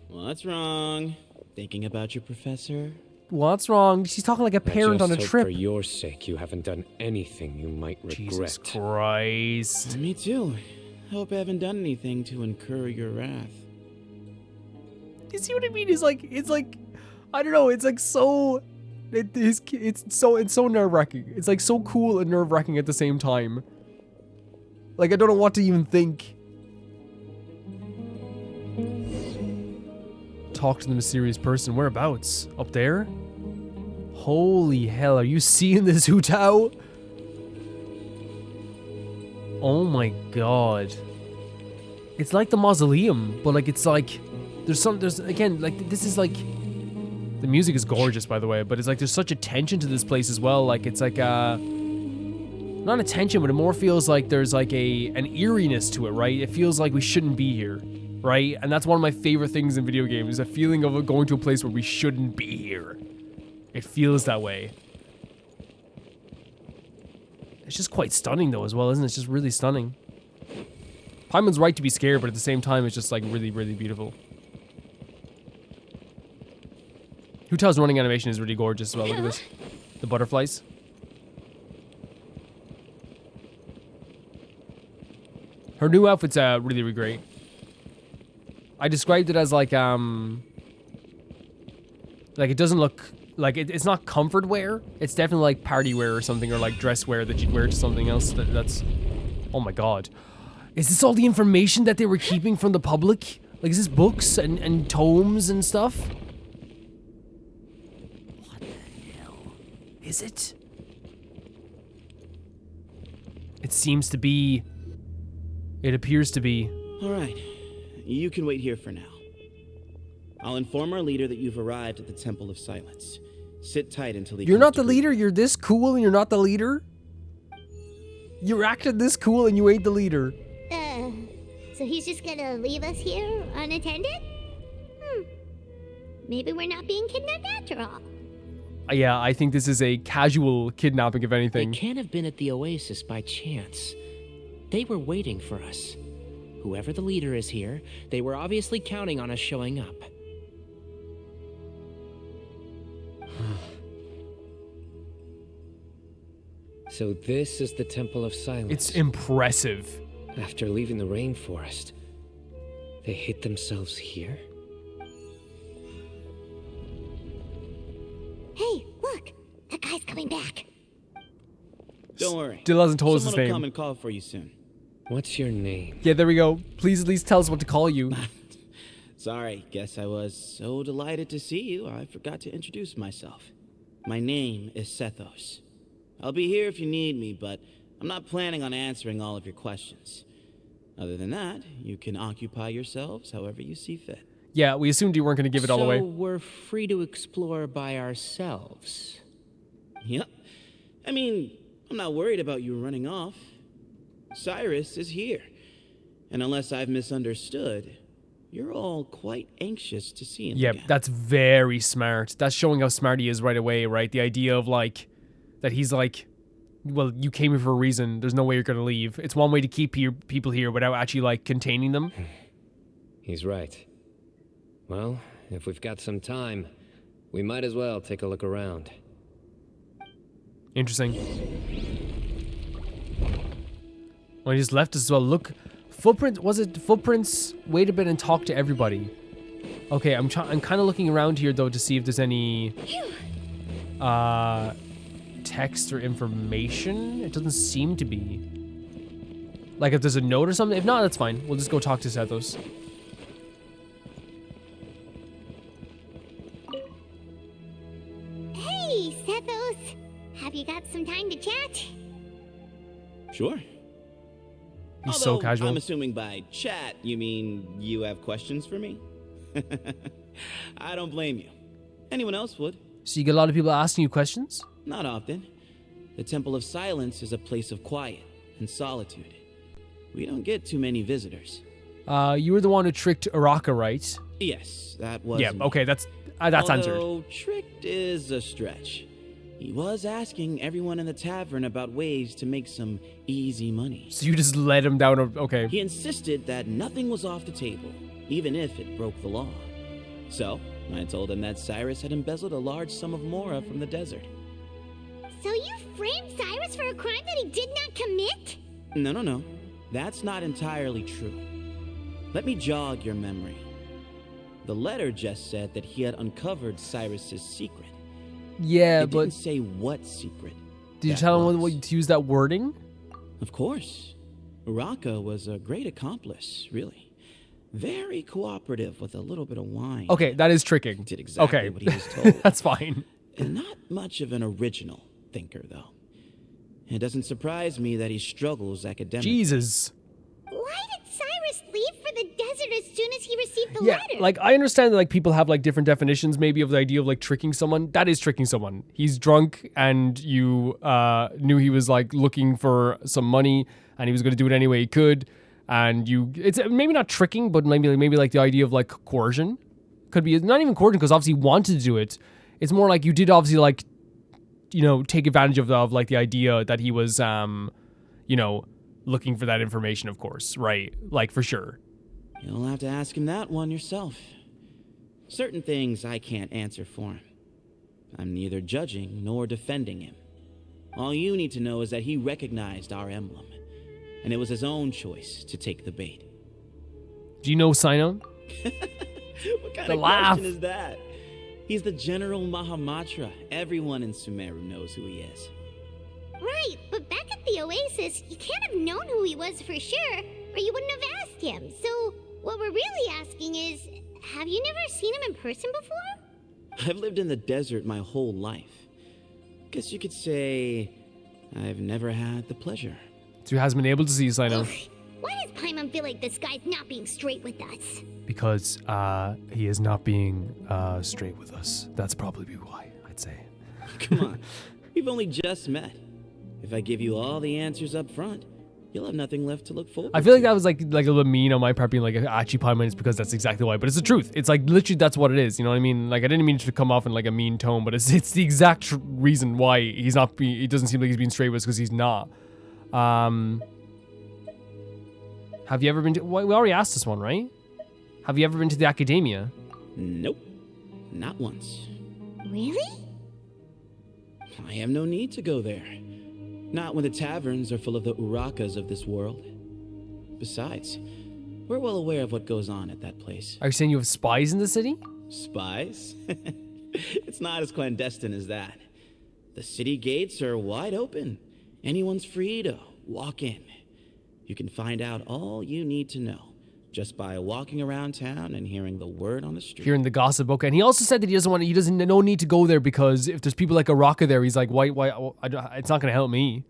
What's wrong? Thinking about your professor? What's wrong? She's talking like a parent on a hope trip. For your sake, you haven't done anything you might regret. Jesus Christ. Me too. Hope I haven't done anything to incur your wrath. You see what I mean? It's like, I don't know. It's like so, it's so nerve-wracking. It's like so cool and nerve-wracking at the same time. Like I don't know what to even think. Talk to the mysterious person. Whereabouts? Up there? Holy hell! Are you seeing this, Hu Tao? Oh my god! It's like the mausoleum, but like it's like There's again, like, this is like, the music is gorgeous, by the way, but it's like there's such a tension to this place as well. Like, it's like not a tension, but it more feels like there's like an eeriness to it, right? It feels like we shouldn't be here, right? And that's one of my favorite things in video games, is a feeling of going to a place where we shouldn't be here. It feels that way. It's just quite stunning though as well, isn't it? It's just really stunning. Paimon's right to be scared, but at the same time, it's just like really, really beautiful. Hutao's running animation is really gorgeous as well. Look at this. The butterflies. Her new outfit's really, really great. I described it as like it doesn't look like it's not comfort wear. It's definitely like party wear or something, or like dress wear that you'd wear to something else. That's, oh my god. Is this all the information that they were keeping from the public? Like, is this books and tomes and stuff? What the hell? Is it? It seems to be. It appears to be. All right. You can wait here for now. I'll inform our leader that you've arrived at the Temple of Silence. Sit tight until he You're comes not to the greet leader? You're this cool and you're not the leader? You're acting this cool and you ain't the leader. So he's just gonna leave us here unattended? Maybe we're not being kidnapped after all. Yeah, I think this is a casual kidnapping, if anything. They can't have been at the oasis by chance. They were waiting for us. Whoever the leader is here, they were obviously counting on us showing up. So this is the Temple of Silence. It's impressive. After leaving the rainforest, they hid themselves here? Hey, look! That guy's coming back. Don't worry. Still hasn't told us his Someone will name. come and call for you soon. What's your name? Yeah, there we go. Please at least tell us what to call you. Sorry, guess I was so delighted to see you, I forgot to introduce myself. My name is Sethos. I'll be here if you need me, but I'm not planning on answering all of your questions. Other than that, you can occupy yourselves however you see fit. Yeah, we assumed you weren't going to give it all away. So we're free to explore by ourselves. Yep. I mean, I'm not worried about you running off. Cyrus is here. And unless I've misunderstood, you're all quite anxious to see him Yeah, again. that's very smart. That's showing how smart he is right away, right? The idea of like, that he's like, well, you came here for a reason. There's no way you're going to leave. It's one way to keep people here without actually like containing them. He's right. Well, if we've got some time, we might as well take a look around. Interesting. Well, he just left us as well. Look, footprint. Was it footprints? Wait a bit and talk to everybody. Okay, I'm kind of looking around here though to see if there's any text or information. It doesn't seem to be. Like if there's a note or something. If not, that's fine. We'll just go talk to Sethos. Hey, Sethos! Have you got some time to chat? Sure. He's so Although, casual. I'm assuming by chat, you mean you have questions for me? I don't blame you. Anyone else would. So you get a lot of people asking you questions? Not often. The Temple of Silence is a place of quiet and solitude. We don't get too many visitors. You were the one who tricked Uraka, right? Yes, that was Yeah, me. okay, that's answered. Although tricked is a stretch. He was asking everyone in the tavern about ways to make some easy money. So you just led him down okay. He insisted that nothing was off the table, even if it broke the law. So, I told him that Cyrus had embezzled a large sum of mora from the desert. So you framed Cyrus for a crime that he did not commit? No. That's not entirely true. Let me jog your memory. The letter just said that he had uncovered Cyrus's secret. Yeah, it but didn't say what secret. Did you tell him to use that wording? Of course. Uraka was a great accomplice, really. Very cooperative with a little bit of wine. Okay, that is tricking. Did exactly okay. what he was told. That's fine. And not much of an original thinker, though. It doesn't surprise me that he struggles academically. Jesus. Why did Cyrus leave for the desert as soon as he received the Yeah, letter. like I understand that like people have like different definitions maybe of the idea of like tricking someone. That is tricking someone. He's drunk and you knew he was like looking for some money and he was going to do it any way he could, and it's maybe not tricking, but maybe like the idea of like coercion. Could be not even coercion because obviously he wanted to do it. It's more like you did obviously like, you know, take advantage of like the idea that he was you know, looking for that information, of course, right? Like for sure. You'll have to ask him that one yourself. Certain things I can't answer for him. I'm neither judging nor defending him. All you need to know is that he recognized our emblem, and it was his own choice to take the bait. Do you know Cyno? What kind The of laugh. question is that? He's the General Mahamatra. Everyone in Sumeru knows who he is. Right, but back at the Oasis, you can't have known who he was for sure, or you wouldn't have asked him. So, what we're really asking is, have you never seen him in person before? I've lived in the desert my whole life. Guess you could say I've never had the pleasure. So he hasn't been able to see Cyno. Why does Paimon feel like this guy's not being straight with us? Because he is not being straight with us. That's probably why, I'd say. Come on, we've only just met. If I give you all the answers up front, you'll have nothing left to look forward to. I feel like that was like a little bit mean on my part being like, actually Paimon is because that's exactly why. But it's the truth. It's like literally that's what it is. You know what I mean? Like I didn't mean it to come off in like a mean tone, but it's the exact reason why he's not he doesn't seem like he's being straight with us because he's not. Have you ever been to, we already asked this one, right? Have you ever been to the academia? Nope, not once. Really? I have no need to go there. Not when the taverns are full of the Urakas of this world. Besides, we're well aware of what goes on at that place. Are you saying you have spies in the city? Spies? It's not as clandestine as that. The city gates are wide open. Anyone's free to walk in. You can find out all you need to know just by walking around town and hearing the word on the street. Hearing the gossip, okay. And he also said that he doesn't no need to go there because if there's people like Araka there, he's like, why, it's not going to help me.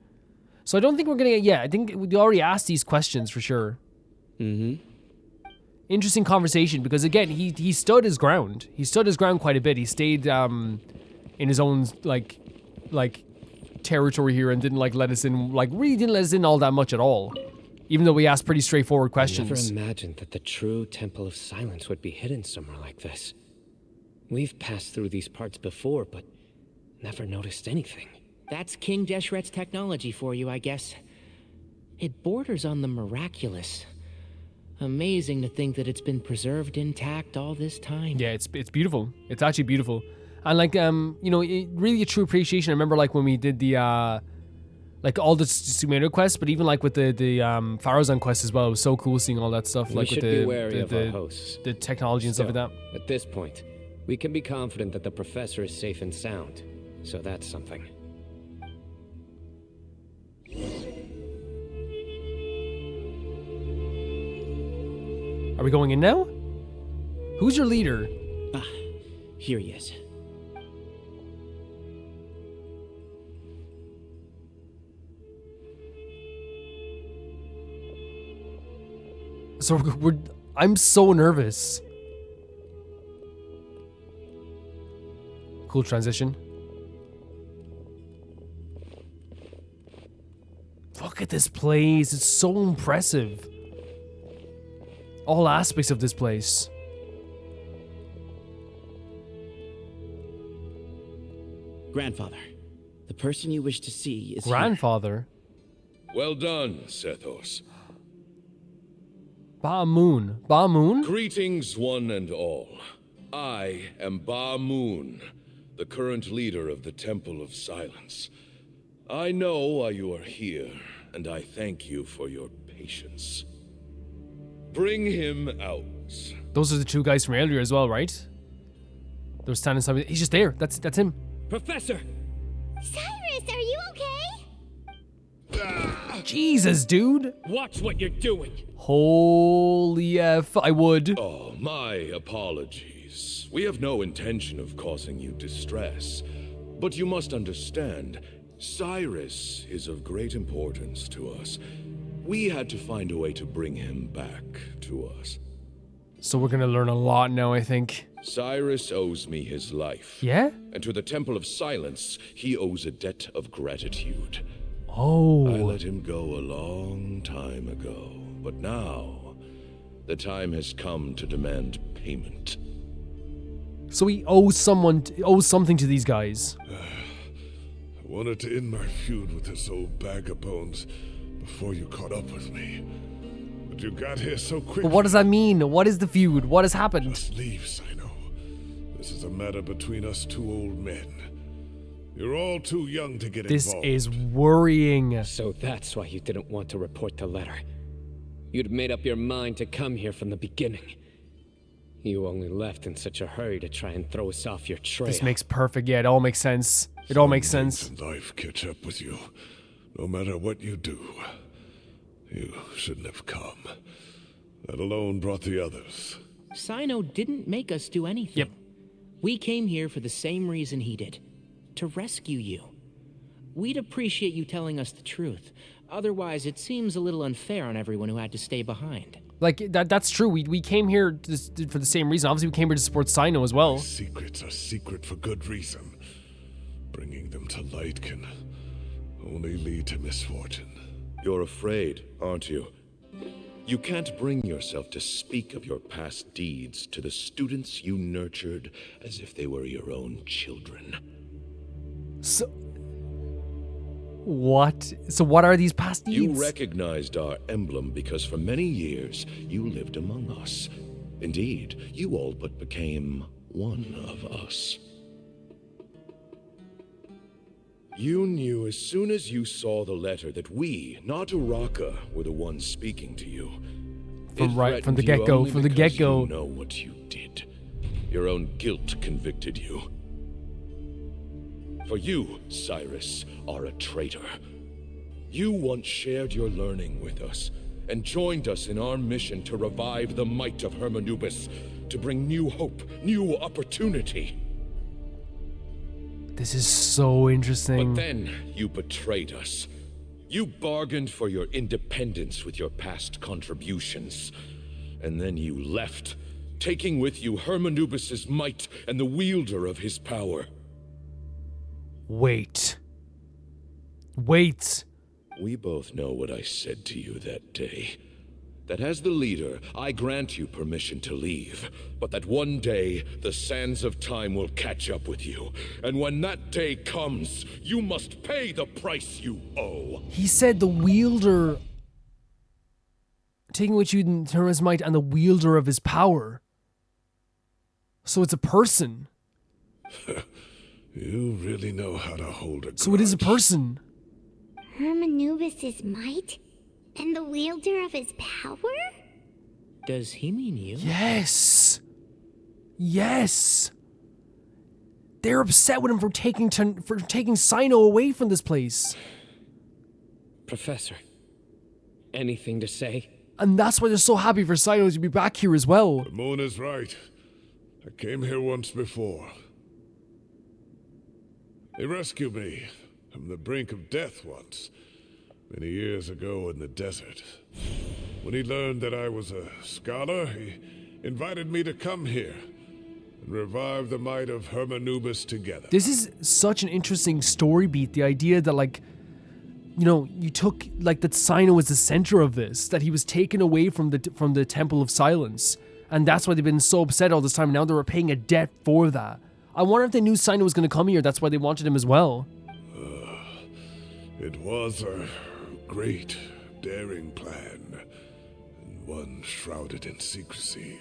So I don't think we're going to, I think we already asked these questions for sure. Mm-hmm. Interesting conversation because again, he stood his ground. He stood his ground quite a bit. He stayed in his own like territory here and didn't like let us in, like really didn't let us in all that much at all. Even though we asked pretty straightforward questions. I never imagined that the true Temple of Silence would be hidden somewhere like this. We've passed through these parts before, but never noticed anything. That's King Deshret's technology for you, I guess. It borders on the miraculous. Amazing to think that it's been preserved intact all this time. Yeah, it's beautiful. It's actually beautiful. And like, you know, really a true appreciation. I remember like when we did the, like all the Sumeru quests, but even like with the Farazan quest as well, it was so cool seeing all that stuff. We like should with be wary of our hosts. The technology and stuff like that. At this point, we can be confident that the professor is safe and sound. So that's something. Are we going in now? Who's your leader? Ah, here he is. So I'm so nervous. Cool transition. Look at this place. It's so impressive. All aspects of this place. Grandfather, the person you wish to see is Grandfather? Well done, Sethos. Ba-Moon. Ba-Moon? Greetings, one and all. I am Ba-Moon, the current leader of the Temple of Silence. I know why you are here, and I thank you for your patience. Bring him out. Those are the two guys from earlier as well, right? They're standing somewhere. He's just there. That's him. Professor! Cyrus, are you okay? Jesus, dude. Watch what you're doing. Holy F, I would. Oh, my apologies. We have no intention of causing you distress. But you must understand, Cyrus is of great importance to us. We had to find a way to bring him back to us. So we're gonna learn a lot now, I think. Cyrus owes me his life. Yeah? And to the Temple of Silence, he owes a debt of gratitude. Oh. I let him go a long time ago, but now the time has come to demand payment. So he owes something to these guys. I wanted to end my feud with this old bag of bones before you caught up with me. But you got here so quickly. But what does that mean? What is the feud? What has happened? Just leave, Cyno. This is a matter between us two old men. You're all too young to get This involved. is worrying. So that's why you didn't want to report the letter. You'd made up your mind to come here from the beginning. You only left in such a hurry to try and throw us off your trail. This makes perfect. Yeah, it all makes sense. It all makes sense. Some things in life catch up with you. No matter what you do, you shouldn't have come. That alone brought the others. Cyno didn't make us do anything. Yep. We came here for the same reason he did. To rescue you. We'd appreciate you telling us the truth. Otherwise, it seems a little unfair on everyone who had to stay behind. Like, that's true. We came here for the same reason. Obviously, we came here to support Cyno as well. Secrets are secret for good reason. Bringing them to light can only lead to misfortune. You're afraid, aren't you? You can't bring yourself to speak of your past deeds to the students you nurtured as if they were your own children. So, what? So what are these past deeds? You recognized our emblem because for many years you lived among us. Indeed, you all but became one of us. You knew as soon as you saw the letter that we, not Uraka, were the ones speaking to you. From the get-go, You know what you did. Your own guilt convicted you. For you, Cyrus, are a traitor. You once shared your learning with us, and joined us in our mission to revive the might of Hermanubis, to bring new hope, new opportunity. This is so interesting. But then you betrayed us. You bargained for your independence with your past contributions. And then you left, taking with you Hermanubis' might and the wielder of his power. Wait. We both know what I said to you that day. That as the leader, I grant you permission to leave, but that one day, the sands of time will catch up with you. And when that day comes, you must pay the price you owe. He said the wielder, taking with you in Herman's might and the wielder of his power. So it's a person. You really know how to hold a grudge. So it is a person. Hermanubis' might? And the wielder of his power? Does he mean you? Yes. They're upset with him for taking Cyno away from this place. Professor, anything to say? And that's why they're so happy for Cyno to be back here as well. The moon is right. I came here once before. They rescued me from the brink of death once, many years ago in the desert. When he learned that I was a scholar, he invited me to come here and revive the might of Hermanubis together. This is such an interesting story beat. The idea that, like, you know, you took, like, that Cyno was the center of this, that he was taken away from the Temple of Silence. And that's why they've been so upset all this time. Now they're repaying a debt for that. I wonder if they knew Cyno was going to come here. That's why they wanted him as well. It was a great, daring plan, and one shrouded in secrecy.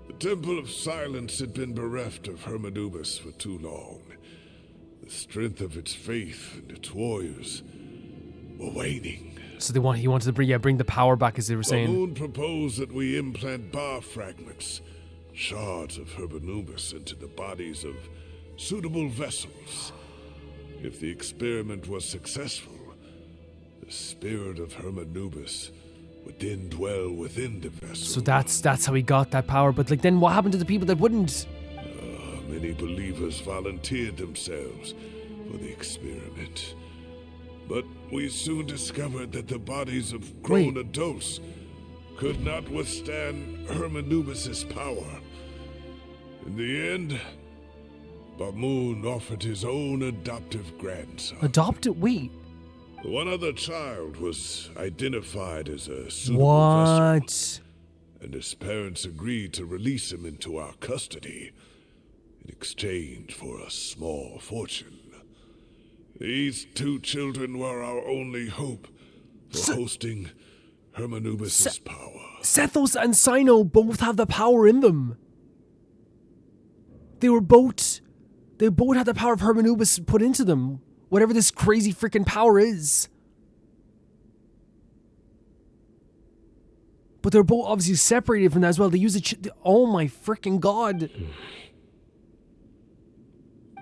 The Temple of Silence had been bereft of Hermanubis for too long. The strength of its faith and its warriors were waning. So he wanted to bring the power back, as they were saying. The moon proposed that we implant bar fragments, shards of Hermanubis, into the bodies of suitable vessels. If the experiment was successful, the spirit of Hermanubis would then dwell within the vessel. So that's how he got that power. But, like, then what happened to the people that wouldn't? Many believers volunteered themselves for the experiment. But we soon discovered that the bodies of grown adults could not withstand Hermanubis's power. In the end, Bamoon offered his own adoptive grandson. Adopted? Wait. One other child was identified as a suitable vessel, and his parents agreed to release him into our custody in exchange for a small fortune. These two children were our only hope for hosting Hermanubis's power. Sethos and Cyno both have the power in them. They both had the power of Hermanubis put into them. Whatever this crazy freaking power is. But they're both obviously separated from that as well. They use it. Oh my freaking god.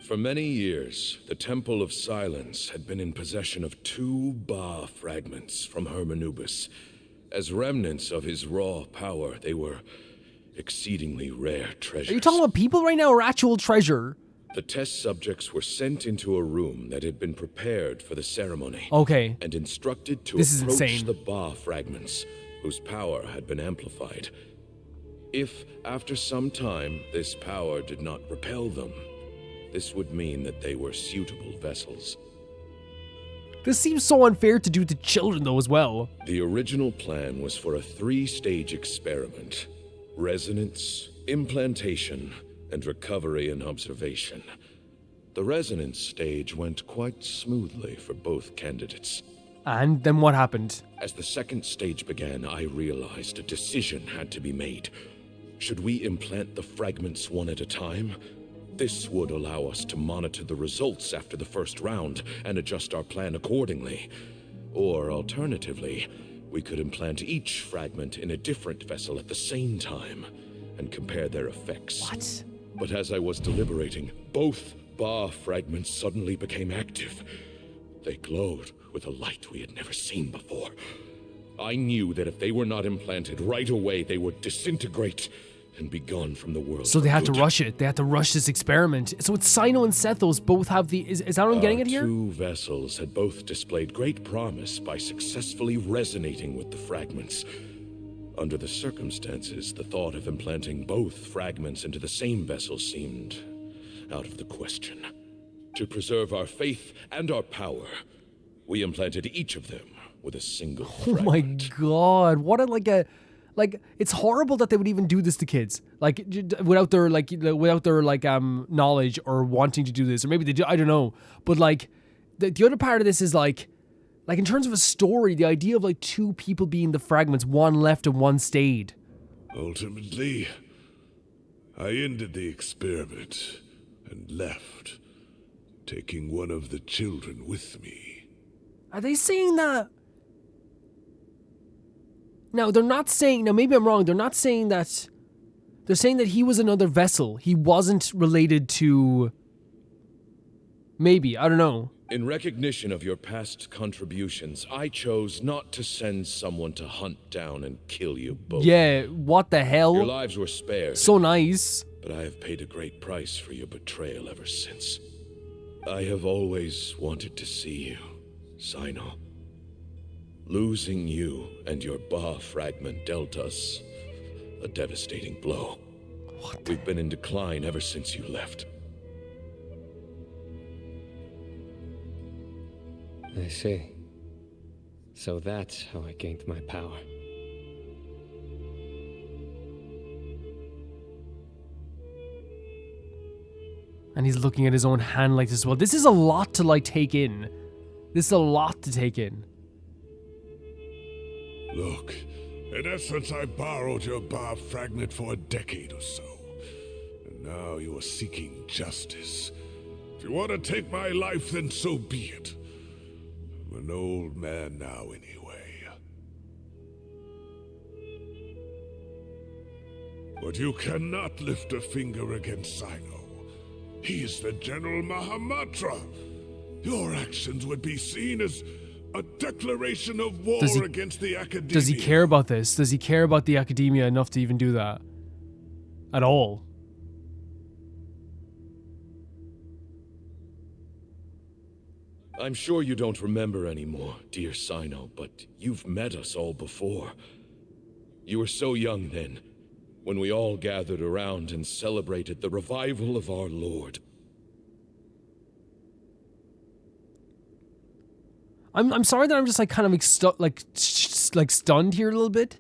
For many years, the Temple of Silence had been in possession of 2 Ba fragments from Hermanubis. As remnants of his raw power, they were exceedingly rare treasures. Are you talking about people right now or actual treasure? The test subjects were sent into a room that had been prepared for the ceremony. Okay. And instructed to This is approach insane. the Ba fragments, whose power had been amplified. If, after some time, this power did not repel them, this would mean that they were suitable vessels. This seems so unfair to do to children though as well. The original plan was for a 3-stage experiment: resonance, implantation, and recovery and observation. The resonance stage went quite smoothly for both candidates. And then what happened? As the second stage began, I realized a decision had to be made. Should we implant the fragments one at a time? This would allow us to monitor the results after the first round and adjust our plan accordingly. Or alternatively, we could implant each fragment in a different vessel at the same time and compare their effects. What? But as I was deliberating, both Ba fragments suddenly became active. They glowed with a light we had never seen before. I knew that if they were not implanted right away, they would disintegrate and be gone from the world. So they had to good. rush it. They had to rush this experiment. So it's Cyno and Sethos both have the... Is that what I'm getting at here? 2 vessels had both displayed great promise by successfully resonating with the fragments. Under the circumstances, the thought of implanting both fragments into the same vessel seemed out of the question. To preserve our faith and our power, we implanted each of them with a single fragment. Oh my god. What a, like, it's horrible that they would even do this to kids. Like, without their, knowledge or wanting to do this. Or maybe they do, I don't know. But, like, the other part of this is, like, in terms of a story, the idea of, like, 2 people being the fragments, one left and one stayed. Ultimately, I ended the experiment and left, taking one of the children with me. Are they saying that? Now, they're not saying... Now, maybe I'm wrong. They're not saying that... They're saying that he was another vessel. He wasn't related to... Maybe. I don't know. In recognition of your past contributions, I chose not to send someone to hunt down and kill you both. Yeah, what the hell? Your lives were spared. So nice. But I have paid a great price for your betrayal ever since. I have always wanted to see you, Cyno. Losing you and your Ba fragment dealt us a devastating blow. We've been in decline ever since you left. I see. So that's how I gained my power. And he's looking at his own hand like this as well. This is a lot to, like, take in. This is a lot to take in. Look, in essence, I borrowed your Ba fragment for a decade or so. And now you are seeking justice. If you want to take my life, then so be it. I'm an old man now, anyway. But you cannot lift a finger against Cyno. He is the General Mahamatra. Your actions would be seen as a declaration of war against the Academia. Does he care about this? Does he care about the Academia enough to even do that? At all? I'm sure you don't remember anymore, dear Cyno, but you've met us all before. You were so young then, when we all gathered around and celebrated the revival of our Lord. I'm sorry that I'm just like kind of like stunned here a little bit.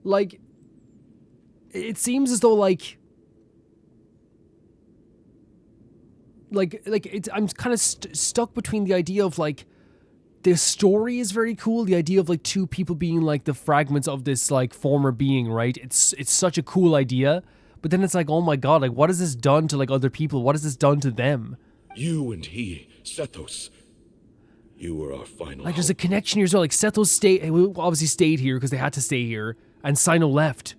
Like, it seems as though like it's, I'm kind of stuck between the idea of like the story is very cool, the idea of like two people being like the fragments of this like former being, right? It's such a cool idea. But then it's like, oh my god, like what has this done to like other people? What has this done to them? You and he, Sethos. You were our final Like there's a connection here as well. Like Sethos obviously stayed here because they had to stay here, and Cyno left.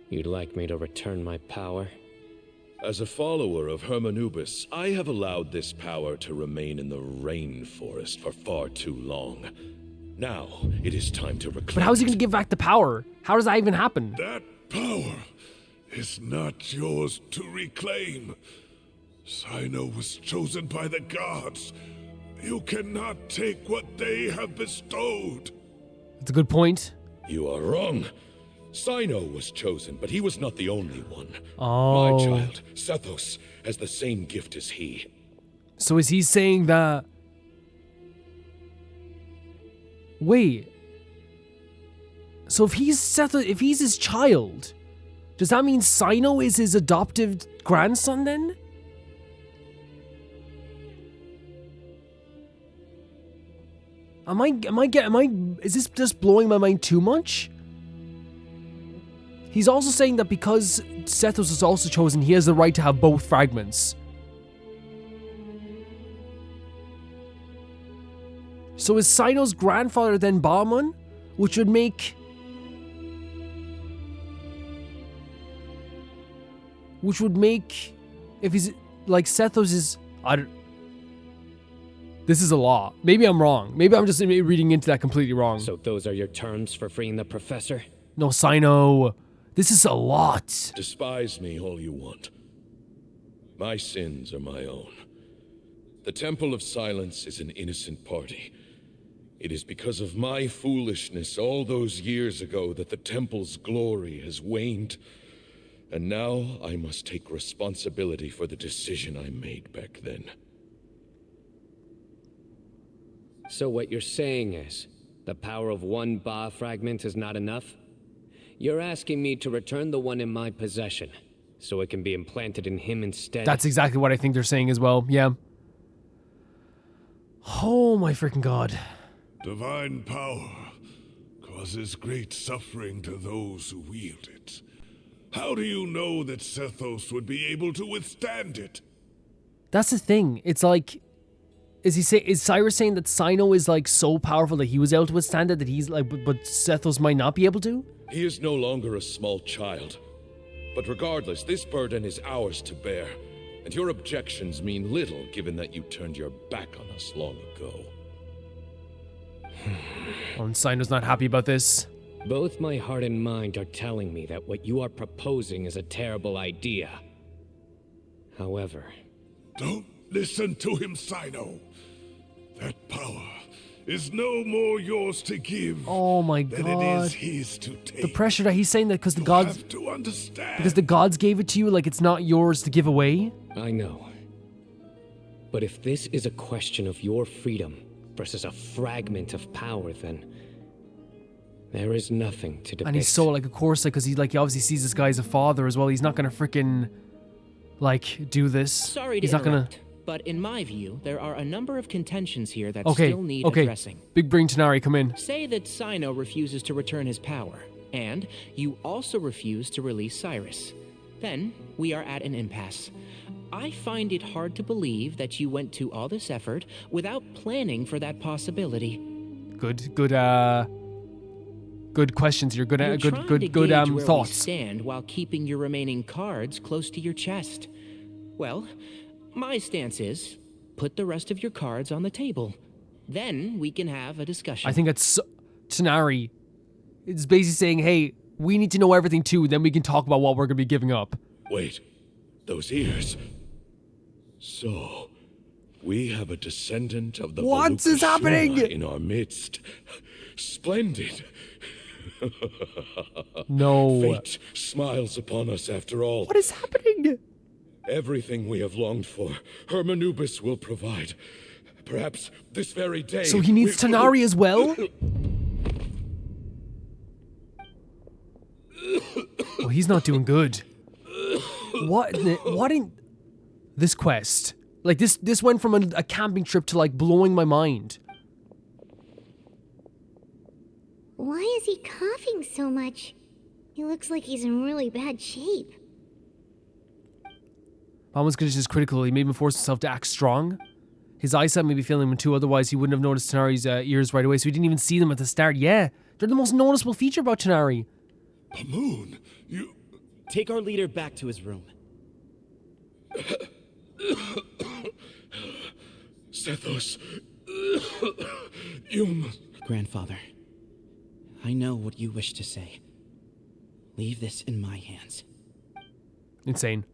You'd like me to return my power? As a follower of Hermanubis, I have allowed this power to remain in the rainforest for far too long. Now, it is time to reclaim. But how is he going to give back the power? How does that even happen? That power is not yours to reclaim. Cyno was chosen by the gods. You cannot take what they have bestowed. That's a good point. You are wrong. Cyno was chosen, but he was not the only one. Oh. My child, Sethos, has the same gift as he. So is he saying that... Wait. So if he's Sethos, if he's his child, does that mean Cyno is his adoptive grandson then? Is this just blowing my mind too much? He's also saying that because Sethos is also chosen, he has the right to have both fragments. So is Cyno's grandfather then Balmon? Which would make... If he's... Like, Sethos is... This is a law. Maybe I'm wrong. Maybe I'm just reading into that completely wrong. So those are your terms for freeing the professor? No, Cyno. This is a lot. Despise me all you want. My sins are my own. The Temple of Silence is an innocent party. It is because of my foolishness all those years ago that the Temple's glory has waned. And now I must take responsibility for the decision I made back then. So what you're saying is, the power of one Ba fragment is not enough? You're asking me to return the one in my possession, so it can be implanted in him instead? That's exactly what I think they're saying as well, yeah. Oh my freaking god. Divine power causes great suffering to those who wield it. How do you know that Sethos would be able to withstand it? That's the thing. It's like... Is Cyrus saying that Cyno is like so powerful that he was able to withstand it, that he's like, but Sethos might not be able to? He is no longer a small child. But regardless, this burden is ours to bear. And your objections mean little given that you turned your back on us long ago. And Cyno's not happy about this. Both my heart and mind are telling me that what you are proposing is a terrible idea. However... Don't listen to him, Cyno. That power is no more yours to give than it is his to take. The pressure that he's saying that because the gods... have to understand. Because the gods gave it to you, like it's not yours to give away? I know. But if this is a question of your freedom versus a fragment of power, then there is nothing to debate. And he's so like, of course, like, because he obviously sees this guy as a father as well. He's not gonna freaking like do this. Sorry to interrupt, but in my view, there are a number of contentions here that still need addressing. Big Brain Tanari, come in. Say that Cyno refuses to return his power, and you also refuse to release Cyrus. Then we are at an impasse. I find it hard to believe that you went to all this effort without planning for that possibility. Good questions here. Good thoughts. Stand while keeping your remaining cards close to your chest. Well, my stance is put the rest of your cards on the table. Then we can have a discussion. I think that's Tanari. It's basically saying, hey, we need to know everything too, then we can talk about what we're going to be giving up. Wait. those ears. So, we have a descendant of the What is happening? in our midst. Splendid. No. Fate smiles upon us after all. What is happening? Everything we have longed for, Hermanubis will provide. Perhaps this very day. So he needs Tighnari as well? Oh, he's not doing good. What in this quest? Like this went from a camping trip to like blowing my mind. Why is he coughing so much? He looks like he's in really bad shape. Mama's condition is critical. He made him force himself to act strong. His eyesight may be failing him too, otherwise he wouldn't have noticed Tighnari's ears right away, so he didn't even see them at the start. Yeah, they're the most noticeable feature about Tighnari. Pamoon, you... Take our leader back to his room. Sethos, you... Grandfather, I know what you wish to say. Leave this in my hands. Insane.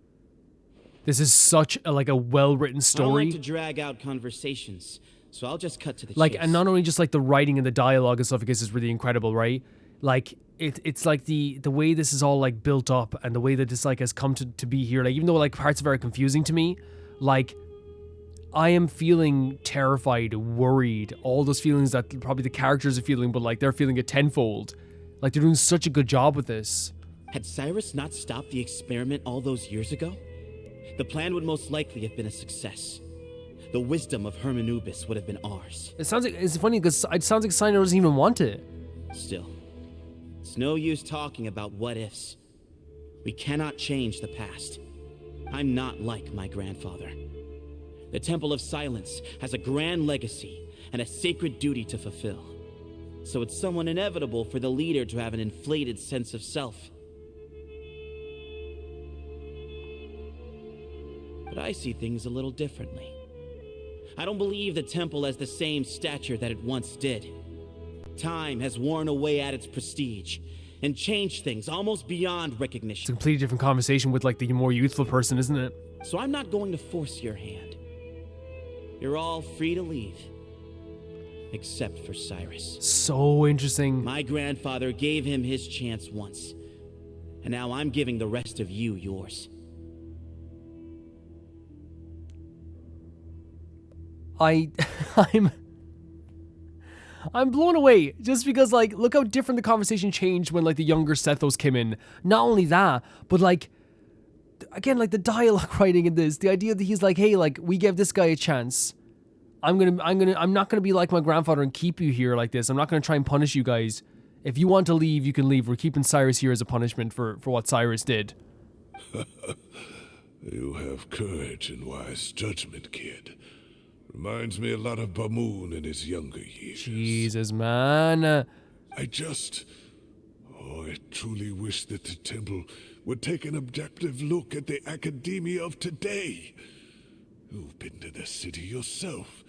This is such a well-written I story. don't like to drag out conversations, so I'll just cut to the chase. And not only just the writing and the dialogue and stuff, I guess, is really incredible, right? Like it's like the way this is all built up and the way that this has come to be here. Even though parts of it are confusing to me, I am feeling terrified, worried, all those feelings that probably the characters are feeling, but they're feeling it tenfold. They're doing such a good job with this. Had Cyrus not stopped the experiment all those years ago, the plan would most likely have been a success. The wisdom of Hermanubis would have been ours. It's funny because it sounds like Cyno doesn't even want it. Still, it's no use talking about what ifs. We cannot change the past. I'm not like my grandfather. The Temple of Silence has a grand legacy and a sacred duty to fulfill. So it's somewhat inevitable for the leader to have an inflated sense of self. But I see things a little differently. I don't believe the temple has the same stature that it once did. Time has worn away at its prestige and changed things almost beyond It's recognition. a completely different conversation with the more youthful person, isn't it? So I'm not going to force your hand. You're all free to leave. Except for Cyrus. So interesting. My grandfather gave him his chance once. And now I'm giving the rest of you yours. I'm blown away just because look how different the conversation changed when the younger Sethos came in. Not only that, but again the dialogue writing in this, the idea that he's hey, we gave this guy a chance. I'm not gonna be like my grandfather and keep you here like this. I'm not gonna try and punish you guys. If you want to leave, you can leave. We're keeping Cyrus here as a punishment for what Cyrus did. You have courage and wise judgment, kid. Reminds me a lot of Pamoon in his younger years. Jesus, man. I truly wish that the temple would take an objective look at the academia of today. You've been to the city yourself.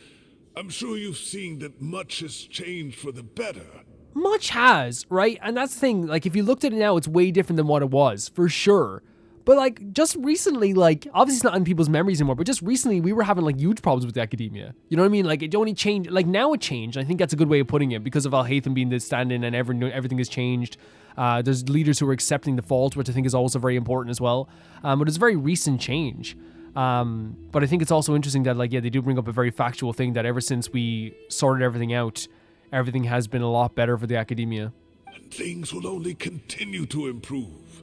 I'm sure you've seen that much has changed for the better. Much has, right? And that's the thing, if you looked at it now, it's way different than what it was, for sure. But just recently, obviously it's not in people's memories anymore, but just recently we were having huge problems with the academia. You know what I mean? It only changed, now it changed. I think that's a good way of putting it because of Al-Haytham being the stand-in and everything has changed. There's leaders who are accepting the fault, which I think is also very important as well. But it's a very recent change. But I think it's also interesting that they do bring up a very factual thing that ever since we sorted everything out, everything has been a lot better for the academia. And things will only continue to improve.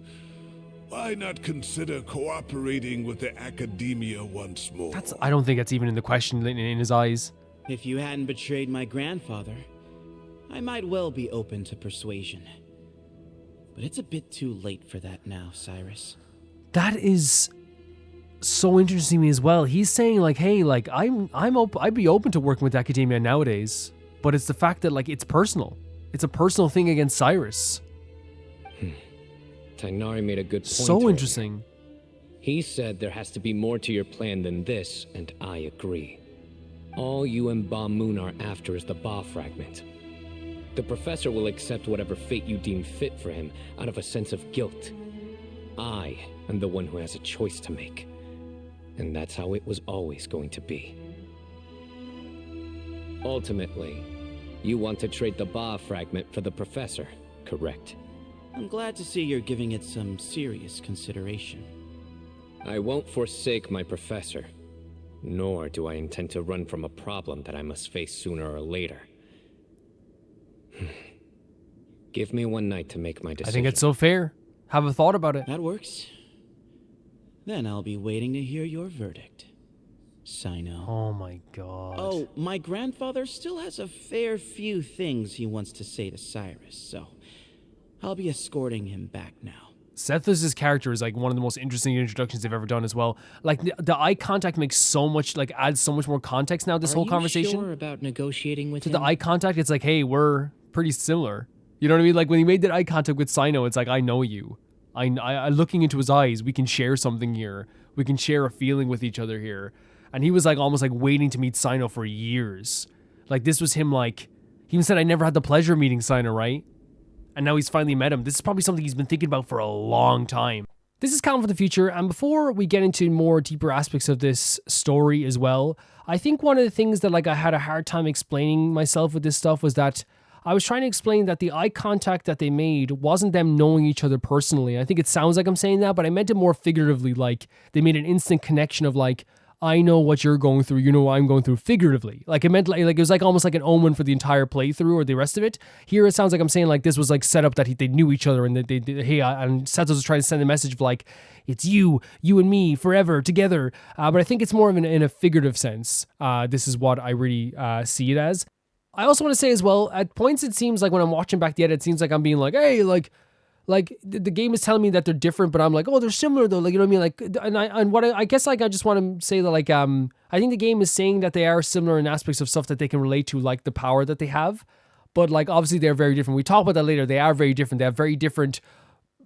Why not consider cooperating with the academia once more? I don't think that's even in the question in his eyes. If you hadn't betrayed my grandfather, I might well be open to persuasion. But it's a bit too late for that now, Cyrus. That is so interesting to me as well. He's saying hey, I'd be open to working with academia nowadays, but it's the fact that it's personal. It's a personal thing against Cyrus. Tighnari made a good point. So interesting. He said there has to be more to your plan than this, and I agree. All you and Ba Moon are after is the Ba fragment. The professor will accept whatever fate you deem fit for him out of a sense of guilt. I I'm the one who has a choice to make. And that's how it was always going to be. Ultimately, you want to trade the Ba fragment for the Professor, correct? I'm glad to see you're giving it some serious consideration. I won't forsake my Professor, nor do I intend to run from a problem that I must face sooner or later. Give me one night to make my decision. I think it's so fair. Have a thought about it. That works. Then I'll be waiting to hear your verdict, Cyno. Oh my god. Oh, my grandfather still has a fair few things he wants to say to Cyrus, so I'll be escorting him back now. Sethos' character is like one of the most interesting introductions they've ever done as well. Like the eye contact makes so much, like adds so much more context now. This whole conversation. Are you sure about negotiating with to him? the eye contact, it's like, hey, we're pretty similar. You know what I mean? Like when he made that eye contact with Cyno, it's like, I know you. I looking into his eyes, we can share something here. We can share a feeling with each other here. And he was like almost like waiting to meet Cyno for years. Like this was him like, he even said, I never had the pleasure of meeting Cyno, right? And now he's finally met him. This is probably something he's been thinking about for a long time. This is Calm for the Future, and before we get into more deeper aspects of this story as well, I think one of the things that like I had a hard time explaining myself with this stuff was that I was trying to explain that the eye contact that they made wasn't them knowing each other personally. I think it sounds like I'm saying that, but I meant it more figuratively, like they made an instant connection of like, I know what you're going through, you know what I'm going through, figuratively. Like it meant like it was like almost like an omen for the entire playthrough or the rest of it. Here it sounds like I'm saying like this was like set up that they knew each other and that and Sethos was trying to send a message of like, it's you and me forever together. But I think it's more of in a figurative sense. This is what I really see it as. I also want to say as well, at points it seems like when I'm watching back the edit, it seems like I'm being like, hey, like the game is telling me that they're different, but I'm like, oh, they're similar though. Like, you know what I mean? Like, I guess like I just want to say that like, I think the game is saying that they are similar in aspects of stuff that they can relate to, like the power that they have, but like obviously they're very different. We talk about that later. They are very different. They have very different,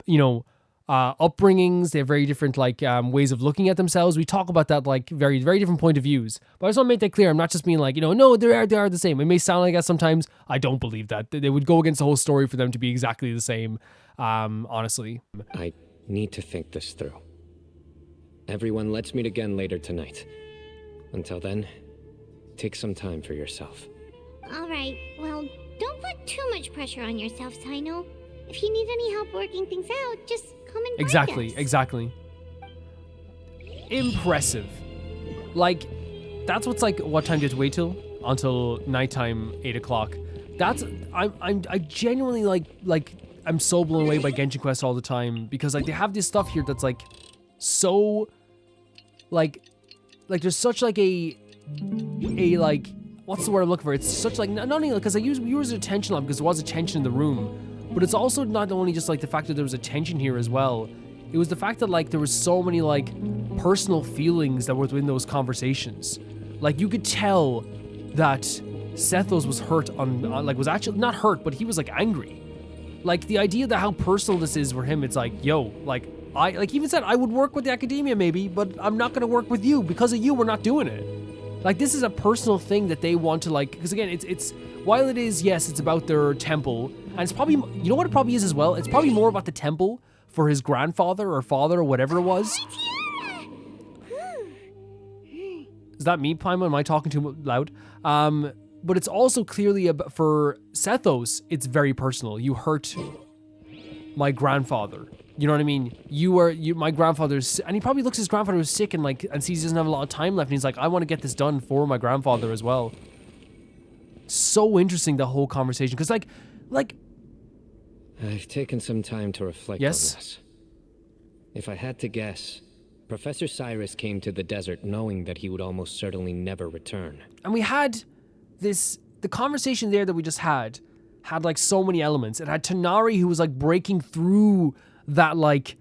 you know, upbringings. They have very different like ways of looking at themselves. We talk about that like very, very different point of views. But I just want to make that clear. I'm not just being like, you know, no, they are the same. It may sound like that sometimes. I don't believe that. They would go against the whole story for them to be exactly the same. Honestly. I need to think this through. Everyone, let's meet again later tonight. Until then, take some time for yourself. All right, well, don't put too much pressure on yourself, Cyno. If you need any help working things out, just come and find us. Exactly. Impressive. Like, that's what's like, what time do you have to wait till? Until nighttime, 8 o'clock. I genuinely like, I'm so blown away by Genshin Quest all the time because like they have this stuff here that's like so like there's such like a like, what's the word I'm looking for? It's such like, not only because I use attention because there was a tension in the room, but it's also not only just like the fact that there was a tension here as well. It was the fact that like there was so many like personal feelings that were within those conversations. Like you could tell that Sethos was hurt on like was actually not hurt, but he was like angry. Like the idea that how personal this is for him, it's like, yo, like I like even said I would work with the academia maybe, but I'm not gonna work with you because of you. We're not doing it. Like this is a personal thing that they want to like, because again, it's while it is, yes, it's about their temple, and it's probably, you know what it probably is as well. It's probably more about the temple for his grandfather or father or whatever it was. Is that me, Paimon? Am I talking too loud? But it's also clearly for Sethos, it's very personal. You hurt my grandfather. You know what I mean? My grandfather's, and he probably looks at his grandfather who's sick and sees he doesn't have a lot of time left, and he's like, I want to get this done for my grandfather as well. So interesting, the whole conversation, because like. I've taken some time to reflect on this. If I had to guess, Professor Cyrus came to the desert knowing that he would almost certainly never return. And we had the conversation there that we just had like so many elements. It had Tighnari who was like breaking through that like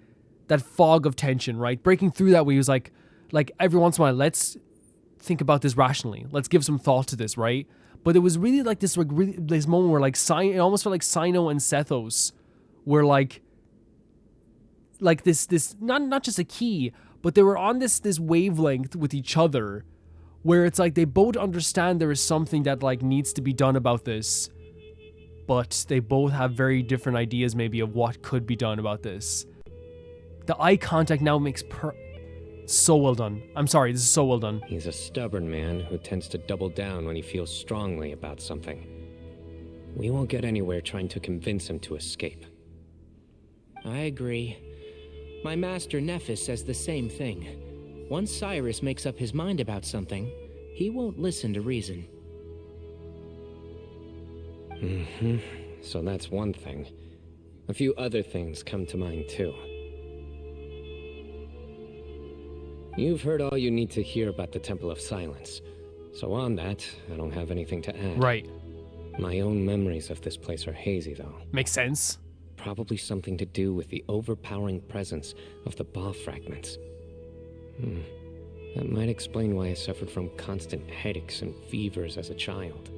that fog of tension, right? Breaking through that where he was like every once in a while, let's think about this rationally. Let's give some thought to this, right? But it was really like this this moment where like it almost felt like Cyno and Sethos were like this not just a key, but they were on this wavelength with each other where it's like they both understand there is something that like needs to be done about this, but they both have very different ideas maybe of what could be done about this. The eye contact now makes so well done. I'm sorry, this is so well done. He's a stubborn man who tends to double down when he feels strongly about something. We won't get anywhere trying to convince him to escape. I agree. My master Nephis says the same thing. Once Cyrus makes up his mind about something, he won't listen to reason. So that's one thing. A few other things come to mind too. You've heard all you need to hear about the Temple of Silence. So on that, I don't have anything to add. Right. My own memories of this place are hazy though. Makes sense. Probably something to do with the overpowering presence of the Ba fragments. That might explain why I suffered from constant headaches and fevers as a child.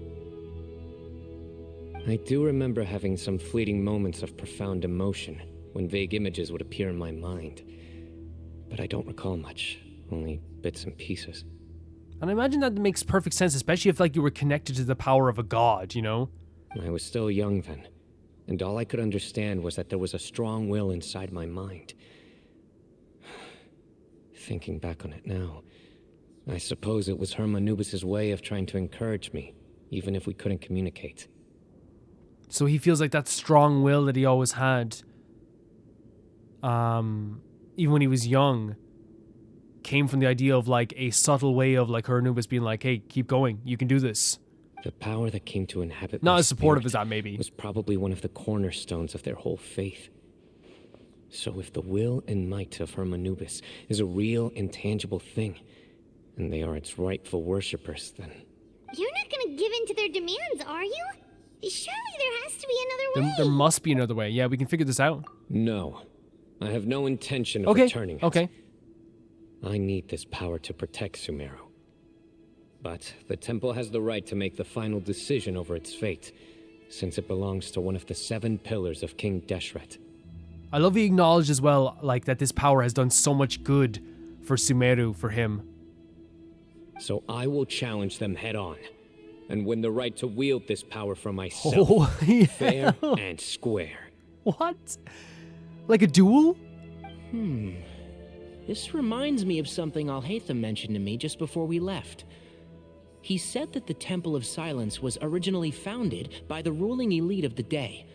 I do remember having some fleeting moments of profound emotion when vague images would appear in my mind. But I don't recall much, only bits and pieces. And I imagine that makes perfect sense, especially if like you were connected to the power of a god, you know? I was still young then, and all I could understand was that there was a strong will inside my mind. Thinking back on it now, I suppose it was Hermanubis' way of trying to encourage me, even if we couldn't communicate. So he feels like that strong will that he always had, even when he was young, came from the idea of like a subtle way of like Hermanubis being like, hey, keep going, you can do this. The power that came to inhabit Not my as supportive spirit as that, maybe. was probably one of the cornerstones of their whole faith. So if the will and might of Hermanubis is a real, intangible thing, and they are its rightful worshippers, then... You're not gonna give in to their demands, are you? Surely there has to be another way. There must be another way. Yeah, we can figure this out. No. I have no intention of returning it. Okay. I need this power to protect Sumeru. But the temple has the right to make the final decision over its fate, since it belongs to one of the 7 pillars of King Deshret. I love he acknowledged as well, like, that this power has done so much good for Sumeru, for him. So I will challenge them head on, and win the right to wield this power for myself. Oh, yeah. Fair and square. What? Like a duel? This reminds me of something Alhaitham mentioned to me just before we left. He said that the Temple of Silence was originally founded by the ruling elite of the day.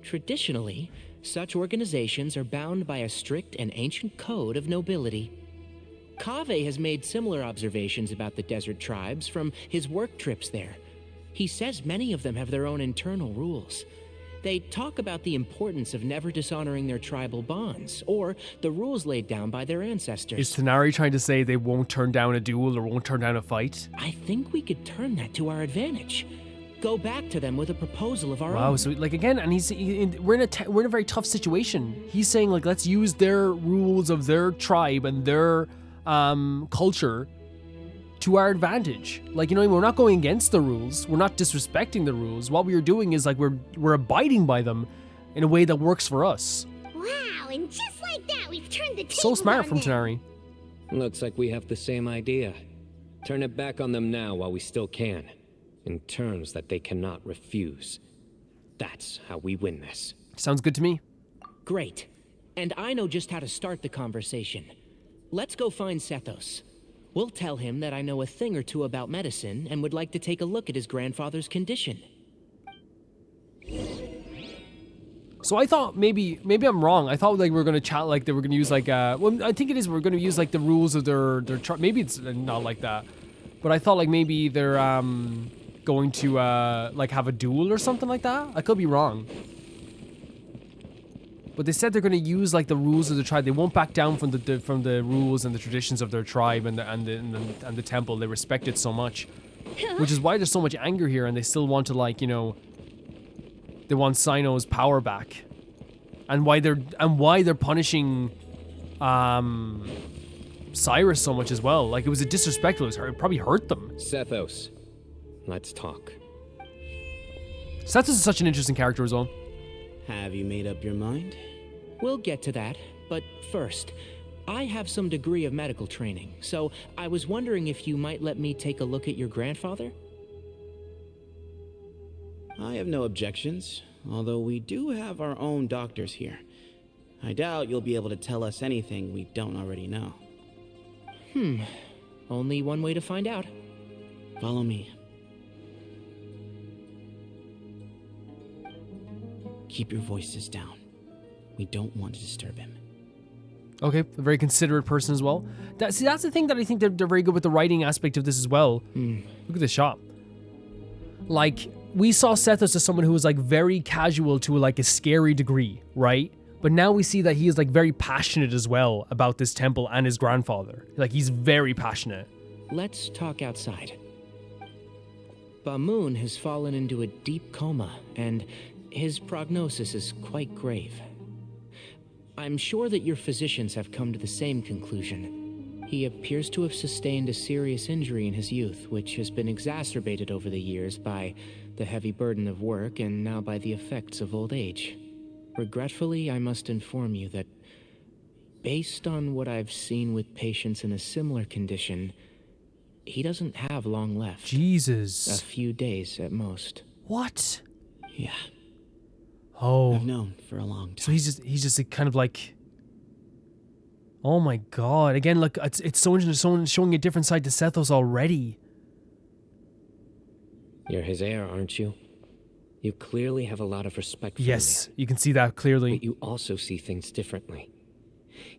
Traditionally, such organizations are bound by a strict and ancient code of nobility. Kaveh has made similar observations about the desert tribes from his work trips there. He says many of them have their own internal rules. They talk about the importance of never dishonoring their tribal bonds, or the rules laid down by their ancestors. Is Tanari trying to say they won't turn down a duel or won't turn down a fight? I think we could turn that to our advantage. Go back to them with a proposal of our own. Wow, so like again, and we're in a very tough situation. He's saying like, let's use their rules of their tribe and their culture to our advantage. Like, you know, we're not going against the rules. We're not disrespecting the rules. What we are doing is like we're abiding by them in a way that works for us. Wow, and just like that, we've turned the tables So smart from on them. Tanari. Looks like we have the same idea. Turn it back on them now while we still can, in terms that they cannot refuse. That's how we win this. Sounds good to me. Great. And I know just how to start the conversation. Let's go find Sethos. We'll tell him that I know a thing or two about medicine and would like to take a look at his grandfather's condition. So I thought maybe I'm wrong. I thought like we were gonna chat like they were gonna use like well I think it is we're gonna use like the rules of their maybe it's not like that, but I thought like maybe they're going to like have a duel or something like that. I could be wrong. But they said they're going to use like the rules of the tribe. They won't back down from the rules and the traditions of their tribe and the temple. They respect it so much, which is why there's so much anger here. And they still want to like, you know, they want Cyno's power back, and why they're punishing Cyrus so much as well. Like it was a disrespectful. It probably hurt them. Sethos, let's talk. Sethos is such an interesting character as well. Have you made up your mind? We'll get to that, but first, I have some degree of medical training, so I was wondering if you might let me take a look at your grandfather? I have no objections, although we do have our own doctors here. I doubt you'll be able to tell us anything we don't already know. Only one way to find out. Follow me. Keep your voices down. We don't want to disturb him. Okay, a very considerate person as well. That's the thing that I think they're very good with the writing aspect of this as well. Look at this shot. Like, we saw Sethos as someone who was like very casual to like a scary degree, right? But now we see that he is like very passionate as well about this temple and his grandfather. Like, he's very passionate. Let's talk outside. Bamoon has fallen into a deep coma, and his prognosis is quite grave. I'm sure that your physicians have come to the same conclusion. He appears to have sustained a serious injury in his youth, which has been exacerbated over the years by the heavy burden of work and now by the effects of old age. Regretfully, I must inform you that, based on what I've seen with patients in a similar condition, he doesn't have long left. Jesus. A few days at most. What? Yeah. Oh. I've known for a long time. So he's just kind of like, oh my god. Again, look, it's someone showing a different side to Sethos already. You're his heir, aren't you? You clearly have a lot of respect for him. Yes, you can see that clearly. But you also see things differently.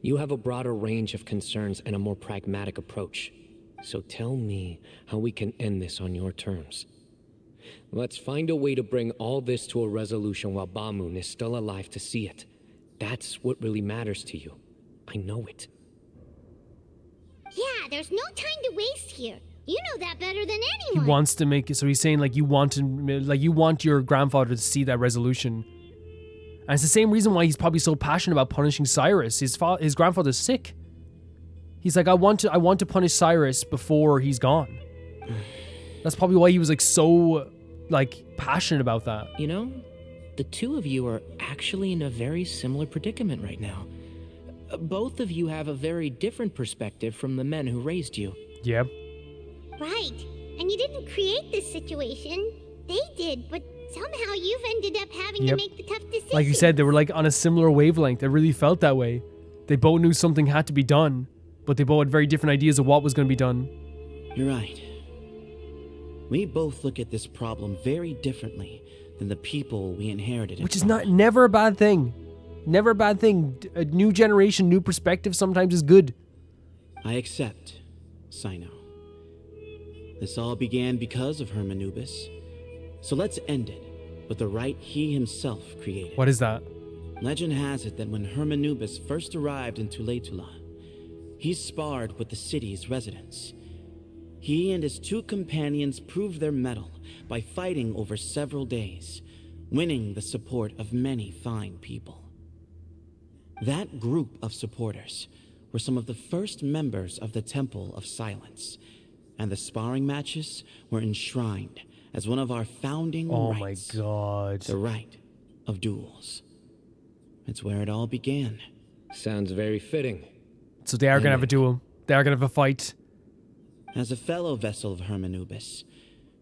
You have a broader range of concerns and a more pragmatic approach. So tell me how we can end this on your terms. Let's find a way to bring all this to a resolution while Bamoon is still alive to see it. That's what really matters to you. I know it. Yeah, there's no time to waste here. You know that better than He anyone. wants to make it, so he's saying like you want your grandfather to see that resolution. And it's the same reason why he's probably so passionate about punishing Cyrus. His grandfather's sick. He's like, I want to punish Cyrus before he's gone. That's probably why he was like so like passionate about that. You know, the two of you are actually in a very similar predicament right now. Both of you have a very different perspective from the men who raised you. Yeah. Right. And you didn't create this situation. They did, but somehow you've ended up having to make the tough decisions. Like you said, they were like on a similar wavelength. They really felt that way. They both knew something had to be done, but they both had very different ideas of what was going to be done. You're right. We both look at this problem very differently than the people we inherited it Which is from. never a bad thing. Never a bad thing. A new generation, new perspective sometimes is good. I accept, Cyno. This all began because of Hermanubis. So let's end it with the rite he himself created. What is that? Legend has it that when Hermanubis first arrived in Tuletula, he sparred with the city's residents. He and his two companions proved their mettle by fighting over several days, winning the support of many fine people. That group of supporters were some of the first members of the Temple of Silence, and the sparring matches were enshrined as one of our founding rites. Oh my god. The rite of duels. It's where it all began. Sounds very fitting. So they are going to have a duel. They are going to have a fight. As a fellow vessel of Hermanubis,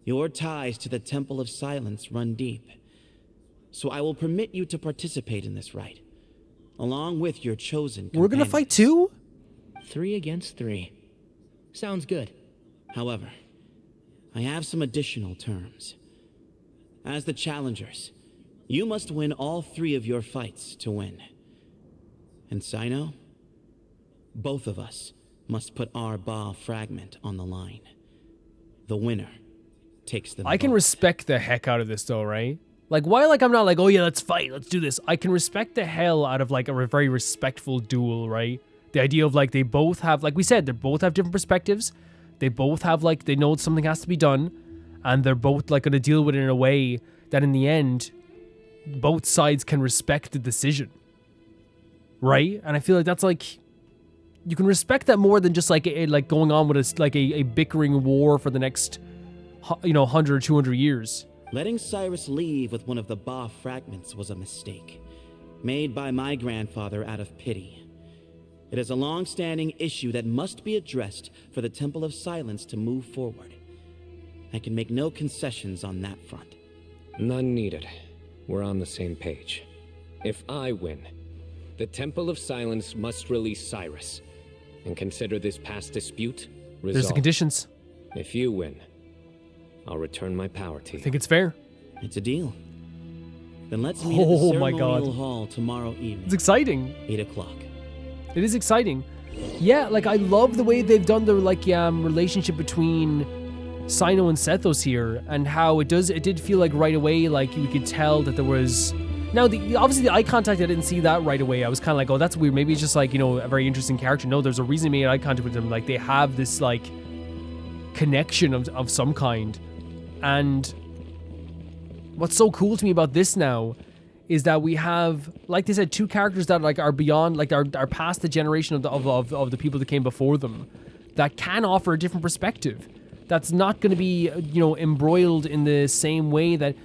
your ties to the Temple of Silence run deep. So I will permit you to participate in this rite, along with your chosen companions. We're going to fight too? 3 against 3. Sounds good. However, I have some additional terms. As the challengers, you must win all 3 of your fights to win. And Cyno, both of us must put our Ba fragment on the line. The winner takes them I can both. respect the heck out of this though, right? Like, why, like, I'm not like, oh yeah, let's fight, let's do this. I can respect the hell out of, like, a very respectful duel, right? The idea of, like, they both have, like we said, they both have different perspectives. They both have, like, they know something has to be done. And they're both, like, going to deal with it in a way that in the end, both sides can respect the decision. Right? And I feel like that's, like, you can respect that more than just, like, like going on with a bickering war for the next, 100 or 200 years. Letting Cyrus leave with one of the Ba fragments was a mistake, made by my grandfather out of pity. It is a long-standing issue that must be addressed for the Temple of Silence to move forward. I can make no concessions on that front. None needed. We're on the same page. If I win, The Temple of Silence must release Cyrus, and consider this past dispute resolved. There's the conditions. If you win, I'll return my power to you. I think it's fair. It's a deal. Then let's meet at the Oh my ceremonial God. hall tomorrow evening. It's exciting. 8 o'clock. It is exciting. Yeah, like I love the way they've done the relationship between Cyno and Sethos here, and how it did feel like right away, like you could tell that there was. Now, obviously the eye contact, I didn't see that right away. I was kind of like, oh, that's weird. Maybe it's just like, a very interesting character. No, there's a reason he made eye contact with them. Like they have this like connection of some kind. And what's so cool to me about this now is that we have, like they said, two characters that like are beyond, like are past the generation of the people that came before them, that can offer a different perspective. That's not going to be, embroiled in the same way that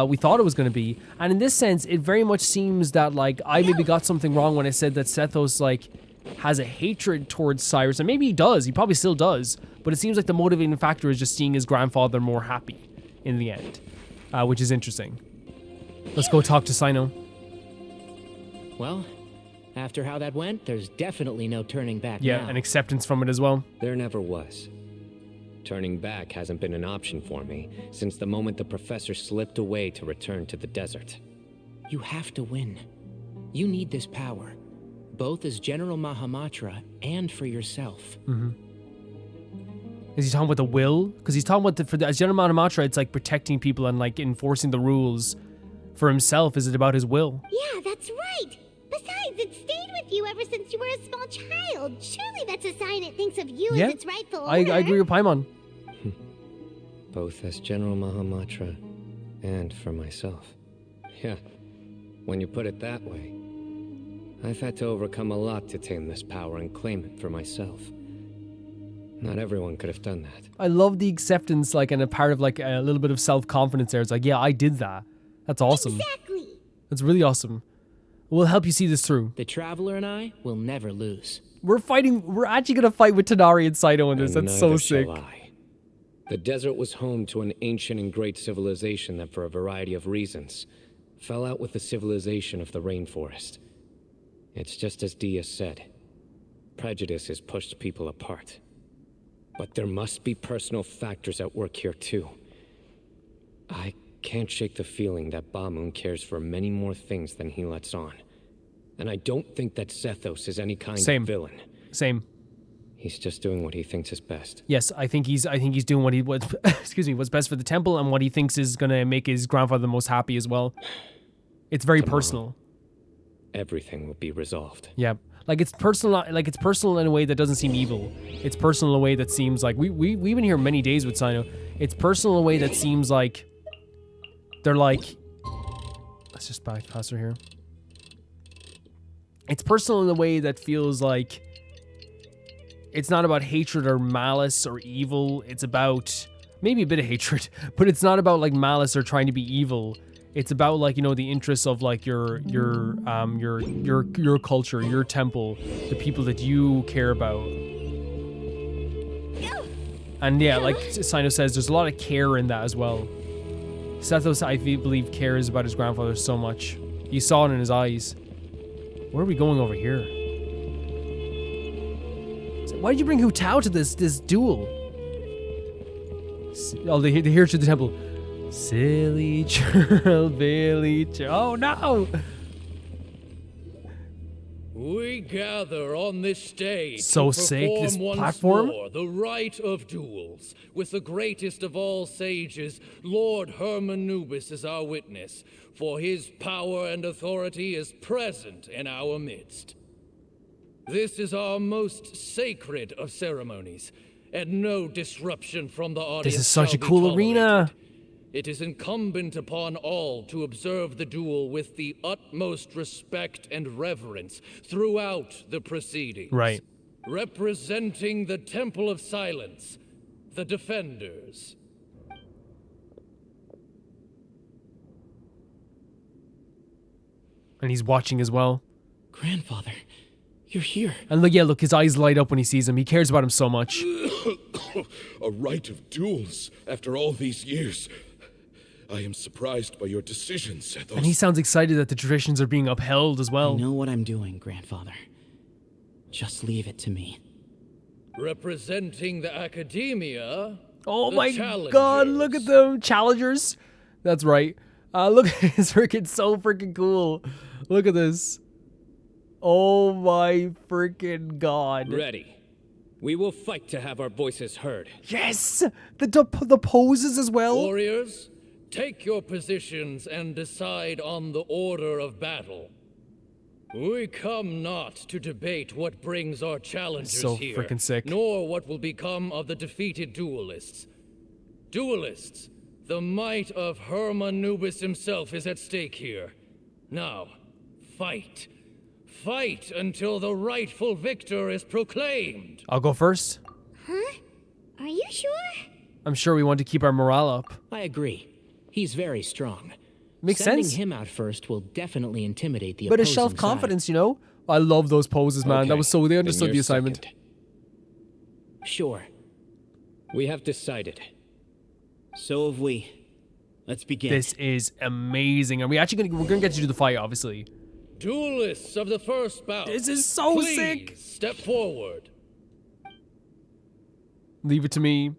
we thought it was going to be. And in this sense, it very much seems that like I maybe got something wrong when I said that Sethos like has a hatred towards Cyrus, and maybe he does. He probably still does. But it seems like the motivating factor is just seeing his grandfather more happy in the end, which is interesting. Let's go talk to Cyno. Well, after how that went, there's definitely no turning back now. Yeah, and acceptance from it as well. There never was. Turning back hasn't been an option for me since the moment the professor slipped away to return to the desert. You have to win. You need this power, both as General Mahamatra and for yourself. Mm-hmm. Is he talking about the will? Because he's talking about as General Mahamatra, it's like protecting people and like enforcing the rules. For himself, is it about his will? Yeah, that's right. Besides, it stayed with you ever since you were a small child. Surely that's a sign it thinks of you as its rightful owner. I agree with Paimon. Both as General Mahamatra and for myself. Yeah, when you put it that way. I've had to overcome a lot to tame this power and claim it for myself. Not everyone could have done that. I love the acceptance, like, and a part of like a little bit of self-confidence there. It's like, yeah, I did that. That's awesome. Exactly. That's really awesome. We'll help you see this through. The Traveler and I will never lose. We're actually going to fight with Tanari and Cyno in this. And That's so neither sick. shall I. The desert was home to an ancient and great civilization that, for a variety of reasons, fell out with the civilization of the rainforest. It's just as Dia said. Prejudice has pushed people apart. But there must be personal factors at work here too. I can't shake the feeling that Bamun cares for many more things than he lets on. And I don't think that Sethos is any kind of villain. Same. He's just doing what he thinks is best. Yes, I think he's doing what's best for the temple and what he thinks is gonna make his grandfather the most happy as well. It's very personal. Everything will be resolved. Yeah. Like it's personal in a way that doesn't seem evil. It's personal in a way that seems like we've been here many days with Cyno. It's personal in a way that seems like they're like, let's just bypass her here. It's personal in a way that feels like it's not about hatred or malice or evil. It's about maybe a bit of hatred, but it's not about like malice or trying to be evil. It's about like, the interests of like your culture, your temple, the people that you care about. And yeah, like Cyno says, there's a lot of care in that as well. Sethos, I believe, cares about his grandfather so much. You saw it in his eyes. Where are we going over here? So why did you bring Hu Tao to this duel? Oh, they're here to the temple. Silly churl, Billy oh no! We gather on this stage so to sick, perform this once platform? more the rite of duels, with the greatest of all sages, Lord Hermanubis, as our witness, for his power and authority is present in our midst. This is our most sacred of ceremonies, and no disruption from the audience. This is such a shall be cool arena. tolerated. It is incumbent upon all to observe the duel with the utmost respect and reverence throughout the proceedings. Right. Representing the Temple of Silence, the Defenders. And he's watching as well. Grandfather, you're here. And look, his eyes light up when he sees him. He cares about him so much. A rite of duels after all these years. I am surprised by your decision, Sethos. And he sounds excited that the traditions are being upheld as well. I know what I'm doing, Grandfather. Just leave it to me. Representing the academia. Oh the my challengers. god, look at them. Challengers. That's right. Look at this freaking so freaking cool. Look at this. Oh my freaking god. Ready. We will fight to have our voices heard. Yes! The poses as well. Warriors, take your positions and decide on the order of battle. We come not to debate what brings our challengers So here, freaking sick. nor what will become of the defeated duelists. Duelists, the might of Hermanubis himself is at stake here. Now, fight. Fight until the rightful victor is proclaimed. I'll go first. Huh? Are you sure? I'm sure we want to keep our morale up. I agree. He's very strong. Makes Sending sense. him out first will definitely intimidate the But it's opposing self-confidence, you know? I love those poses, man. That was so, they understood the assignment. side. Sure. We have decided. So have we. Let's begin. This is amazing. And we're gonna get you to the fight, obviously. Duelists of the first bout. This is so please sick. Step forward. Leave it to me.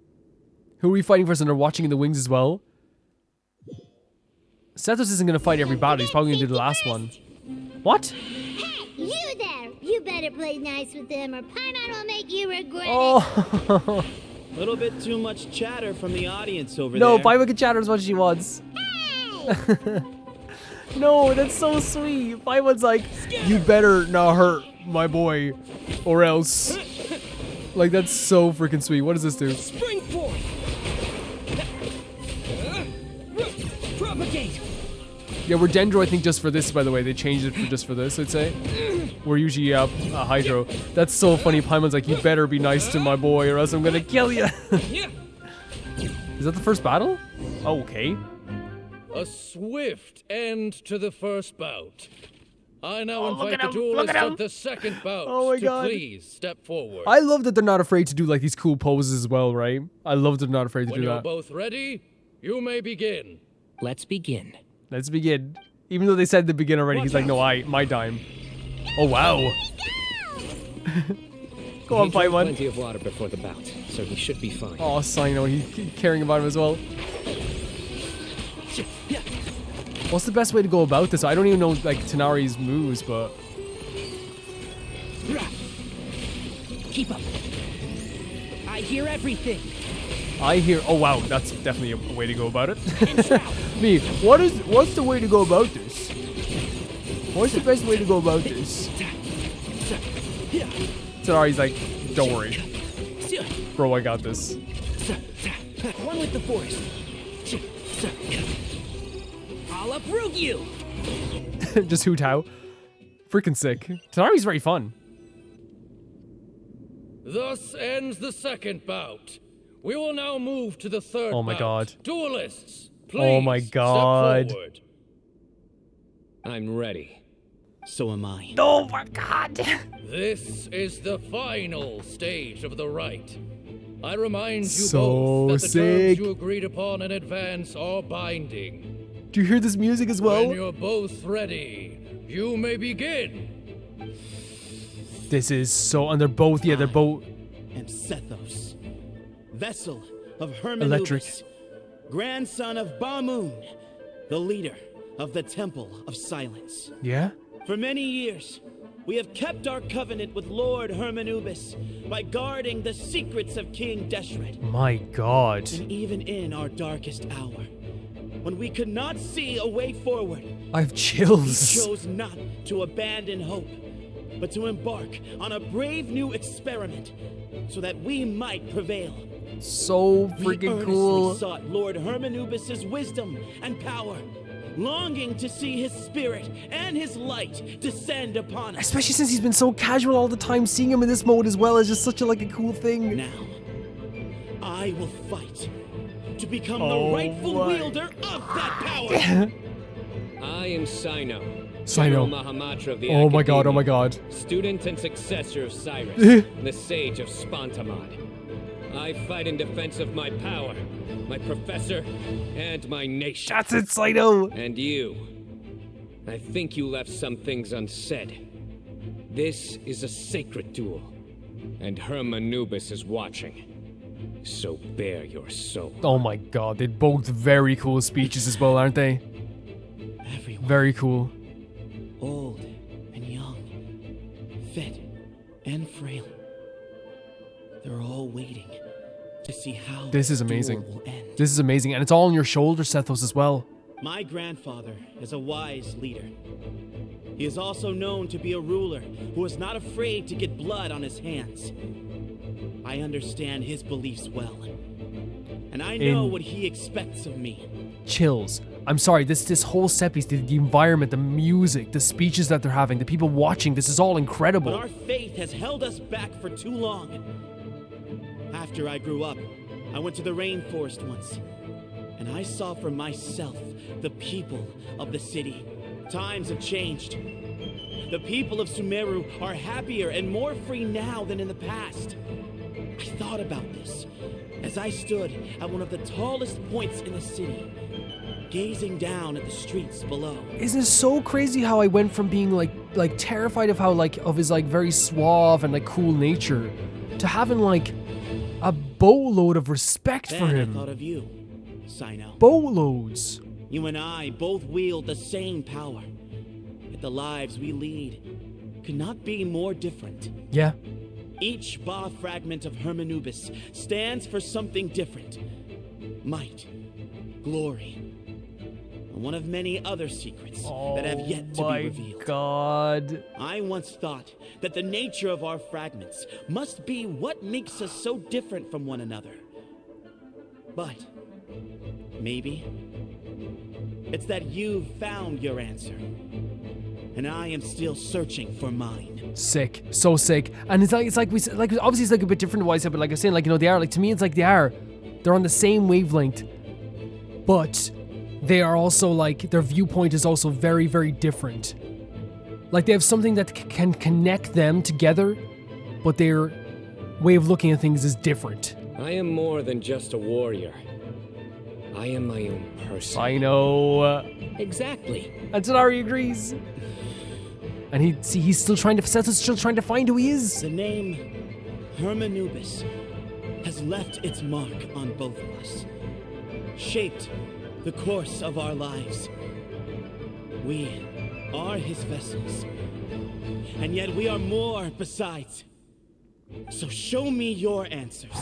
Who are we fighting first? And they're watching in the wings as well. Sethos isn't gonna fight every battle. He's probably gonna do the last one. What? Hey, you there! You better play nice with them or Paimon will make you regret it. Oh. A little bit too much chatter from the audience over No, there. Paimon can chatter as much as she wants. No, that's so sweet. Paimon's like, you better not hurt my boy, or else. Like, that's so freaking sweet. What does this do? Spring forth! Propagate! Yeah, we're Dendro, I think, just for this, by the way. They changed it just for this, I'd say. We're usually Hydro. That's so funny. Paimon's like, you better be nice to my boy or else I'm gonna kill you. Is that the first battle? Oh, okay. A swift end to the first bout. I now look invite at the him, look duelists at him. of the second bout Oh my to God. please step forward. I love that they're not afraid to do, like, these cool poses as well, right? I love that they're not afraid to When do you're that. both ready, you may begin. Let's begin. Let's begin. Even though they said the begin already, he's like, no, my time. Oh, wow. Go on, He drank Paimon. plenty of water before the bout, so he should be fine. Oh, Cyno, he's caring about him as well. What's the best way to go about this? I don't even know, like, Tanari's moves, but... Keep up. I hear everything. I hear... Oh, wow, that's definitely a way to go about it. Me, what's the way to go about this? What's the best way to go about this? Tanari's like, don't worry. Bro, I got this. One with the force. I'll uproot you. Just hoot how. Freaking sick. Tanari's very fun. Thus ends the second bout. We will now move to the third bout. Oh my god. Duelists, please Oh my god. step forward. I'm ready. So am I. Oh my god. This is the final stage of the rite. I remind you So both that the sick. terms you agreed upon in advance are binding. Do you hear this music as well? When you're both ready, you may begin. This is so... And they're both... Yeah, they're both... And Sethos, vessel of Hermanubis, Electric. grandson of Bamoon, the leader of the Temple of Silence. Yeah? For many years, we have kept our covenant with Lord Hermanubis by guarding the secrets of King Deshret. My god. And even in our darkest hour, when we could not see a way forward, I have we chills. chose not to abandon hope, but to embark on a brave new experiment so that we might prevail. So We freaking earnestly cool. sought Lord Hermanubis' wisdom and power, longing to see his spirit and his light descend upon us. Especially since he's been so casual all the time, seeing him in this mode as well is just such a like a cool thing. Now, I will fight to become Oh the rightful my wielder of that power. I am Cyno. Cyno. General Mahamatra of the Oh my god, oh my Academia, god. Student and successor of Cyrus, the sage of Spontamod. I fight in defense of my power, my professor, and my nation. That's it, Cyno! And you. I think you left some things unsaid. This is a sacred duel, and Herm Anubis is watching. So bare your soul. Oh my god, they're both very cool speeches as well, aren't they? Everyone. Very cool. Old and young, fit and frail. They're all waiting to see how This is duel amazing. will end. This is amazing, and it's all on your shoulders, Sethos, as well. My grandfather is a wise leader. He is also known to be a ruler who is not afraid to get blood on his hands. I understand his beliefs well, and I know what he expects of me. Chills. I'm sorry, this whole set piece, the environment, the music, the speeches that they're having, the people watching, this is all incredible. But our faith has held us back for too long. After I grew up, I went to the rainforest once, and I saw for myself the people of the city. Times have changed. The people of Sumeru are happier and more free now than in the past. I thought about this as I stood at one of the tallest points in the city, gazing down at the streets below. Isn't it so crazy how I went from being like terrified of how of his very suave and cool nature to having a boatload of respect for Then him. I thought of you, Cyno. Boatloads. You and I both wield the same power. Yet the lives we lead could not be more different. Yeah. Each Ba fragment of Herm Anubis stands for something different. Might, glory, and one of many other secrets that have yet to be revealed. Oh my god. I once thought that the nature of our fragments must be what makes us so different from one another. But maybe it's that you've found your answer, and I am still searching for mine. Sick, so sick, and it's like we said, obviously it's a bit different to what I said, but like I was saying, they are to me, it's they're on the same wavelength, but they are also their viewpoint is also very, very different. They have something that can connect them together, but their way of looking at things is different. I am more than just a warrior. I am my own person. I know. Exactly. And Tanari agrees. And he's still trying to. Sethos still trying to find who he is. The name Herm Anubis has left its mark on both of us, shaped the course of our lives. We are his vessels, and yet we are more besides. So show me your answers.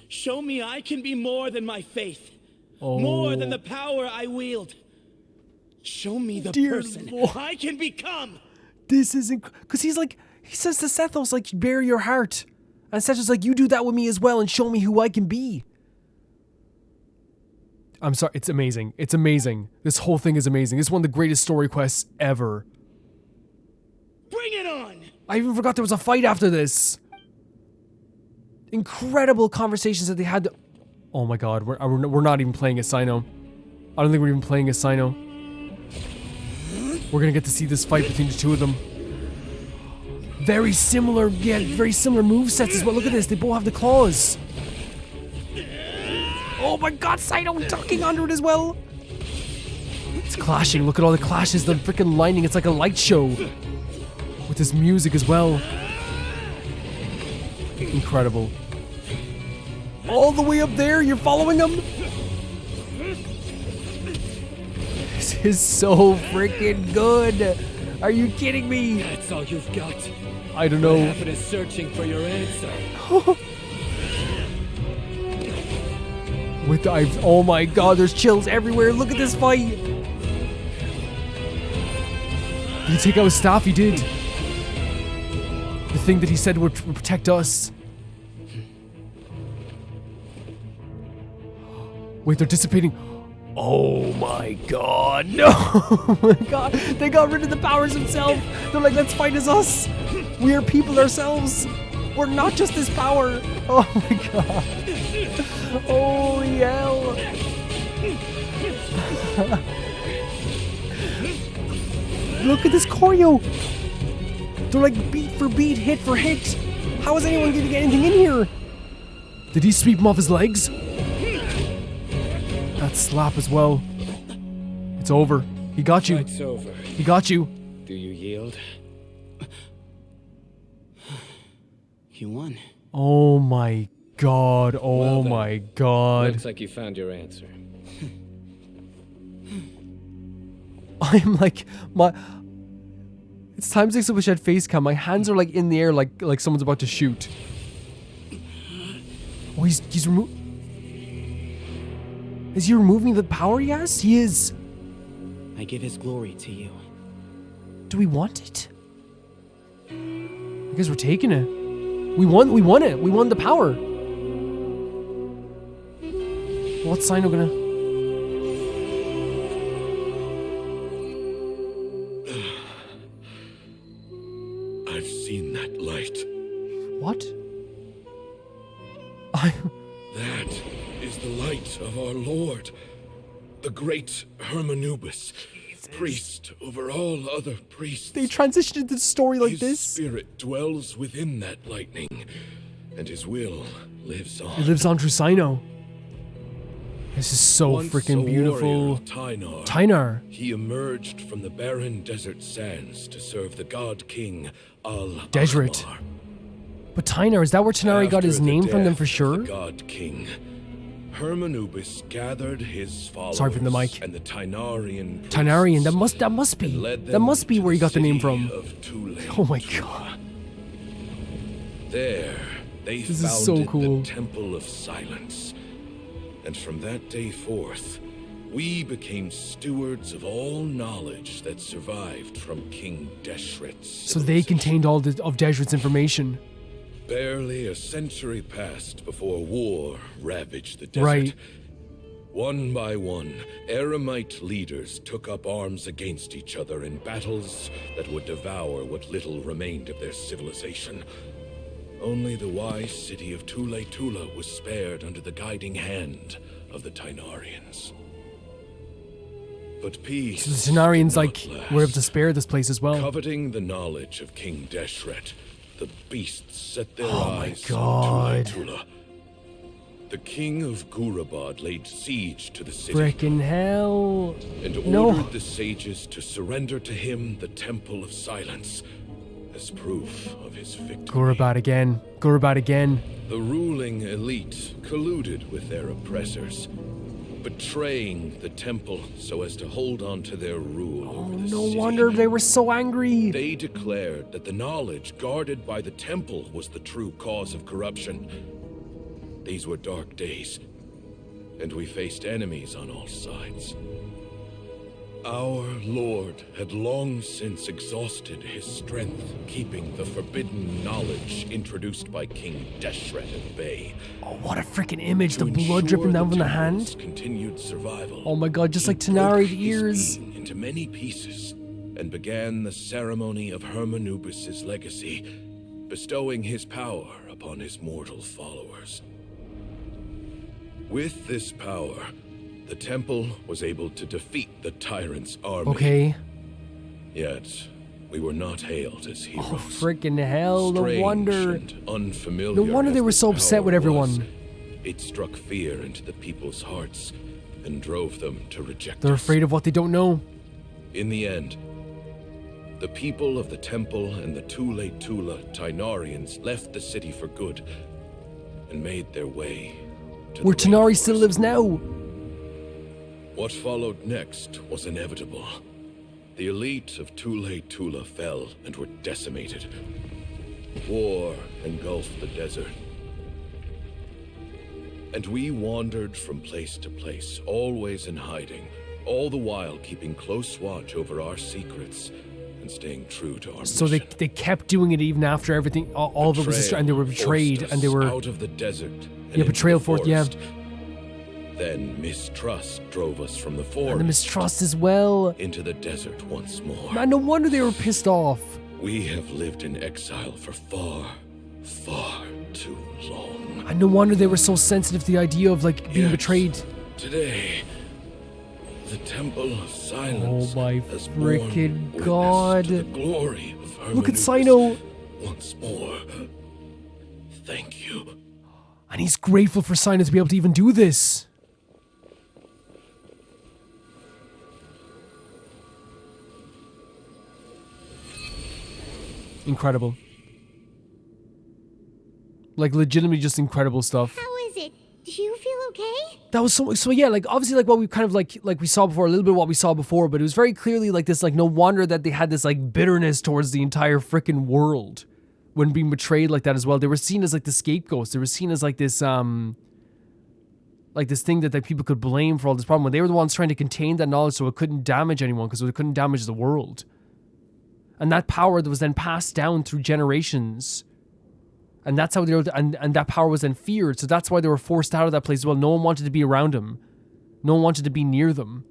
Show me I can be more than my faith, more than the power I wield. Show me the person I can become. This is because he says to Sethos bare your heart, and Sethos you do that with me as well and show me who I can be. I'm sorry, it's amazing. It's amazing. This whole thing is amazing. It's one of the greatest story quests ever. Bring it on! I even forgot there was a fight after this. Incredible conversations that they had. Oh my god, we're not even playing as Cyno. I don't think we're even playing as Cyno. We're gonna get to see this fight between the two of them. Very similar, yeah, very similar movesets as well. Look at this, they both have the claws. Oh my god, Cyno ducking under it as well. It's clashing, look at all the clashes, the freaking lightning, it's like a light show. With this music as well. Incredible. All the way up there, you're following him? This is so freaking good. Are you kidding me? That's all you've got. I don't know. What happened is searching for your answer. Oh my god, there's chills everywhere. Look at this fight. Did he take out his staff? He did. The thing that he said would protect us. Wait, they're dissipating. Oh my god, no! Oh my god, they got rid of the powers themselves. They're like, let's fight as us. We are people ourselves. We're not just this power. Oh my god. Holy hell. Look at this choreo. They're like beat for beat, hit for hit. How is anyone going to get anything in here? Did he sweep him off his legs? That slap as well. It's over. He got you. Fight's over. He got you. Do you yield? You won. Oh my god. Oh Well then, my god. Looks like you found your answer. I'm like, it's times 6 I wish I had face cam. My hands are like in the air like someone's about to shoot. Oh, he's Is he removing the power he has? He is. I give his glory to you. Do we want it? I guess we're taking it. We won it. We won the power. What's Cyno gonna... I've seen that light. What? That is the light of our Lord, the great Hermanubis, priest over all other priests. They transitioned into the story like his this? spirit dwells within that lightning, and his will lives on. It lives on through Cyno. This is so Once freaking a beautiful. warrior of Tynar, Tynar. He emerged from the barren desert sands to serve the god king Deseret. But Tynar, is that where Tanari got his After the name from them for death of sure? The god king Hermanubis gathered his followers. Sorry for the mic. And the Tynarian. Tynarian, that must be where he got the name from. Oh my god. There, they This is founded so cool. the Temple of Silence. And from that day forth, we became stewards of all knowledge that survived from King Deshret's. So they contained all of Deseret's information. Barely a century passed before war ravaged the desert. Right. One by one, Eremite leaders took up arms against each other in battles that would devour what little remained of their civilization. Only the wise city of Tule was spared under the guiding hand of the Tynarians. But peace. So the Tanarians, did like, not last. were able to spare this place as well. Coveting the knowledge of King Deshret, the beasts set their Oh my eyes God. on Tule. The king of Gurabad laid siege to the city. Frickin' hell. And No. ordered the sages to surrender to him the Temple of Silence as proof of his victory. Gurabad again. Gurabad again. The ruling elite colluded with their oppressors, betraying the temple so as to hold on to their rule over the No city. wonder they were so angry. They declared that the knowledge guarded by the temple was the true cause of corruption. These were dark days, and we faced enemies on all sides. Our Lord had long since exhausted his strength, keeping the forbidden knowledge introduced by King Deshret at bay. Oh, what a freaking image. The To blood ensure dripping down from the temple's hand. continued survival. Oh my god, just he like Tanari, broke the his ears. being into many pieces and began the ceremony of Hermanubis' legacy, bestowing his power upon his mortal followers. With this power, the temple was able to defeat the tyrant's army. Okay. Yet, we were not hailed as heroes. Oh, freaking hell. No Strange wonder. and unfamiliar No wonder as they were this so upset power with everyone. was, it struck fear into the people's hearts and drove them to reject They're us. afraid of what they don't know. In the end, the people of the temple and the Tule Tynarians left the city for good and made their way to Where the Tanari still lives now. What followed next was inevitable. The elite of Tule fell and were decimated. War engulfed the desert. And we wandered from place to place, always in hiding, all the while keeping close watch over our secrets and staying true to our So mission. they kept doing it even after everything, all of it was destroyed, and they were betrayed, forced and they us were... out of the desert. and Yeah, into betrayal the forced, yeah. forest. Then mistrust drove us from the forest And the mistrust as well. into the desert once more. Man, no wonder they were pissed off. We have lived in exile for far, far too long. And no wonder they were so sensitive to the idea of, like, being Yet, betrayed. Today, the Temple of Silence Oh my has borne freaking witness god. to the glory of Look at Hermanubis Cyno. once more. Thank you. And he's grateful for Cyno to be able to even do this. Incredible. Like, legitimately just incredible stuff. How is it? Do you feel okay? That was so yeah, like, obviously, like, what we kind of, like we saw before, a little bit of what we saw before, but it was very clearly, like, this, like, no wonder that they had this, like, bitterness towards the entire freaking world when being betrayed like that as well. They were seen as, like, the scapegoats. They were seen as, like, this thing that, like, people could blame for all this problem, when they were the ones trying to contain that knowledge so it couldn't damage anyone, because it couldn't damage the world. And that power that was then passed down through generations. And that's how they were, and that power was then feared. So that's why they were forced out of that place as well. No one wanted to be around them. No one wanted to be near them.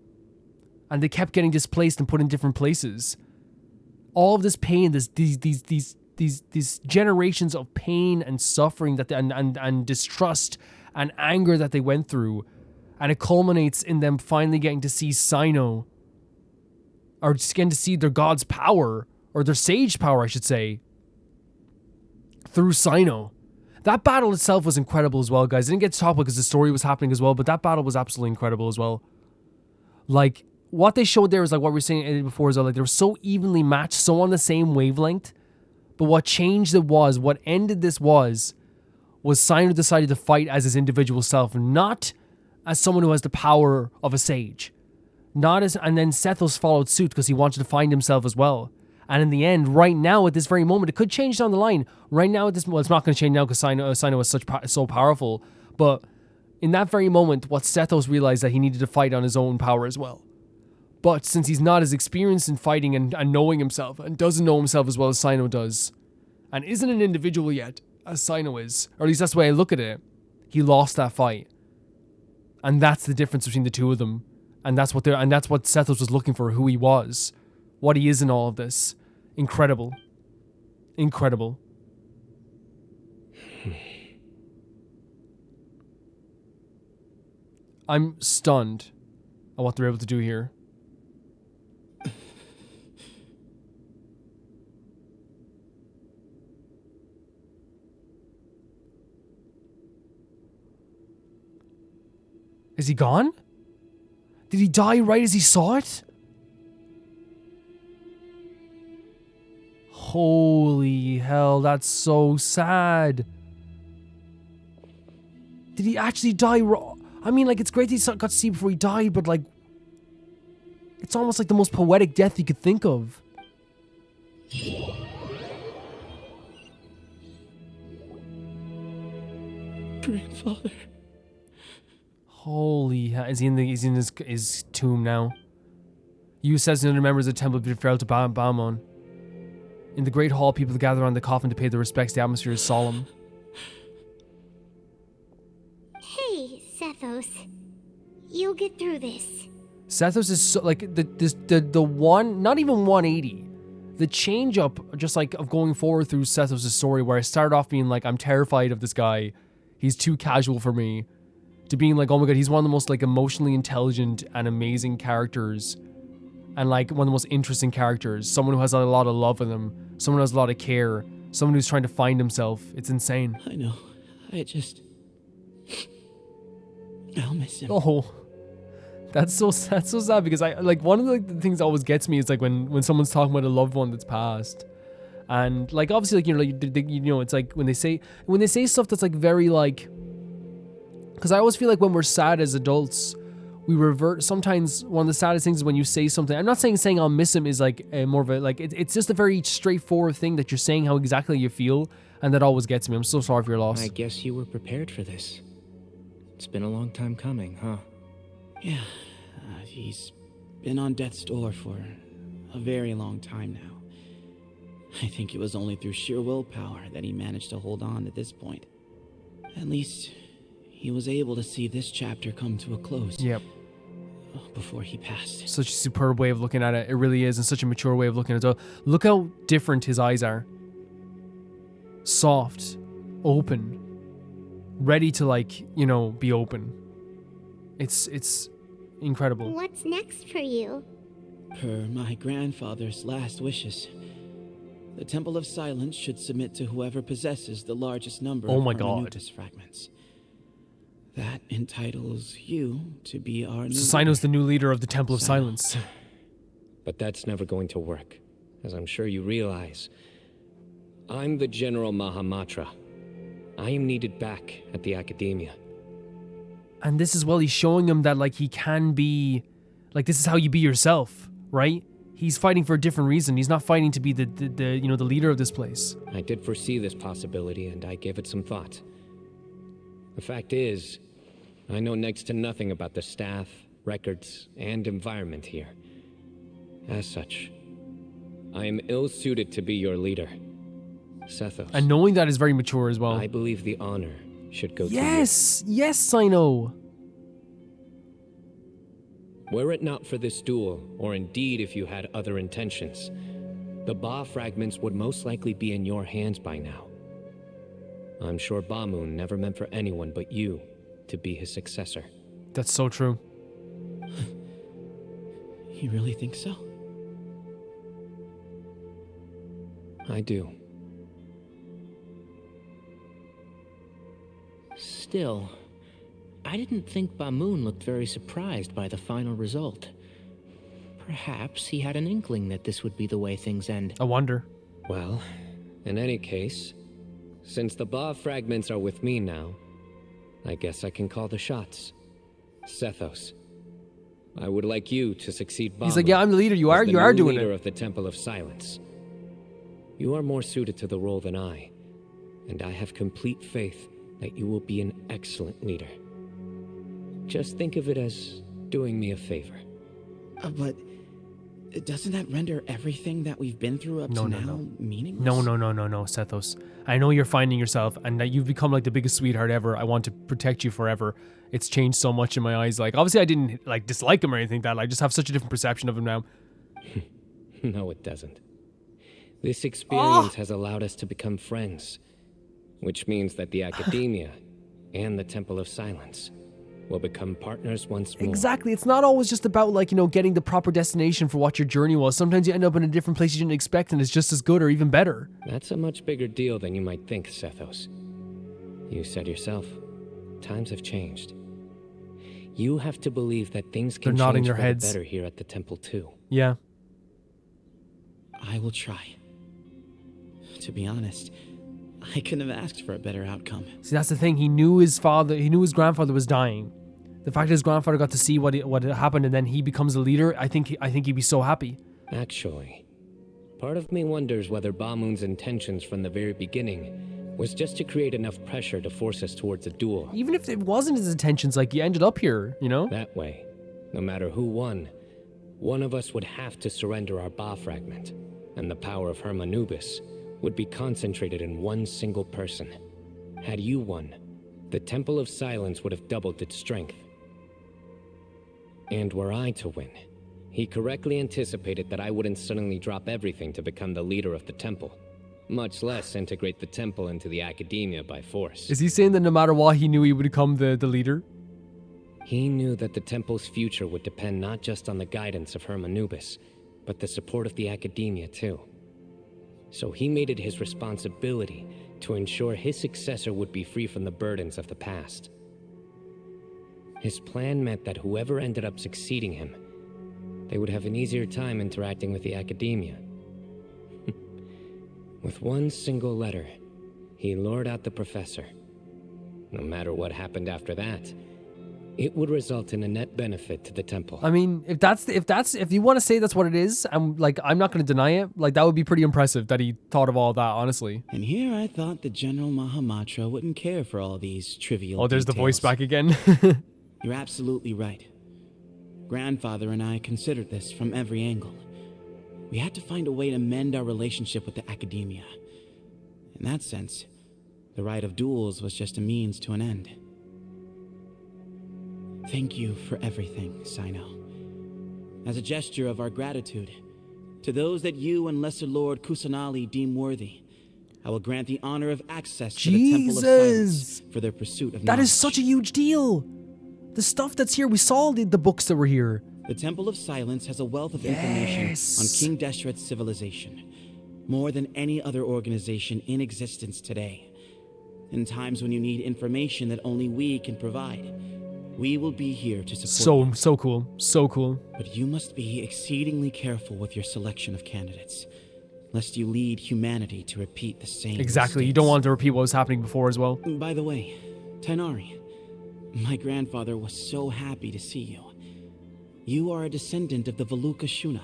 And they kept getting displaced and put in different places. All of this pain, these generations of pain and suffering that and distrust and anger that they went through. And it culminates in them finally getting to see Cyno. Or just getting to see their god's power. Or their sage power, I should say. Through Cyno. That battle itself was incredible as well, guys. I didn't get to talk about because the story was happening as well, but that battle was absolutely incredible as well. Like, what they showed there is like what we were saying before, is that, like, they were so evenly matched, so on the same wavelength. But what changed it was, what ended this was Cyno decided to fight as his individual self, not as someone who has the power of a sage. And then Sethos followed suit because he wanted to find himself as well. And in the end, right now, at this very moment, it could change down the line. Right now, it's not going to change now because Cyno is so powerful. But in that very moment, what Sethos realized that he needed to fight on his own power as well. But since he's not as experienced in fighting and knowing himself, and doesn't know himself as well as Cyno does, and isn't an individual yet, as Cyno is, or at least that's the way I look at it, he lost that fight. And that's the difference between the two of them. And that's what Sethos was looking for, who he was. What he is in all of this. Incredible. Incredible. I'm stunned at what they're able to do here. Is he gone? Did he die right as he saw it? Holy hell, that's so sad. Did he actually die? I mean, like, it's great that he got to see before he died, but, like, it's almost like the most poetic death you could think of. Grandfather. Holy hell. Is he in his tomb now? You says another members of the temple bid farewell to Baumon. In the great hall, people gather around the coffin to pay their respects. The atmosphere is solemn. Hey, Sethos. You'll get through this. Sethos is so, like, the one, not even 180. The change up, just like, of going forward through Sethos' story, where I started off being like, I'm terrified of this guy. He's too casual for me. To being like, oh my god, he's one of the most, like, emotionally intelligent and amazing characters. And, like, one of the most interesting characters. Someone who has a lot of love in him. Someone who has a lot of care. Someone who's trying to find himself. It's insane. I know. I'll miss him. Oh. That's so sad because one of the things that always gets me is, like, when someone's talking about a loved one that's passed. And, like, obviously, like, you know, it's like when they say stuff that's, like, very, like, because I always feel like when we're sad as adults, we revert. Sometimes one of the saddest things is when you say something. I'm not saying I'll miss him is, like, more of a, like, it's just a very straightforward thing that you're saying how exactly you feel, and that always gets me. I'm so sorry for your loss. I guess you were prepared for this. It's been a long time coming, huh? Yeah, he's been on death's door for a very long time now. I think it was only through sheer willpower that he managed to hold on to this point. At least he was able to see this chapter come to a close. Yep. Before he passed. Such a superb way of looking at it. It really is, and such a mature way of looking at it. So look how different his eyes are. Soft, open, ready to, like, you know, be open. It's incredible. What's next for you? Per my grandfather's last wishes, the Temple of Silence should submit to whoever possesses the largest number of Hermeneutis fragments. That entitles you to be our new So Cyno's the new leader of the Temple of Silence. But that's never going to work, as I'm sure you realize. I'm the General Mahamatra. I am needed back at the Academia. And this is, well, he's showing him that, like, he can be, like, this is how you be yourself, right? He's fighting for a different reason. He's not fighting to be the leader of this place. I did foresee this possibility, and I gave it some thought. The fact is, I know next to nothing about the staff, records, and environment here. As such, I am ill-suited to be your leader, Sethos. And knowing that is very mature as well. I believe the honor should go to you. Yes, Cyno. Were it not for this duel, or indeed if you had other intentions, the Ba fragments would most likely be in your hands by now. I'm sure Bamoon never meant for anyone but you to be his successor. That's so true. You really think so? I do. Still, I didn't think Bamoon looked very surprised by the final result. Perhaps he had an inkling that this would be the way things end. I wonder. Well, in any case, since the Ba fragments are with me now, I guess I can call the shots. Sethos, I would like you to succeed Bamoon. He's like, yeah, I'm the leader. You are doing it. Leader of the Temple of Silence. You are more suited to the role than I, and I have complete faith that you will be an excellent leader. Just think of it as doing me a favor. But doesn't that render everything that we've been through up to now meaningless? No, Sethos. I know you're finding yourself and that you've become like the biggest sweetheart ever. I want to protect you forever. It's changed so much in my eyes. Like, obviously I didn't like dislike him or anything like that. I just have such a different perception of him now. No, it doesn't. This experience has allowed us to become friends, which means that the Academia and the Temple of Silence will become partners once more. Exactly. It's not always just about, like, getting the proper destination for what your journey was. Sometimes you end up in a different place you didn't expect and it's just as good or even better. That's a much bigger deal than you might think, Sethos. You said yourself, times have changed. You have to believe that things can change for the better here at the temple too. Yeah. I will try. To be honest, I couldn't have asked for a better outcome. See, that's the thing. He knew his grandfather was dying. The fact that his grandfather got to see what had happened and then he becomes a leader, I think he'd be so happy. Actually, part of me wonders whether Bamoon's intentions from the very beginning was just to create enough pressure to force us towards a duel. Even if it wasn't his intentions, like, you ended up here, That way, no matter who won, one of us would have to surrender our Ba fragment, and the power of Hermanubis would be concentrated in one single person. Had you won, the Temple of Silence would have doubled its strength. And were I to win, he correctly anticipated that I wouldn't suddenly drop everything to become the leader of the temple, much less integrate the temple into the Academia by force. Is he saying that no matter what, he knew he would become the leader? He knew that the temple's future would depend not just on the guidance of Hermanubis, but the support of the Academia too. So he made it his responsibility to ensure his successor would be free from the burdens of the past. His plan meant that whoever ended up succeeding him, they would have an easier time interacting with the Academia. With one single letter, he lured out the professor. No matter what happened after that, it would result in a net benefit to the temple. I mean, if you want to say that's what it is, I'm not going to deny it. Like, that would be pretty impressive that he thought of all that, honestly. And here I thought the General Mahamatra wouldn't care for all these trivial Oh, there's details. the voice back again. You're absolutely right. Grandfather and I considered this from every angle. We had to find a way to mend our relationship with the Academia. In that sense, the right of duels was just a means to an end. Thank you for everything, Cyno. As a gesture of our gratitude, to those that you and Lesser Lord Kusanali deem worthy, I will grant the honor of access to the Temple of Silence for their pursuit of knowledge. That is such a huge deal. The stuff that's here, we saw the books that were here. The Temple of Silence has a wealth of information on King Deshret's civilization, more than any other organization in existence today. In times when you need information that only we can provide, we will be here to support you. So cool. So cool. But you must be exceedingly careful with your selection of candidates, lest you lead humanity to repeat the same Exactly. You mistakes. don't want to repeat what was happening before as well. By the way, Tainari, my grandfather was so happy to see you. You are a descendant of the Veluca Shuna,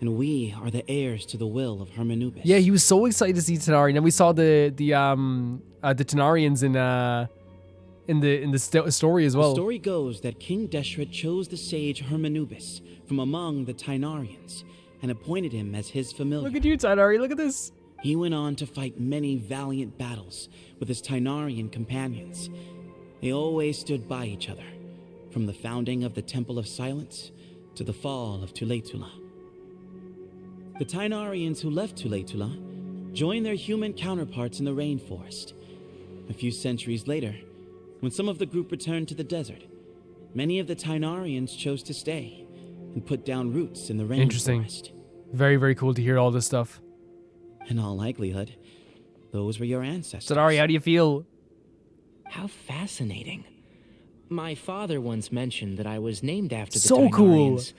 and we are the heirs to the will of Hermanubis. Yeah, he was so excited to see Tanari. And then we saw the Tanarians in the story as well. The story goes that King Deshret chose the sage Hermanubis from among the Tainarians and appointed him as his familiar. Look at you, Tanari. Look at this. He went on to fight many valiant battles with his Tainarian companions. They always stood by each other, from the founding of the Temple of Silence to the fall of Tuletula. The Tainarians who left Tuletula joined their human counterparts in the rainforest. A few centuries later, when some of the group returned to the desert, many of the Tainarians chose to stay and put down roots in the rainforest. Interesting. Very, very cool to hear all this stuff. In all likelihood, those were your ancestors. Tanari, how do you feel? How fascinating. My father once mentioned that I was named after the So cool. Tainarians,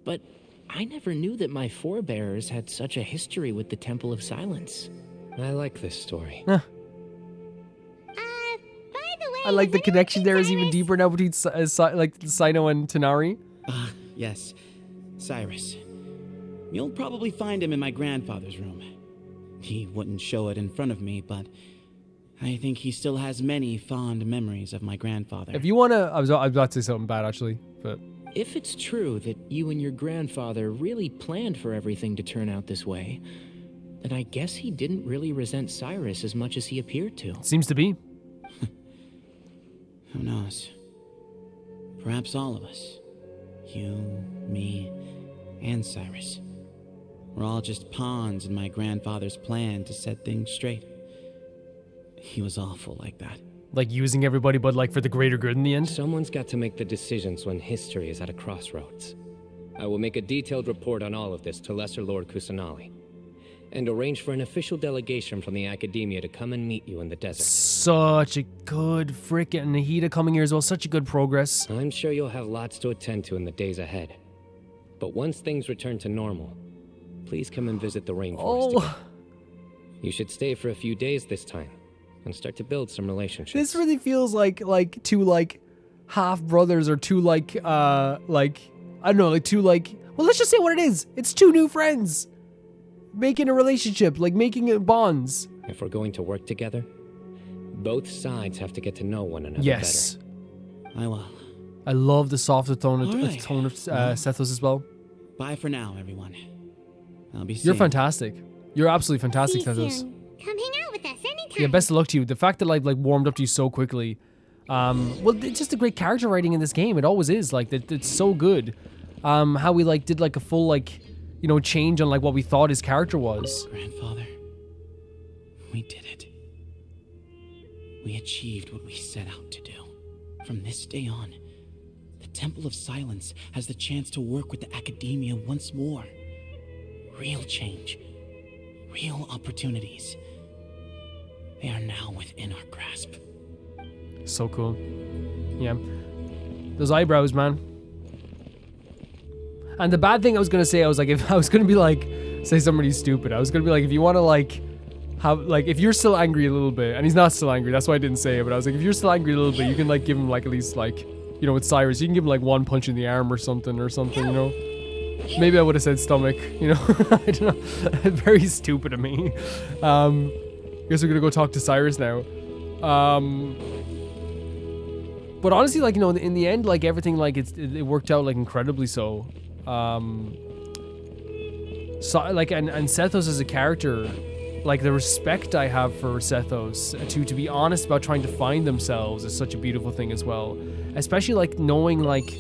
but I never knew that my forebears had such a history with the Temple of Silence. I like this story. Huh. I like the connection there is even deeper now between Cyno and Tanari. Yes, Cyrus. You'll probably find him in my grandfather's room. He wouldn't show it in front of me, but I think he still has many fond memories of my grandfather. If you want to... I was about to say something bad, actually, but... If it's true that you and your grandfather really planned for everything to turn out this way, then I guess he didn't really resent Cyrus as much as he appeared to. Seems to be. Who knows? Perhaps all of us. You, me, and Cyrus. We're all just pawns in my grandfather's plan to set things straight. He was awful like that. Like using everybody, but like for the greater good in the end? Someone's got to make the decisions when history is at a crossroads. I will make a detailed report on all of this to Lesser Lord Kusanali, and arrange for an official delegation from the Academia to come and meet you in the desert. Such a good frickin' Nahida coming here as well. Such a good progress. I'm sure you'll have lots to attend to in the days ahead. But once things return to normal, please come and visit the rainforest again. You should stay for a few days this time and start to build some relationships. This really feels like two like half brothers or two like I don't know, like two like, well, let's just say what it is. It's two new friends making a relationship, like making it bonds. If we're going to work together, both sides have to get to know one another Yes. better. I will. I love the softer tone of, All right. Sethos as well. Bye for now, everyone. I'll be You're seeing. fantastic. You're absolutely fantastic, See you Sethos. soon. Come hang out with us anytime. Yeah, best of luck to you. The fact that like warmed up to you so quickly, well, it's just a great character writing in this game. It always is. Like it's so good. How we like did like a full like, you know, change on like what we thought his character was. Grandfather, we did it. We achieved what we set out to do. From this day on, the Temple of Silence has the chance to work with the Academia once more. Real change. Real opportunities. They are now within our grasp. So cool. Yeah. Those eyebrows, man. And the bad thing I was gonna say, I was like, if I was gonna be like, say somebody stupid, I was gonna be like, if you wanna like, have, like, if you're still angry a little bit, and he's not still angry, that's why I didn't say it, but I was like, if you're still angry a little bit, you can like give him like at least like, you know, with Cyrus, you can give him like one punch in the arm or something, you know? Maybe I would have said stomach, you know? I don't know. Very stupid of me. Guess we're gonna go talk to Cyrus now. But honestly, like, you know, in the end, like, everything, like, it worked out, like, incredibly so. So, like, and Sethos as a character, like, the respect I have for Sethos, to be honest about trying to find themselves is such a beautiful thing as well. Especially, like, knowing, like,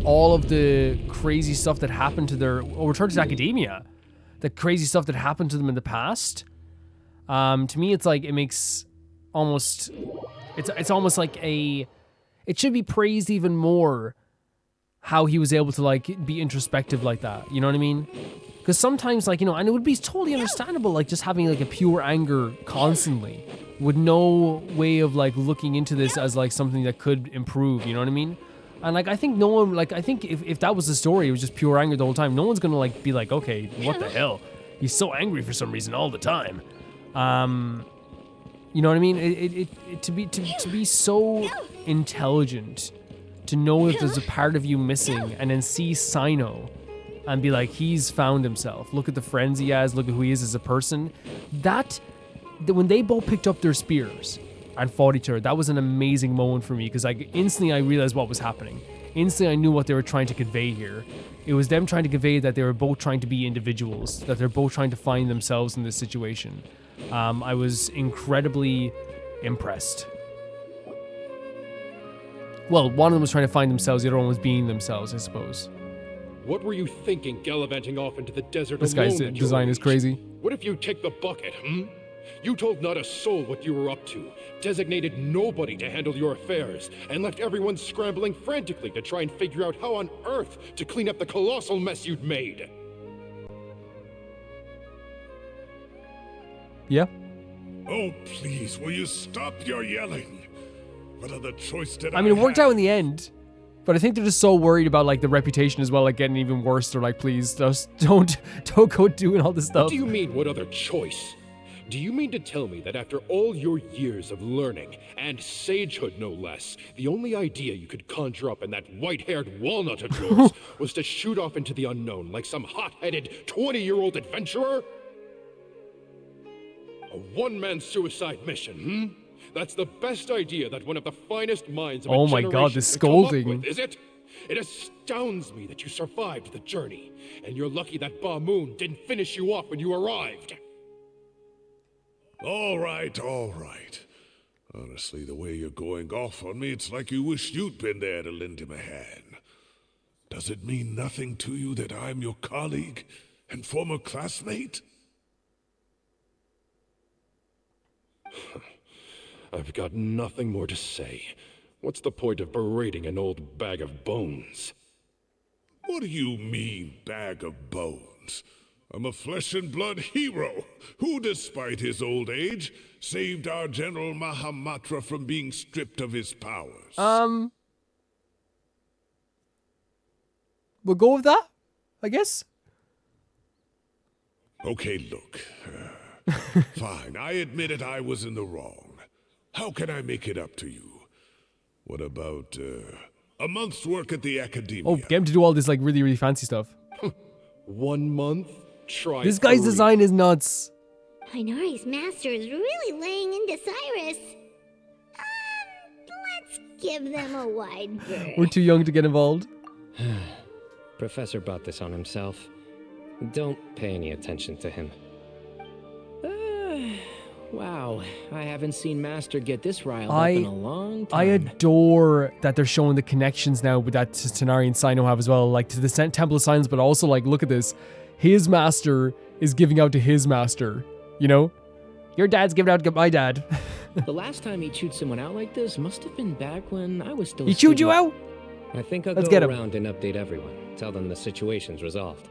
all of the crazy stuff that happened to their, return to academia, the crazy stuff that happened to them in the past. To me, it's like, it makes almost, it's almost like it should be praised even more how he was able to, like, be introspective like that. You know what I mean? Because sometimes, like, you know, and it would be totally understandable, like, just having, like, a pure anger constantly with no way of, like, looking into this as, like, something that could improve, you know what I mean? And, like, I think no one, like, I think if that was the story, it was just pure anger the whole time, no one's gonna, like, be like, okay, what the hell? He's so angry for some reason all the time. You know what I mean? To be so intelligent, to know that there's a part of you missing, and then see Cyno and be like, he's found himself. Look at the friends he has. Look at who he is as a person. That when they both picked up their spears and fought each other, that was an amazing moment for me, because like instantly I realized what was happening. Instantly I knew what they were trying to convey here. It was them trying to convey that they were both trying to be individuals, that they're both trying to find themselves in this situation. I was incredibly impressed. Well, one of them was trying to find themselves, the other one was being themselves, I suppose. What were you thinking gallivanting off into the desert This alone? guy's at your design is age? crazy. What if you take the bucket, You told not a soul what you were up to, designated nobody to handle your affairs, and left everyone scrambling frantically to try and figure out how on earth to clean up the colossal mess you'd made. Yeah? Oh, please, will you stop your yelling? What other choice did I I mean, it worked have? out in the end, but I think they're just so worried about like the reputation as well, like getting even worse. They're like, please, just don't go doing all this stuff. What do you mean, what other choice? Do you mean to tell me that after all your years of learning, and sagehood no less, the only idea you could conjure up in that white-haired walnut of yours was to shoot off into the unknown like some hot-headed 20-year-old adventurer? A one-man suicide mission, That's the best idea that one of the finest minds of a Oh my generation god, the could come up scolding. with, is it? It astounds me that you survived the journey, and you're lucky that Ba Moon didn't finish you off when you arrived. All right, all right. Honestly, the way you're going off on me, it's like you wish you'd been there to lend him a hand. Does it mean nothing to you that I'm your colleague and former classmate? I've got nothing more to say. What's the point of berating an old bag of bones? What do you mean, bag of bones? I'm a flesh and blood hero who, despite his old age, saved our General Mahamatra from being stripped of his powers. We'll go with that, I guess. Okay, look. Fine, I admit it, I was in the wrong. How can I make it up to you? What about, a month's work at the academia? Oh, get him to do all this like really, really fancy stuff. 1 month? Try This guy's 3. design is nuts. Hinari's master is really laying into Cyrus. Let's give them a wide berth. We're too young to get involved. Professor brought this on himself. Don't pay any attention to him. Wow, I haven't seen Master get this riled up in a long time. I adore that they're showing the connections now with that Tighnari and Cyno have as well, like to the Temple of Silence, but also like, look at this. His master is giving out to his master, you know? Your dad's giving out to my dad. The last time he chewed someone out like this must have been back when I was still He chewed you out? I think I'll Let's go get him. around and update everyone. Tell them the situation's resolved.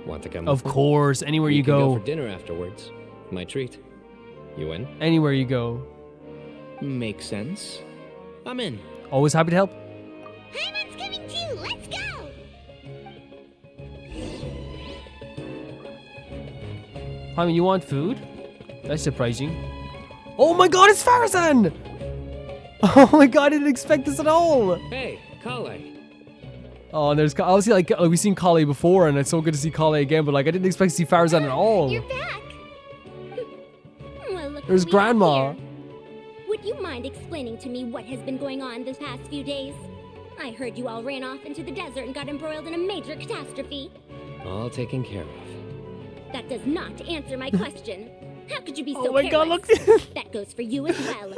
Want to come Of with me? course, anywhere We you can go. for dinner afterwards. My treat. You in? Anywhere you go. Makes sense. I'm in. Always happy to help. Hyman's coming too. Let's go. I mean, you want food? That's surprising. Oh my god, it's Farazan! Oh my god, I didn't expect this at all! Hey, Kale. Oh, and there's obviously like we've seen Kale before, and it's so good to see Kale again. But like, I didn't expect to see Farazan at all. You're back. Well, look There's what we have Grandma. here. Would you mind explaining to me what has been going on the past few days? I heard you all ran off into the desert and got embroiled in a major catastrophe. All taken care of. That does not answer my question. How could you be so Oh my god, careless? look! That goes for you as well.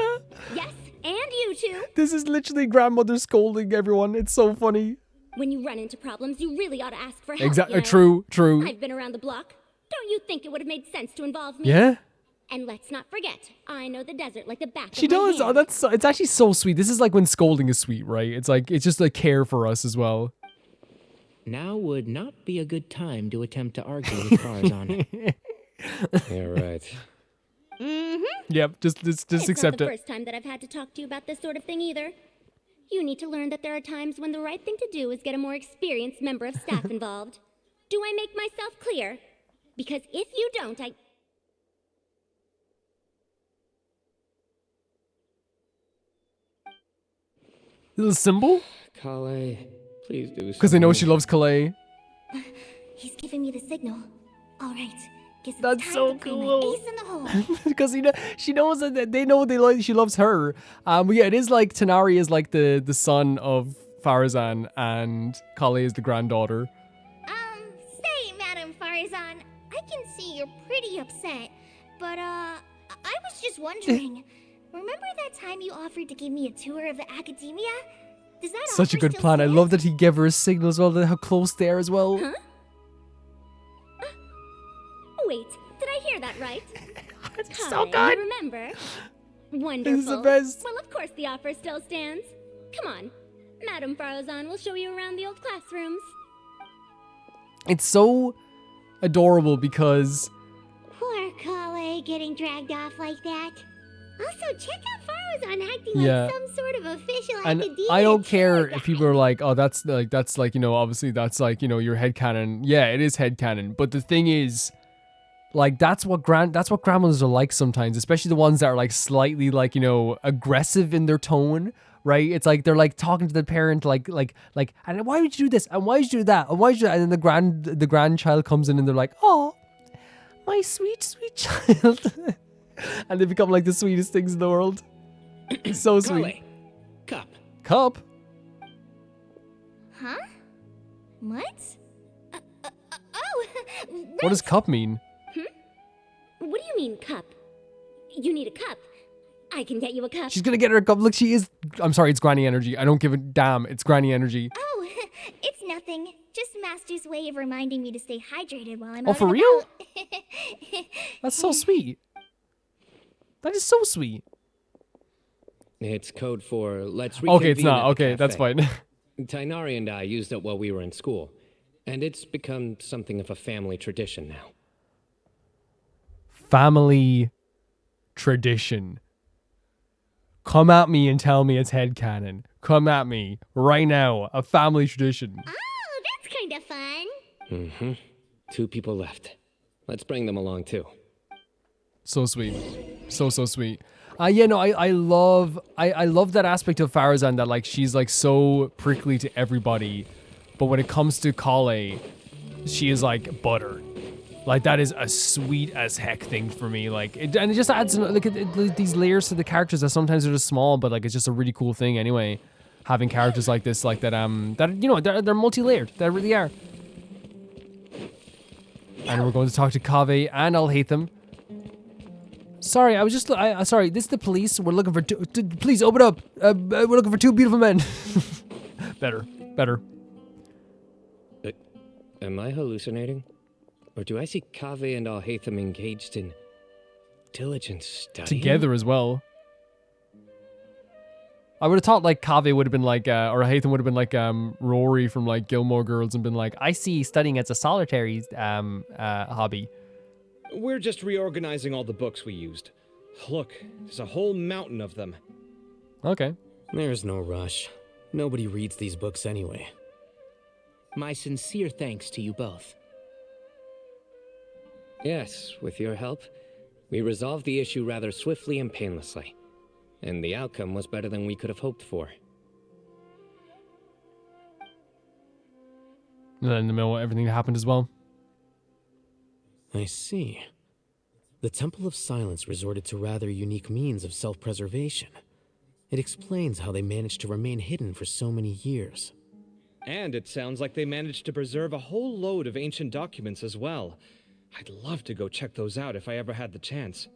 Yes, and you too. This is literally grandmother scolding everyone. It's so funny. When you run into problems, you really ought to ask for help. Exactly. you know? True. I've been around the block. Don't you think it would have made sense to involve me? Yeah. And let's not forget, I know the desert like the back She of my does. hand. Oh, that's it's actually so sweet. This is like when scolding is sweet, right? It's like it's just like care for us as well. now would not be a good time to attempt to argue with Farazan. Yeah, right. Yep, just It's accept not the it. first time that I've had to talk to you about this sort of thing either. You need to learn that there are times when the right thing to do is get a more experienced member of staff involved. Do I make myself clear? Because if you don't, Little symbol? Kale, please do something. Because they know she loves Calais. He's giving me the signal. All right. Guess it's That's time so to play my cool. ace in the hole. Because she knows that they know she loves her. But yeah, it is like Tanari is like the son of Farazan and Calais is the granddaughter. Say, Madam Farazan, I can see you're pretty upset, but I was just wondering. Remember that time you offered to give me a tour of the academia? Does that Such a offer good still plan. I stand? love that he gave her a signal as well, how close they are as well. Huh? Wait, did I hear that right? It's so Kale, good. You remember? Wonderful. This is the best. Well, of course the offer still stands. Come on. Madam Farazan will show you around the old classrooms. It's so adorable because Poor Kale getting dragged off like that. Also, check out Farazan acting Yeah. like some sort of official and academia. I don't care if people are like, oh, that's like, obviously that's like, your headcanon. Yeah, it is headcanon. But the thing is, like, that's what grandmothers are like sometimes, especially the ones that are like slightly like, aggressive in their tone, right? It's like they're like talking to the parent like, and why would you do this? And why would you do that? And why would you do that? And then the grandchild comes in and they're like, oh, my sweet, sweet child. And they become like the sweetest things in the world. So sweet. Cup. Cup? Huh? What? Oh! What does cup mean? What do you mean, cup? You need a cup. I can get you a cup. She's gonna get her a cup. Look, she is. I'm sorry, it's granny energy. I don't give a damn. It's granny energy. Oh, it's nothing. Just Master's way of reminding me to stay hydrated while I'm Oh, out for and real? about. That's so sweet. That is so sweet. It's code for let's Okay, it's reconvene not. at the Okay, that's cafe. fine. Tainari and I used it while we were in school, and it's become something of a family tradition now. Family tradition. Come at me and tell me it's headcanon. Come at me right now. A family tradition. Oh, that's kind of fun. Mm-hmm. 2 people left. Let's bring them along too. So sweet. So sweet. Yeah, no, I love that aspect of Farazan that like she's like so prickly to everybody, but when it comes to Kale, she is like butter. Like that is a sweet as heck thing for me. Like it just adds like these layers to the characters that sometimes are just small, but like it's just a really cool thing anyway. Having characters like this, like that they're multi-layered. They really are. And we're going to talk to Kaveh and Alhaitham. Sorry, I was just sorry. This is the police. We're looking for please open up. We're looking for 2 beautiful men. Better. Am I hallucinating? Or do I see Kaveh and Alhaitham engaged in diligent study? Together as well. I would have thought like Kaveh would have been like, or Alhaitham would have been like Rory from like Gilmore Girls and been like, I see studying as a solitary hobby. We're just reorganizing all the books we used. Look, there's a whole mountain of them. Okay. There's no rush. Nobody reads these books anyway. My sincere thanks to you both. Yes, with your help, we resolved the issue rather swiftly and painlessly. And the outcome was better than we could have hoped for. And then in the middle, everything that happened as well. I see. The Temple of Silence resorted to rather unique means of self-preservation. It explains how they managed to remain hidden for so many years. And it sounds like they managed to preserve a whole load of ancient documents as well. I'd love to go check those out if I ever had the chance.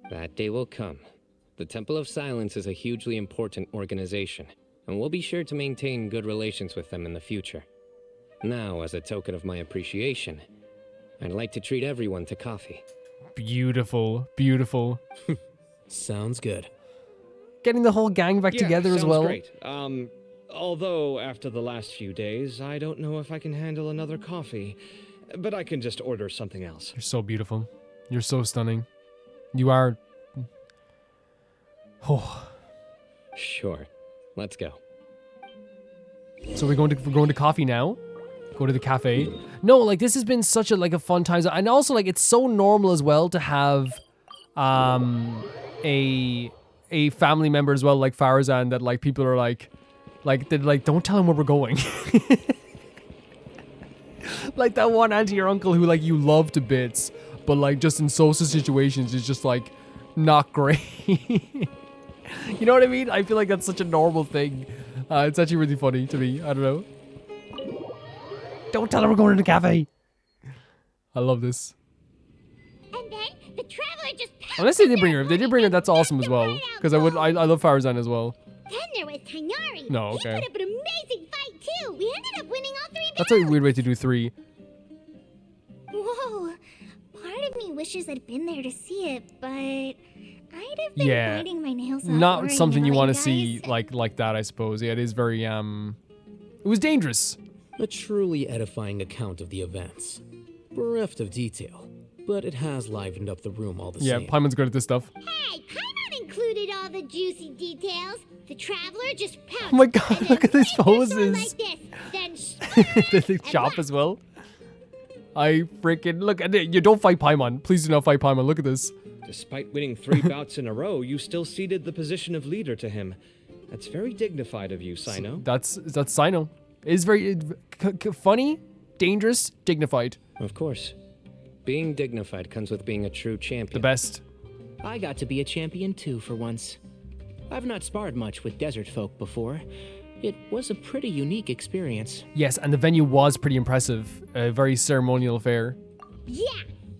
That day will come. The Temple of Silence is a hugely important organization, and we'll be sure to maintain good relations with them in the future. Now, as a token of my appreciation, I'd like to treat everyone to coffee. Beautiful, beautiful. Sounds good. Getting the whole gang back together as well. Great. Although, after the last few days, I don't know if I can handle another coffee. But I can just order something else. You're so beautiful. You're so stunning. You are... Oh. Sure. Let's go. So we're going to coffee now? Go to the cafe? No, like, this has been such a fun time. And also, like, it's so normal as well to have a family member as well, like Farazan, that, like, people are like, they're like, don't tell him where we're going. Like that one auntie or uncle who, like, you love to bits, but, like, just in social situations is just, like, not great. You know what I mean? I feel like that's such a normal thing. It's actually really funny to me. I don't know. Don't tell her we're going to the cafe. I love this. And then the traveler just Unless they did bring her. If they did bring her, that's awesome as well. Because I love Farazan as well. Then there was Tainari. No, okay. He put up an amazing fight too. We ended up winning all 3 battles. That's a weird way to do 3. Whoa. Part of me wishes I'd been there to see it, but I'd have been biting my nails off. Not something you want to guys. see like that, I suppose. Yeah, it is very it was dangerous. A truly edifying account of the events. Bereft of detail, but it has livened up the room all the same. Yeah, Paimon's good at this stuff. Hey, Paimon included all the juicy details. The traveler just pounced. Oh my god, look at these poses. Like this, then The chop as well. I freaking look at it. You don't fight Paimon. Please do not fight Paimon. Look at this. Despite winning 3 bouts in a row, you still ceded the position of leader to him. That's very dignified of you, Cyno. That's Cyno. It's very funny, dangerous, dignified. Of course. Being dignified comes with being a true champion. The best. I got to be a champion too for once. I've not sparred much with desert folk before. It was a pretty unique experience. Yes, and the venue was pretty impressive. A very ceremonial affair. Yeah,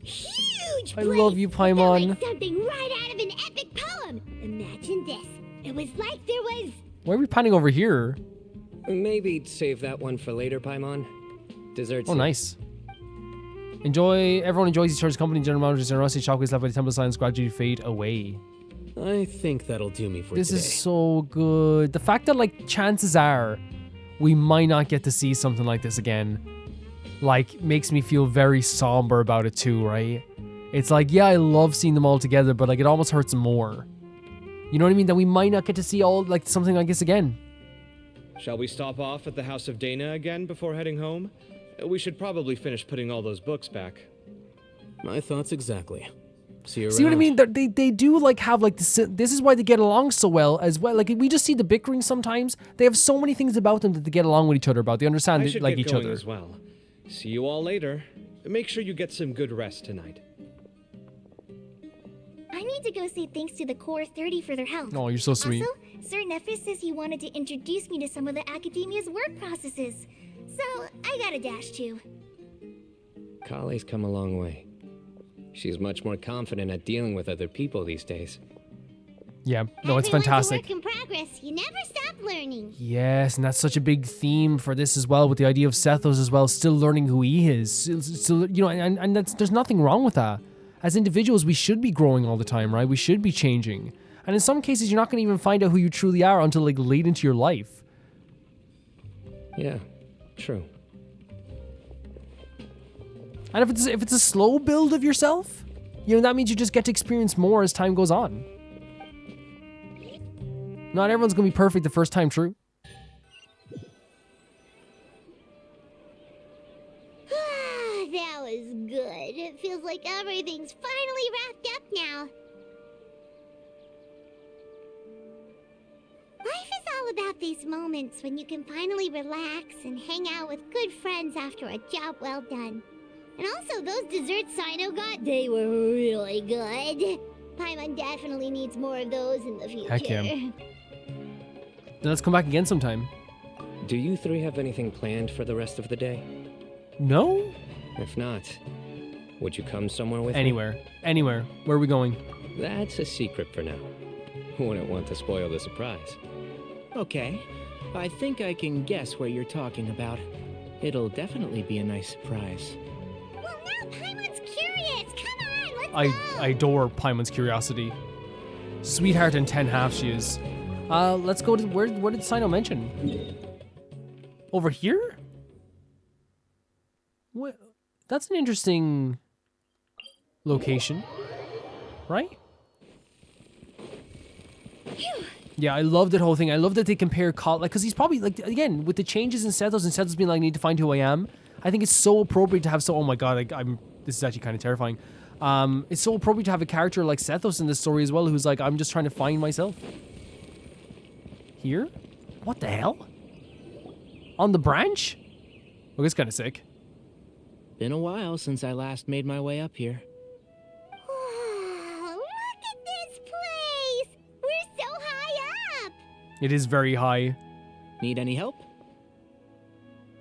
huge. I love you, Paimon. Like something right out of an epic poem. Imagine this. It was like there was. Why are we panning over here? Maybe save that one for later, Paimon. Desserts. Oh, nice. Everyone enjoys each other's company. General manager's generosity, shockwaves left by the temple signs gradually fade away. I think that'll do me for this today. This is so good. The fact that, like, chances are we might not get to see something like this again, like, makes me feel very somber about it too, right? It's like, yeah, I love seeing them all together, but, like, it almost hurts more. You know what I mean? That we might not get to see something like this again. Shall we stop off at the House of Dana again before heading home? We should probably finish putting all those books back. My thoughts exactly. See you around. See what I mean? They do, like, have, like, this is why they get along so well as well. Like, we just see the bickering sometimes. They have so many things about them that they get along with each other about. They understand I should like get each going other. As well. See you all later. Make sure you get some good rest tonight. I need to go say thanks to the Core 30 for their help. Oh, you're so sweet. Also, Sir Nephis says he wanted to introduce me to some of the Academia's work processes. So, I gotta dash too. Kale's come a long way. She's much more confident at dealing with other people these days. Yeah, no, it's Everyone's fantastic. a work in progress. You never stop learning. Yes, and that's such a big theme for this as well, with the idea of Sethos as well, still learning who he is. Still, you know, and there's nothing wrong with that. As individuals, we should be growing all the time, right? We should be changing. And in some cases, you're not going to even find out who you truly are until, like, late into your life. Yeah, true. And if it's a slow build of yourself, you know, that means you just get to experience more as time goes on. Not everyone's going to be perfect the first time through. That was good. It feels like everything's finally wrapped up now. Life is all about these moments when you can finally relax and hang out with good friends after a job well done. And also, those desserts Cyno got, they were really good. Paimon definitely needs more of those in the future. Heck yeah. Then let's come back again sometime. Do you 3 have anything planned for the rest of the day? No? If not, would you come somewhere with me? Anywhere. Where are we going? That's a secret for now. Wouldn't want to spoil the surprise. Okay, I think I can guess what you're talking about. It'll definitely be a nice surprise. Well, now Paimon's curious. Come on, let's go. I adore Paimon's curiosity. Sweetheart and 10 half she is. Let's go to where did Cyno mention? Over here? What? That's an interesting location, right? Yeah, I love that whole thing. I love that they compare like, because he's probably like, again, with the changes in Sethos and Sethos being like, I need to find who I am. I think it's so appropriate to have oh my god, like, this is actually kind of terrifying. It's so appropriate to have a character like Sethos in this story as well, who's like, I'm just trying to find myself. Here? What the hell? On the branch? Oh, it's kind of sick. Been a while since I last made my way up here. Wow, look at this place! We're so high up! It is very high. Need any help?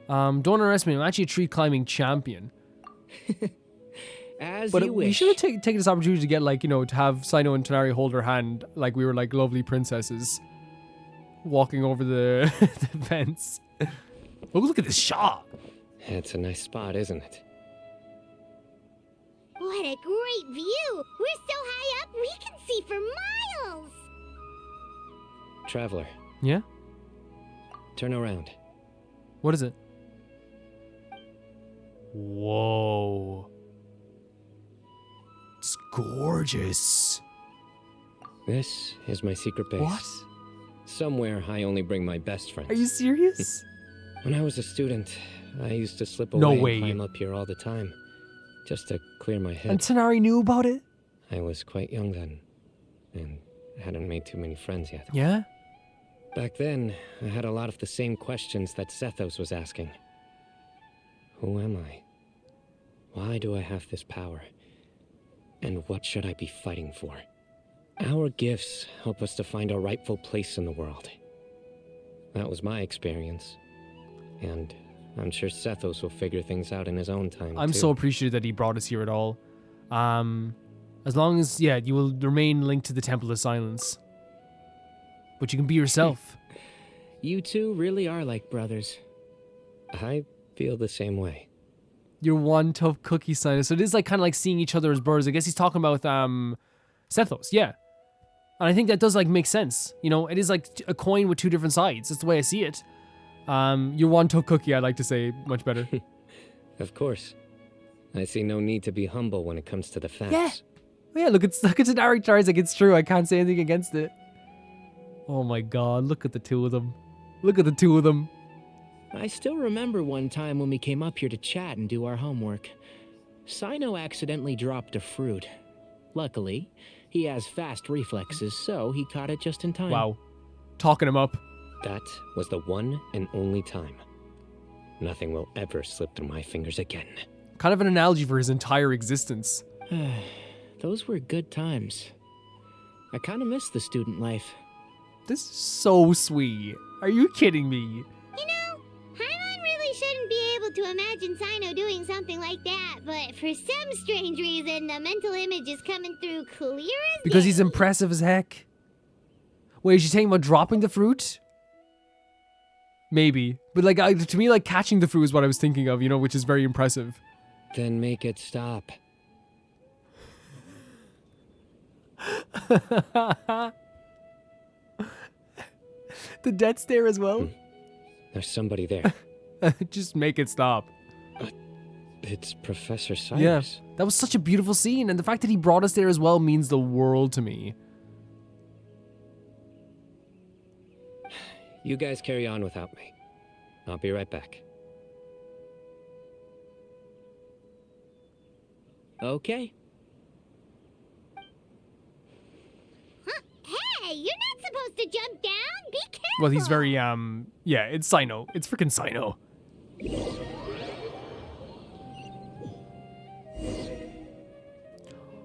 Don't underestimate me. I'm actually a tree climbing champion. As but you we wish. should have taken this opportunity to get, like, you know, to have Cyno and Tonari hold her hand like we were like lovely princesses walking over the, the fence. Oh, look at this shot. It's a nice spot, isn't it? What a great view! We're so high up, we can see for miles! Traveler, Yeah? turn around. What is it? Whoa. It's gorgeous. This is my secret base. What? Somewhere I only bring my best friends. Are you serious? When I was a student, I used to slip No away way. and climb up here all the time, just to clear my head. And Tonari knew about it? I was quite young then, and hadn't made too many friends yet. Yeah? Back then, I had a lot of the same questions that Sethos was asking. Who am I? Why do I have this power? And what should I be fighting for? Our gifts help us to find our rightful place in the world. That was my experience. And I'm sure Sethos will figure things out in his own time, I'm too. so appreciative that he brought us here at all. As long as, yeah, you will remain linked to the Temple of Silence. But you can be yourself. You two really are like brothers. I feel the same way. You're one tough cookie, Cyno. So it is like kind of like seeing each other as brothers. I guess he's talking about Sethos, yeah. And I think that does like make sense. You know, it is like a coin with two different sides. That's the way I see it. You're one tough cookie, I like to say, much better. Of course. I see no need to be humble when it comes to the facts. Yeah. Yeah, look at Tonari tries like it's true. I can't say anything against it. Oh my god, look at the two of them. Look at the two of them. I still remember one time when we came up here to chat and do our homework. Cyno accidentally dropped a fruit. Luckily, he has fast reflexes, so he caught it just in time. Wow. Talking him up. That was the one and only time. Nothing will ever slip through my fingers again. Kind of an analogy for his entire existence. Those were good times. I kind of miss the student life. This is so sweet. Are you kidding me? You know, Paimon really shouldn't be able to imagine Cyno doing something like that, but for some strange reason, the mental image is coming through clear as Because day. he's impressive as heck. Wait, is she talking about dropping the fruit? Maybe. But like, to me, like catching the fruit is what I was thinking of, you know, which is very impressive. Then make it stop. The death stare as well. There's somebody there. Just make it stop. It's Professor Cyrus. Yeah, that was such a beautiful scene, and the fact that he brought us there as well means the world to me. You guys carry on without me. I'll be right back. Okay. Hey, you're not supposed to jump down. Be careful. Well, he's very, yeah, it's Cyno. It's freaking Cyno.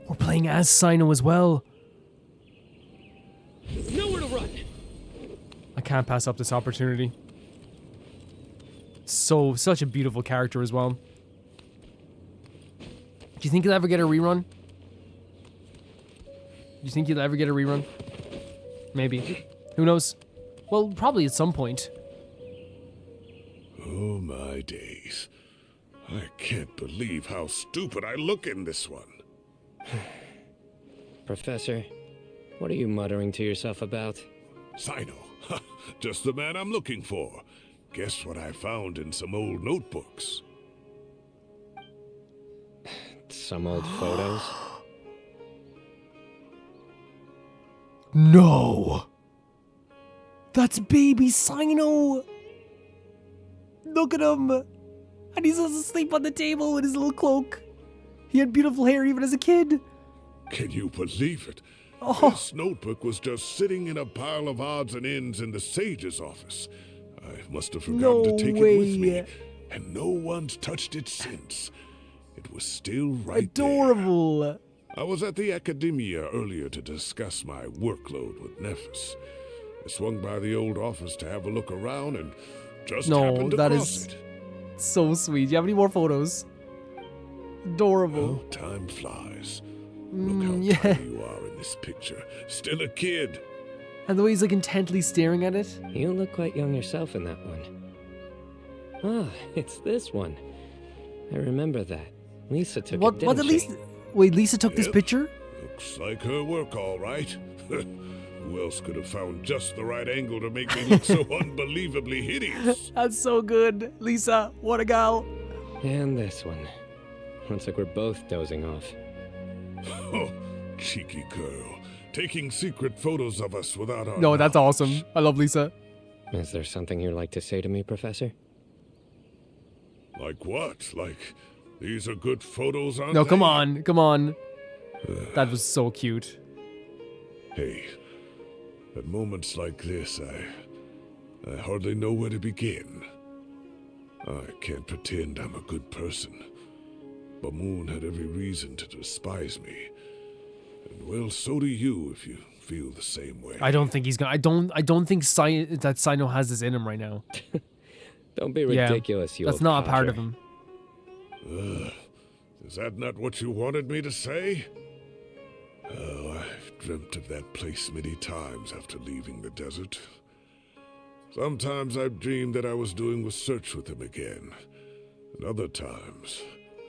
We're playing as Cyno as well. Nowhere to run. I can't pass up this opportunity. Such a beautiful character as well. Do you think he'll ever get a rerun? Do you think he'll ever get a rerun? Maybe. Who knows? Well, probably at some point. Oh my days. I can't believe how stupid I look in this one. Professor, what are you muttering to yourself about? Cyno. Just the man I'm looking for. Guess what I found in some old notebooks? Some old photos? No! That's baby Cyno! Look at him! And he's also asleep on the table with his little cloak. He had beautiful hair even as a kid. Can you believe it? Oh. This notebook was just sitting in a pile of odds and ends in the sage's office. I must have forgotten to take it with me, and no one's touched it since. It was still right Adorable. there. I was at the Academia earlier to discuss my workload with Nephis. I swung by the old office to have a look around and just happened to cross it. So sweet. Do you have any more photos? Adorable. Oh, time flies. Look how tiny you are in this picture. Still a kid. And the way he's like intently staring at it. You look quite young yourself in that one. Ah, it's this one. I remember that. Lisa took it, didn't she? Wait, Lisa took this picture? Looks like her work, all right. Who else could have found just the right angle to make me look so unbelievably hideous? That's so good. Lisa, what a gal. And this one. Looks like we're both dozing off. Oh, cheeky girl. Taking secret photos of us without our No, that's awesome. I love Lisa. Is there something you'd like to say to me, Professor? Like what? Like, these are good photos, aren't No, they? come on. Come on. That was so cute. Hey, at moments like this, I hardly know where to begin. I can't pretend I'm a good person. Bamoon had every reason to despise me. And well, so do you if you feel the same way. I don't think he's gonna. I don't think that Cyno has this in him right now. Don't be ridiculous, you that's old not a part codger. of him. Is that not what you wanted me to say? Oh, I've dreamt of that place many times after leaving the desert. Sometimes I've dreamed that I was doing research with them again. And other times,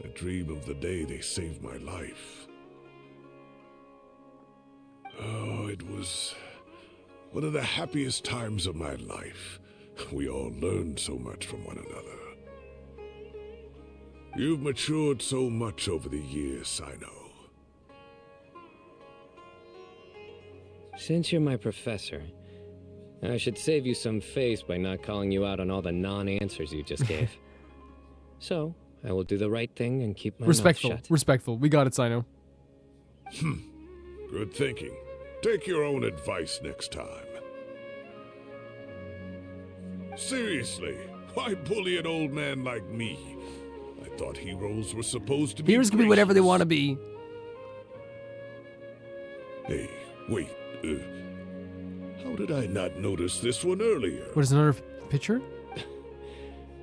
I dream of the day they saved my life. Oh, it was one of the happiest times of my life. We all learned so much from one another. You've matured so much over the years, Cyno. Since you're my professor, I should save you some face by not calling you out on all the non-answers you just gave. So, I will do the right thing and keep my mouth shut. Respectful. We got it, Cyno. Good thinking. Take your own advice next time. Seriously, why bully an old man like me? I thought heroes were supposed to be Heroes can be whatever they want to be. Hey, wait. How did I not notice this one earlier? What is another picture?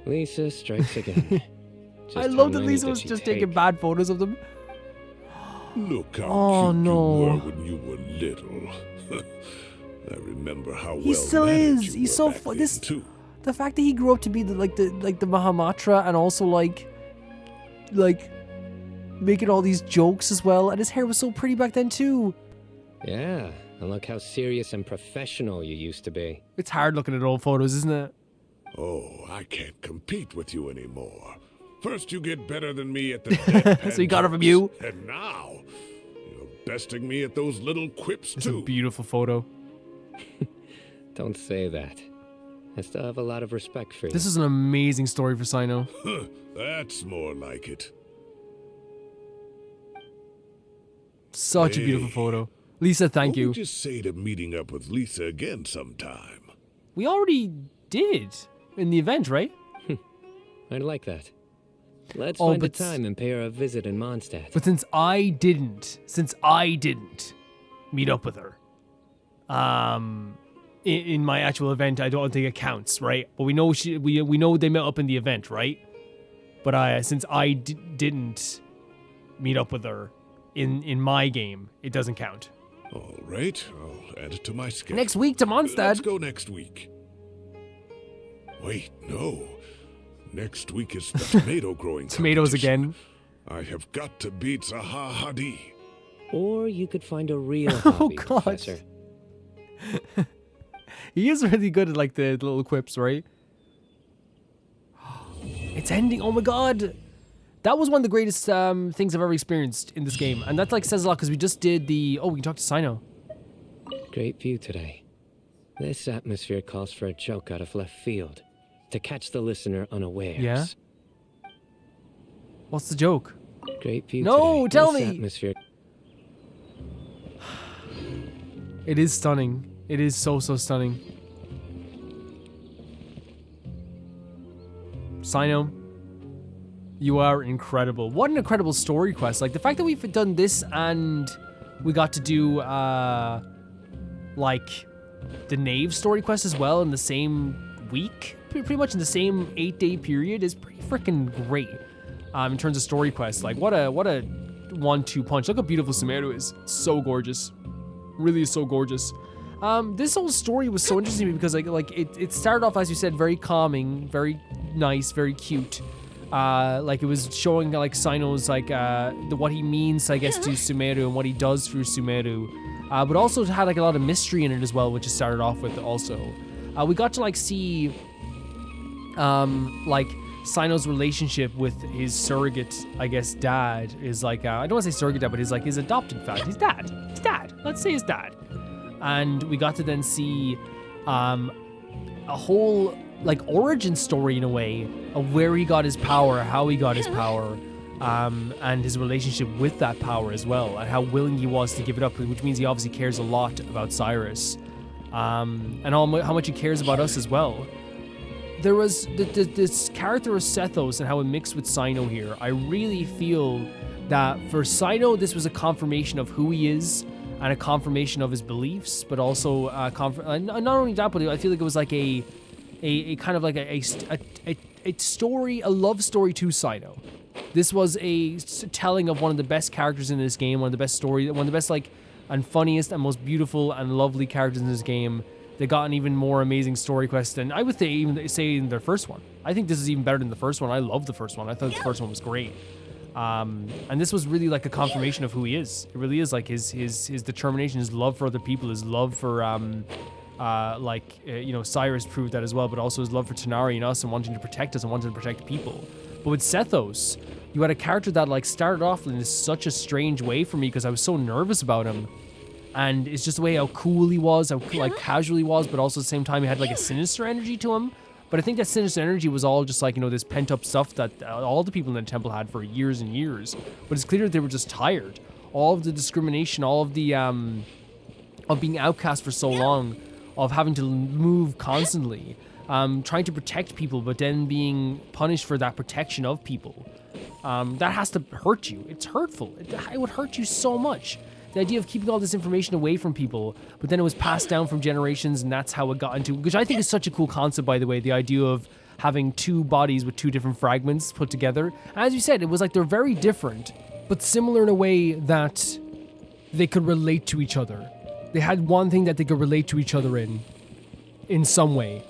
Lisa strikes again. I love that Lisa was just taking bad photos of them. Look how cute no. you were when you were little. I remember how well He still mannered is. you He's were so back fun. then, too. The fact that he grew up to be the Mahamatra and also like making all these jokes as well, and his hair was so pretty back then too. Yeah, and look how serious and professional you used to be. It's hard looking at old photos, isn't it? Oh, I can't compete with you anymore. First you get better than me at the deadpan So he got it from jokes, you? and now you're besting me at those little quips It's too. a beautiful photo. Don't say that. I still have a lot of respect for you. This is an amazing story for Cyno. That's more like it. Such a beautiful photo. Lisa, thank you. What would you say to meeting up with Lisa again sometime? We already did in the event, right? I'd like that. Let's Oh, find a but time and pay her a visit in Mondstadt. But since I didn't meet up with her, in my actual event, I don't think it counts, right? But we know we know they met up in the event, right? But since I didn't meet up with her in my game, it doesn't count. All right, I'll add it to my schedule. Next week to Mondstadt. Let's go next week. Wait, no. Next week is the tomato growing Tomatoes competition. again. I have got to beat Zaha Hadi. Or you could find a real hobby, God. Professor. He is really good at like the little quips, right? It's ending. Oh my god. That was one of the greatest things I've ever experienced in this game. And that like says a lot because we just did the... Oh, we can talk to Cyno. Great view today. This atmosphere calls for a joke out of left field. To catch the listener unawares. Yeah? What's the joke? Great view No, today. tell This me! atmosphere... It is stunning. It is so, so stunning. Cyno, you are incredible. What an incredible story quest. Like, the fact that we've done this and we got to do, like, the Knave story quest as well in the same week, pretty much in the same 8-day period, is pretty freaking great. In terms of story quests. Like, what a 1-2 punch. Look how beautiful Sumeru is. It's so gorgeous. Really is so gorgeous. This whole story was so interesting to me because like it started off, as you said, very calming, very nice, very cute. Like it was showing like Cyno's like what he means, I guess, to Sumeru and what he does through Sumeru. But also it had like a lot of mystery in it as well, which it started off with also. We got to like see like Cyno's relationship with his surrogate, I guess, dad is like, I don't want to say surrogate dad, but his like his adopted dad. His dad. His dad. Let's say his dad. And we got to then see a whole like origin story in a way of where he got his power, how he got his power, and his relationship with that power as well, and how willing he was to give it up, which means he obviously cares a lot about Cyrus, and how much he cares about us as well. There was this character of Sethos and how it mixed with Cyno here. I really feel that for Cyno, this was a confirmation of who he is and a confirmation of his beliefs, but also not only that, but I feel like it was like a kind of like a story, a love story to Cyno. This was a telling of one of the best characters in this game, one of the best story, one of the best like and funniest and most beautiful and lovely characters in this game. They got an even more amazing story quest than I would say in their first one. I think this is even better than the first one. I love the first one. I thought the first one was great. And this was really like a confirmation of who he is. It really is like his determination, his love for other people, his love for you know, Cyrus proved that as well, but also his love for Tanari and us and wanting to protect us and wanting to protect people. But with Sethos, you had a character that like started off in such a strange way for me because I was so nervous about him. And it's just the way how cool he was, how like casual he was, but also at the same time he had like a sinister energy to him. But I think that sinister energy was all just like, you know, this pent up stuff that all the people in the temple had for years and years. But it's clear that they were just tired. All of the discrimination, all of the of being outcast for so long, of having to move constantly, trying to protect people, but then being punished for that protection of people. That has to hurt you. It's hurtful. It would hurt you so much. The idea of keeping all this information away from people, but then it was passed down from generations, and that's how it got into, which I think is such a cool concept, by the way, the idea of having two bodies with two different fragments put together. As you said, it was like they're very different, but similar in a way that they could relate to each other. They had one thing that they could relate to each other in some way.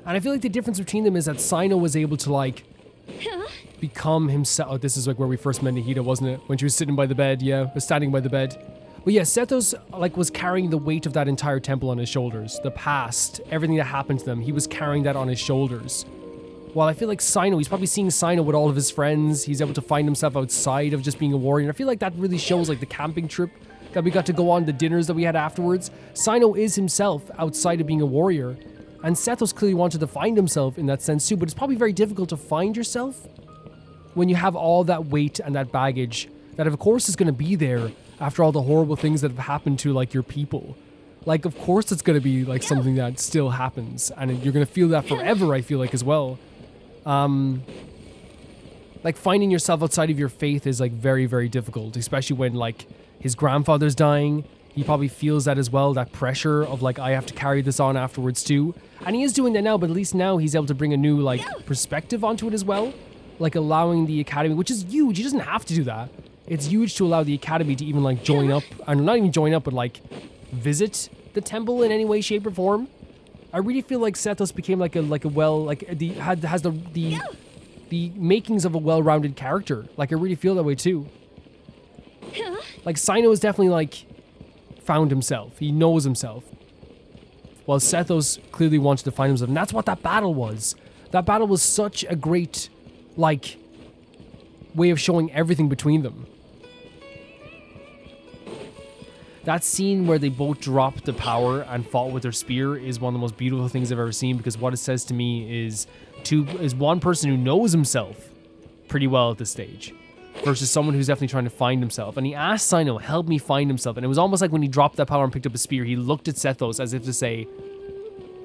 And I feel like the difference between them is that Cyno was able to like become himself. Oh, this is like where we first met Nahida, wasn't it? When she was sitting by the bed, yeah, was standing by the bed. But yeah, Sethos like was carrying the weight of that entire temple on his shoulders. The past, everything that happened to them, he was carrying that on his shoulders. While I feel like Cyno, he's probably seeing Cyno with all of his friends. He's able to find himself outside of just being a warrior. And I feel like that really shows like the camping trip that we got to go on, the dinners that we had afterwards. Cyno is himself outside of being a warrior. And Sethos clearly wanted to find himself in that sense too, but it's probably very difficult to find yourself when you have all that weight and that baggage that of course is going to be there after all the horrible things that have happened to like your people. Like of course it's going to be like something that still happens, and you're going to feel that forever, I feel like, as well. Like finding yourself outside of your faith is like very, very difficult, especially when like his grandfather's dying. He probably feels that as well, that pressure of like, I have to carry this on afterwards too. And he is doing that now, but at least now he's able to bring a new like perspective onto it as well. Like allowing the academy, which is huge. He doesn't have to do that. It's huge to allow the academy to even like join up, and not even join up, but like visit the temple in any way, shape, or form. I really feel like Sethos became like a well, like has the makings of a well-rounded character. Like I really feel that way too. Like Cyno is definitely like found himself. He knows himself. while Sethos clearly wanted to find himself. And that's what that battle was. That battle was such a great, like, way of showing everything between them. That scene where they both dropped the power and fought with their spear is one of the most beautiful things I've ever seen, because what it says to me is one person who knows himself pretty well at this stage versus someone who's definitely trying to find himself. And he asked Cyno, help me find himself. And it was almost like when he dropped that power and picked up a spear, he looked at Sethos as if to say,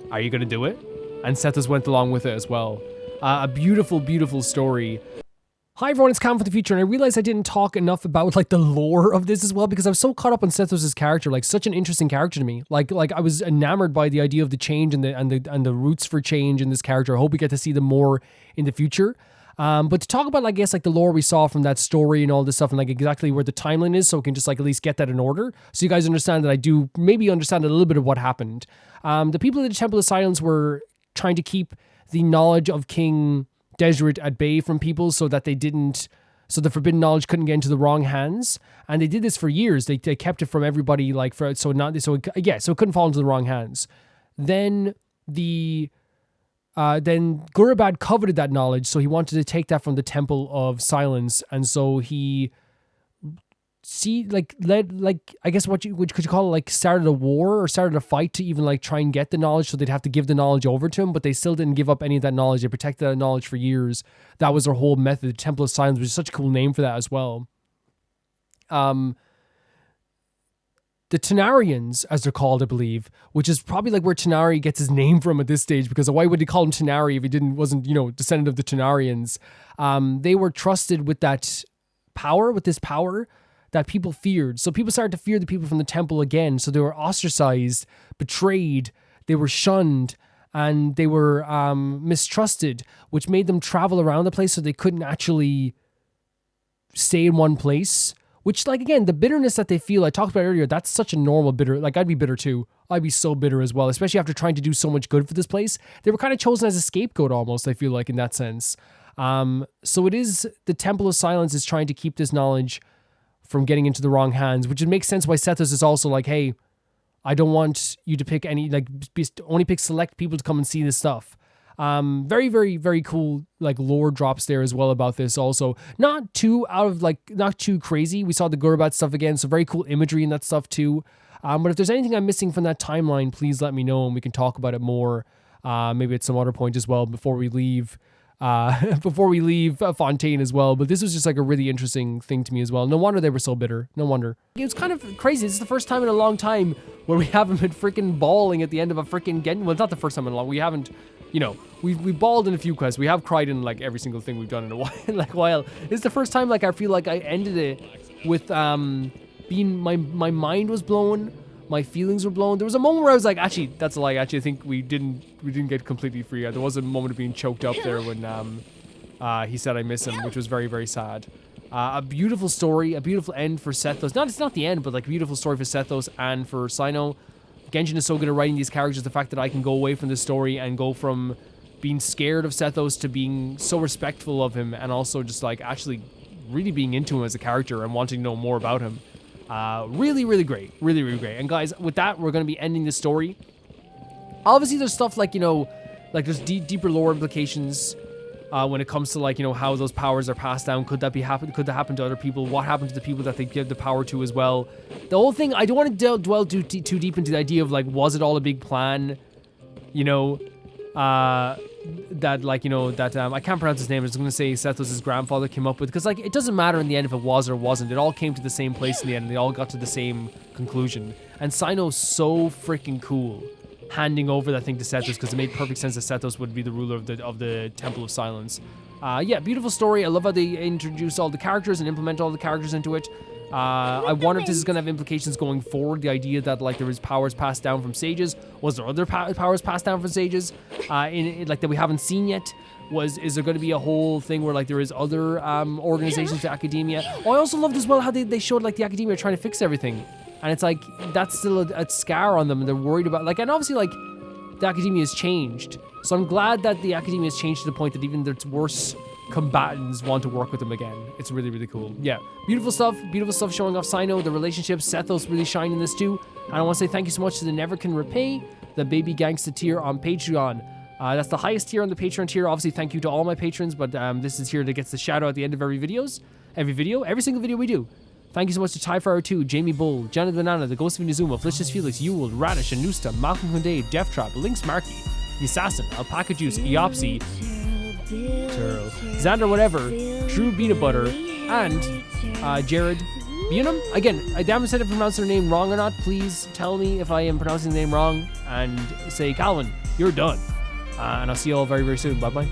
are you going to do it? And Sethos went along with it as well. A beautiful, beautiful story. Hi everyone, it's Cam from the future, and I realized I didn't talk enough about like the lore of this as well, because I was so caught up on Sethos' character, like such an interesting character to me. Like I was enamored by the idea of the change and the roots for change in this character. I hope we get to see them more in the future. But to talk about, I guess, like the lore we saw from that story and all this stuff, and like exactly where the timeline is, so we can just like at least get that in order, so you guys understand that I do maybe understand a little bit of what happened. The people of the Temple of Silence were trying to keep the knowledge of King Deseret at bay from people so that so the forbidden knowledge couldn't get into the wrong hands. And they did this for years. They kept it from everybody, like, so it couldn't fall into the wrong hands. Then Ribat coveted that knowledge, so he wanted to take that from the Temple of Silence, and so he I guess could you call it, like, started a war or started a fight to even like try and get the knowledge, so they'd have to give the knowledge over to him, but they still didn't give up any of that knowledge. They protected that knowledge for years. That was their whole method. The Temple of Silence, which is such a cool name for that as well. The Tanarians, as they're called, I believe, which is probably like where Tanari gets his name from at this stage, because why would he call him Tanari if he wasn't, descendant of the Tanarians? They were trusted with this power that people feared. So people started to fear the people from the temple again. So they were ostracized, betrayed, they were shunned, and they were mistrusted, which made them travel around the place so they couldn't actually stay in one place. Which, like, again, the bitterness that they feel, I talked about earlier, that's such a normal bitter. Like, I'd be bitter too. I'd be so bitter as well, especially after trying to do so much good for this place. They were kind of chosen as a scapegoat almost, I feel like, in that sense. So it is, the Temple of Silence is trying to keep this knowledge from getting into the wrong hands, which it makes sense why Sethos is also like, hey, I don't want you to pick any, like, only pick select people to come and see this stuff. Very, very, very cool, like, lore drops there as well about this also. Not too crazy. We saw the Ribat stuff again, so very cool imagery in that stuff too. But if there's anything I'm missing from that timeline, please let me know and we can talk about it more, maybe at some other point as well before we leave Fontaine as well. But this was just like a really interesting thing to me as well. No wonder they were so bitter. No wonder. It was kind of crazy. This is the first time in a long time where we haven't been freaking bawling at the end of a freaking Genshin. Well, it's not the first time in a long. We haven't, we bawled in a few quests. We have cried in like every single thing we've done in a while. This is the first time like I feel like I ended it with being my mind was blown. My feelings were blown. There was a moment where I was like, actually, that's a lie. Actually, I think we didn't get completely free. There was a moment of being choked up there when he said I miss him, which was very, very sad. A beautiful story, a beautiful end for Sethos. It's not the end, but like a beautiful story for Sethos and for Cyno. Genshin is so good at writing these characters. The fact that I can go away from this story and go from being scared of Sethos to being so respectful of him, and also just like actually really being into him as a character and wanting to know more about him. Really, really great. Really, really great. And guys, with that, we're going to be ending this story. Obviously, there's stuff like, like there's deeper lore implications when it comes to like, how those powers are passed down. Could that happen to other people? What happened to the people that they give the power to as well? The whole thing, I don't want to dwell too deep into the idea of like, was it all a big plan? That like, I can't pronounce his name. I'm just going to say Sethos' grandfather came up with, because like, it doesn't matter in the end if it was or wasn't. It all came to the same place in the end. They all got to the same conclusion. And Cyno's so freaking cool handing over that thing to Sethos, because it made perfect sense that Sethos would be the ruler of the Temple of Silence. Yeah, beautiful story. I love how they introduce all the characters and implement all the characters into it. I wonder if this is going to have implications going forward. The idea that like there was powers passed down from sages. Was there other powers passed down from sages like that we haven't seen yet? Is there going to be a whole thing where like there is other organizations to academia? Oh, I also loved as well how they showed like the academia trying to fix everything, and it's like that's still a scar on them, and they're worried about like, and obviously like the academia has changed. So I'm glad that the academia has changed to the point that even there's worse combatants want to work with them again. It's really, really cool. Yeah, beautiful stuff showing off Cyno, the relationship. Sethos really shine in this too. And I want to say thank you so much to the Never Can Repay, the Baby Gangsta tier on Patreon. That's the highest tier on the Patreon tier. Obviously, thank you to all my patrons, but this is here that gets the shout out at the end of every single video we do. Thank you so much to Tyfire 2, Jamie Bull, Janet Banana, The Ghost of Inazuma, Flicious Felix, Ewald, Radish, Anusta, Malcolm Kunde, Death Trap, Lynx Markey, The Assassin, Alpaca Juice, Eopsy, Turl, Xander Whatever, True Peanut Butter, and Jared Bunham. Again, I haven't said if I pronounced their name wrong or not. Please tell me if I am pronouncing the name wrong and say, Calvin, you're done. And I'll see you all very, very soon. Bye-bye.